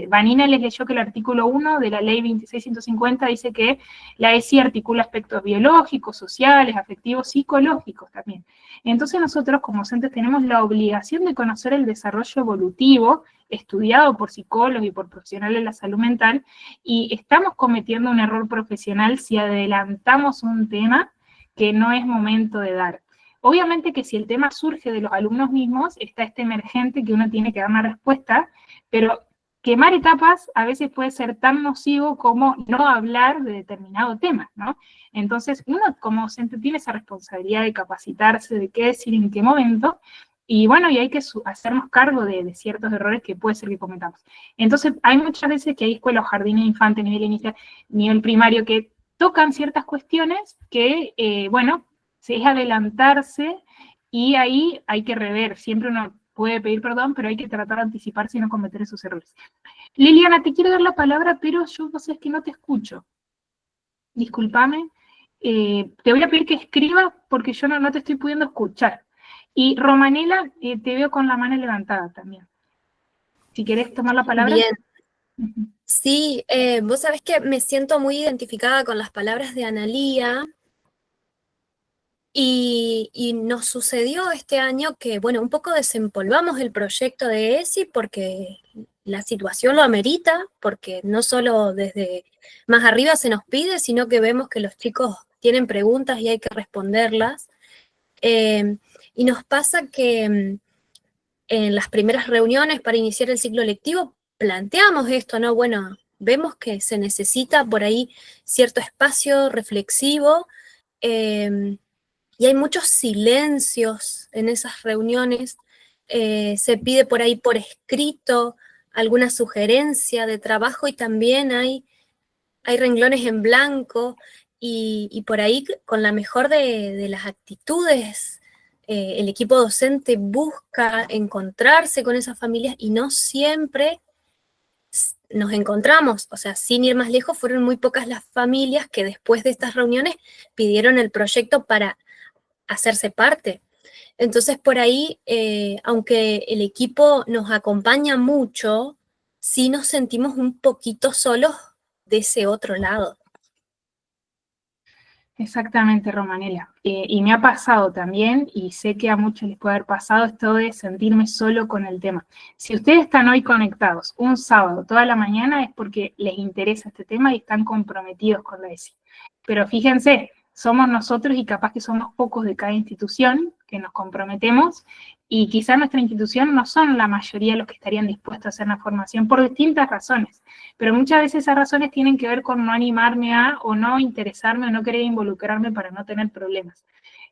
Vanina les leyó que el artículo 1 de la ley 2650 dice que la ESI articula aspectos biológicos, sociales, afectivos, psicológicos también. Entonces nosotros como docentes tenemos la obligación de conocer el desarrollo evolutivo estudiado por psicólogos y por profesionales de la salud mental, y estamos cometiendo un error profesional si adelantamos un tema que no es momento de dar. Obviamente que si el tema surge de los alumnos mismos, está este emergente que uno tiene que dar una respuesta, pero quemar etapas a veces puede ser tan nocivo como no hablar de determinado tema, ¿no? Entonces, uno como docente tiene esa responsabilidad de capacitarse, de qué decir en qué momento, y bueno, y hay que hacernos cargo de ciertos errores que puede ser que cometamos. Entonces, hay muchas veces que hay escuelas o jardines de infantes, nivel inicial, nivel primario, que tocan ciertas cuestiones que, bueno, es adelantarse, y ahí hay que rever. Siempre uno puede pedir perdón, pero hay que tratar de anticiparse y no cometer esos errores. Liliana, te quiero dar la palabra, pero yo no sé, es que no te escucho. Discúlpame. Te voy a pedir que escribas porque yo no te estoy pudiendo escuchar. Y Romanela, te veo con la mano levantada también. Si querés tomar la palabra. Sí, vos sabés que me siento muy identificada con las palabras de Analía y nos sucedió este año que, bueno, un poco desempolvamos el proyecto de ESI porque la situación lo amerita, porque no solo desde más arriba se nos pide, sino que vemos que los chicos tienen preguntas y hay que responderlas. Y nos pasa que en las primeras reuniones para iniciar el ciclo lectivo planteamos esto, ¿no? Bueno, vemos que se necesita por ahí cierto espacio reflexivo y hay muchos silencios en esas reuniones. Se pide por ahí por escrito alguna sugerencia de trabajo y también hay renglones en blanco y por ahí con la mejor de las actitudes, el equipo docente busca encontrarse con esas familias y no siempre nos encontramos, o sea, sin ir más lejos, fueron muy pocas las familias que después de estas reuniones pidieron el proyecto para hacerse parte. Entonces, por ahí, aunque el equipo nos acompaña mucho, sí nos sentimos un poquito solos de ese otro lado. Exactamente, Romanela. Y me ha pasado también, y sé que a muchos les puede haber pasado esto de sentirme solo con el tema. Si ustedes están hoy conectados un sábado toda la mañana es porque les interesa este tema y están comprometidos con la ESI. Pero fíjense, somos nosotros y capaz que somos pocos de cada institución que nos comprometemos y quizá nuestra institución no son la mayoría los que estarían dispuestos a hacer la formación por distintas razones, pero muchas veces esas razones tienen que ver con no animarme a, o no interesarme, o no querer involucrarme para no tener problemas.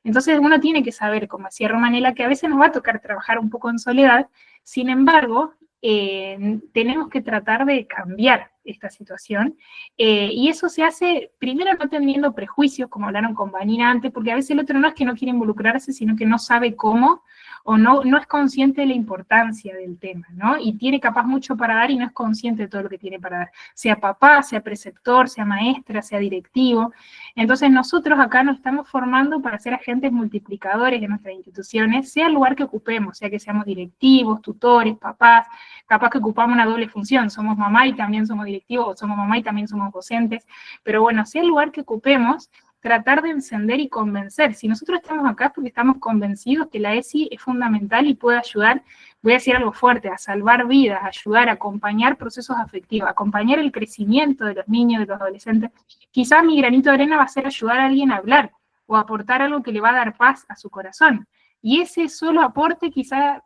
Entonces uno tiene que saber, como decía Romanela, que a veces nos va a tocar trabajar un poco en soledad, sin embargo, tenemos que tratar de cambiar esta situación, y eso se hace primero no teniendo prejuicios, como hablaron con Vanina antes, porque a veces el otro no es que no quiere involucrarse, sino que no sabe cómo, o no es consciente de la importancia del tema, ¿no? Y tiene capaz mucho para dar y no es consciente de todo lo que tiene para dar, sea papá, sea preceptor, sea maestra, sea directivo. Entonces nosotros acá nos estamos formando para ser agentes multiplicadores de nuestras instituciones, sea el lugar que ocupemos, sea que seamos directivos, tutores, papás, capaz que ocupamos una doble función, somos mamá y también somos directivos, o somos mamá y también somos docentes, pero bueno, sea el lugar que ocupemos, tratar de encender y convencer. Si nosotros estamos acá es porque estamos convencidos que la ESI es fundamental y puede ayudar, voy a decir algo fuerte, a salvar vidas, a ayudar, a acompañar procesos afectivos, a acompañar el crecimiento de los niños, de los adolescentes. Quizás mi granito de arena va a ser ayudar a alguien a hablar o aportar algo que le va a dar paz a su corazón. Y ese solo aporte quizá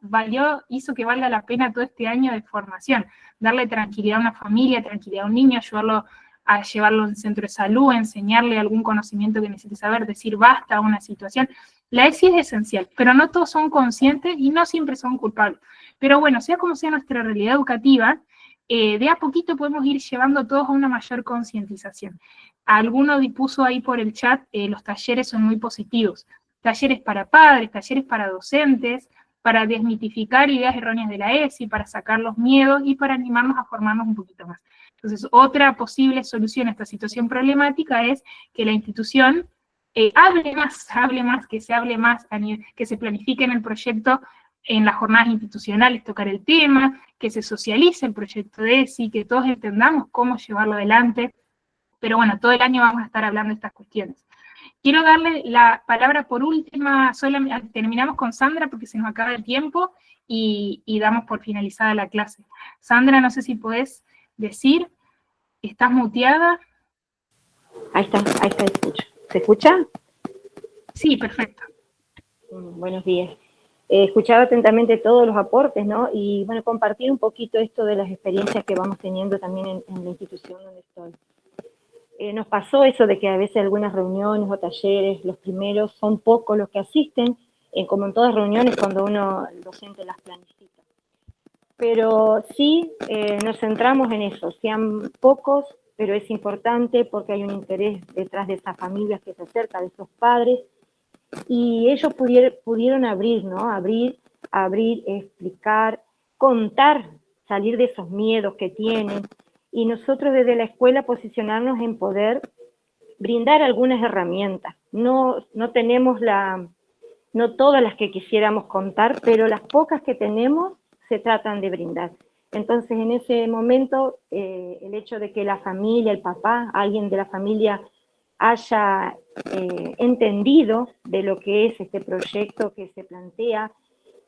hizo que valga la pena todo este año de formación, darle tranquilidad a una familia, tranquilidad a un niño, ayudarlo a llevarlo a un centro de salud, enseñarle algún conocimiento que necesite saber, decir basta a una situación. La ESI es esencial, pero no todos son conscientes y no siempre son culpables. Pero bueno, sea como sea nuestra realidad educativa, de a poquito podemos ir llevando todos a una mayor concientización. Alguno puso ahí por el chat, los talleres son muy positivos. Talleres para padres, talleres para docentes, para desmitificar ideas erróneas de la ESI, para sacar los miedos y para animarnos a formarnos un poquito más. Entonces, otra posible solución a esta situación problemática es que la institución hable más, que se hable más, que se planifique en el proyecto, en las jornadas institucionales, tocar el tema, que se socialice el proyecto de ESI, que todos entendamos cómo llevarlo adelante. Pero bueno, todo el año vamos a estar hablando de estas cuestiones. Quiero darle la palabra por última, terminamos con Sandra porque se nos acaba el tiempo y damos por finalizada la clase. Sandra, no sé si podés decir, ¿estás muteada? Ahí está, escucho. ¿Se escucha? Sí, perfecto. Buenos días. He escuchado atentamente todos los aportes, ¿no? Y bueno, compartir un poquito esto de las experiencias que vamos teniendo también en la institución donde estoy. Nos pasó eso de que a veces algunas reuniones o talleres, los primeros, son pocos los que asisten, como en todas reuniones cuando uno, el docente, las planifica. Pero sí nos centramos en eso, sean pocos, pero es importante porque hay un interés detrás de esas familias que se acercan, de esos padres, y ellos pudieron abrir, ¿no? Abrir, explicar, contar, salir de esos miedos que tienen, y nosotros desde la escuela posicionarnos en poder brindar algunas herramientas. No tenemos no todas las que quisiéramos contar, pero las pocas que tenemos se tratan de brindar. Entonces, en ese momento, el hecho de que la familia, el papá, alguien de la familia haya entendido de lo que es este proyecto que se plantea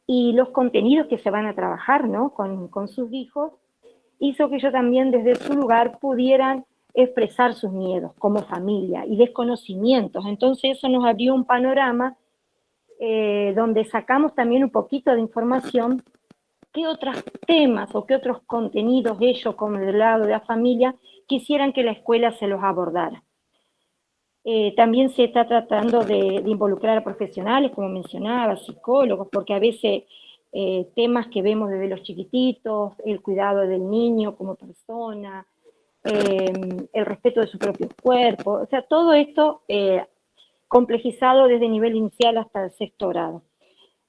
y los contenidos que se van a trabajar, ¿no?, con sus hijos, hizo que yo también desde su lugar pudieran expresar sus miedos como familia y desconocimientos. Entonces eso nos abrió un panorama donde sacamos también un poquito de información, qué otros temas o qué otros contenidos ellos, como del lado de la familia, quisieran que la escuela se los abordara. También se está tratando de involucrar a profesionales, como mencionaba, psicólogos, porque a veces temas que vemos desde los chiquititos, el cuidado del niño como persona, el respeto de su propio cuerpo, o sea, todo esto complejizado desde nivel inicial hasta el 6º grado.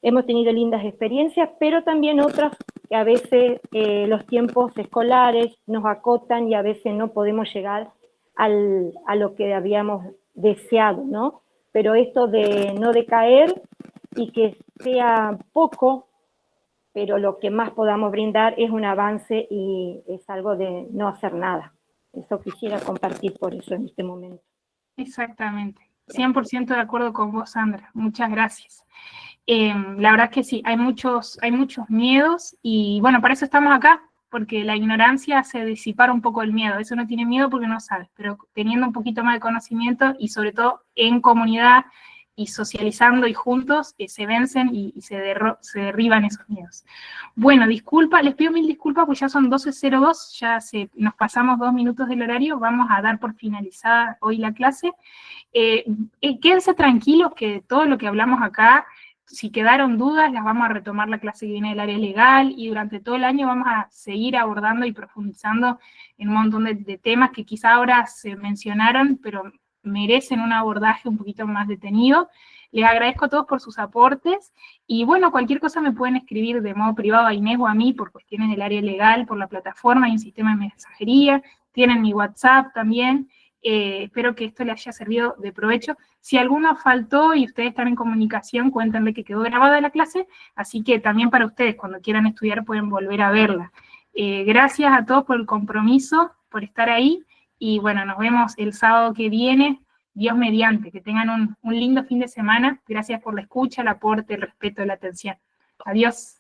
Hemos tenido lindas experiencias, pero también otras que a veces los tiempos escolares nos acotan y a veces no podemos llegar a lo que habíamos deseado, ¿no? Pero esto de no decaer y que sea poco, pero lo que más podamos brindar es un avance y es algo de no hacer nada. Eso quisiera compartir por eso en este momento. Exactamente. 100% de acuerdo con vos, Sandra. Muchas gracias. La verdad que sí, hay muchos miedos y bueno, para eso estamos acá, porque la ignorancia hace disipar un poco el miedo. Eso no tiene miedo porque no sabe, pero teniendo un poquito más de conocimiento y sobre todo en comunidad y socializando y juntos se vencen y se derriban esos miedos. Bueno, disculpa, les pido mil disculpas porque ya son 12:02, ya nos pasamos 2 minutos del horario, vamos a dar por finalizada hoy la clase. Quédense tranquilos que todo lo que hablamos acá, si quedaron dudas, las vamos a retomar la clase que viene del área legal y durante todo el año vamos a seguir abordando y profundizando en un montón de temas que quizá ahora se mencionaron, pero merecen un abordaje un poquito más detenido. Les agradezco a todos por sus aportes y bueno, cualquier cosa me pueden escribir de modo privado a Inés o a mí por cuestiones del área legal, por la plataforma y un sistema de mensajería. Tienen mi WhatsApp también. Espero que esto les haya servido de provecho. Si alguno faltó y ustedes están en comunicación, cuéntenle que quedó grabada la clase, así que también para ustedes, cuando quieran estudiar, pueden volver a verla. Gracias a todos por el compromiso, por estar ahí, y bueno, nos vemos el sábado que viene, Dios mediante. Que tengan un lindo fin de semana. Gracias por la escucha, el aporte, el respeto y la atención. Adiós.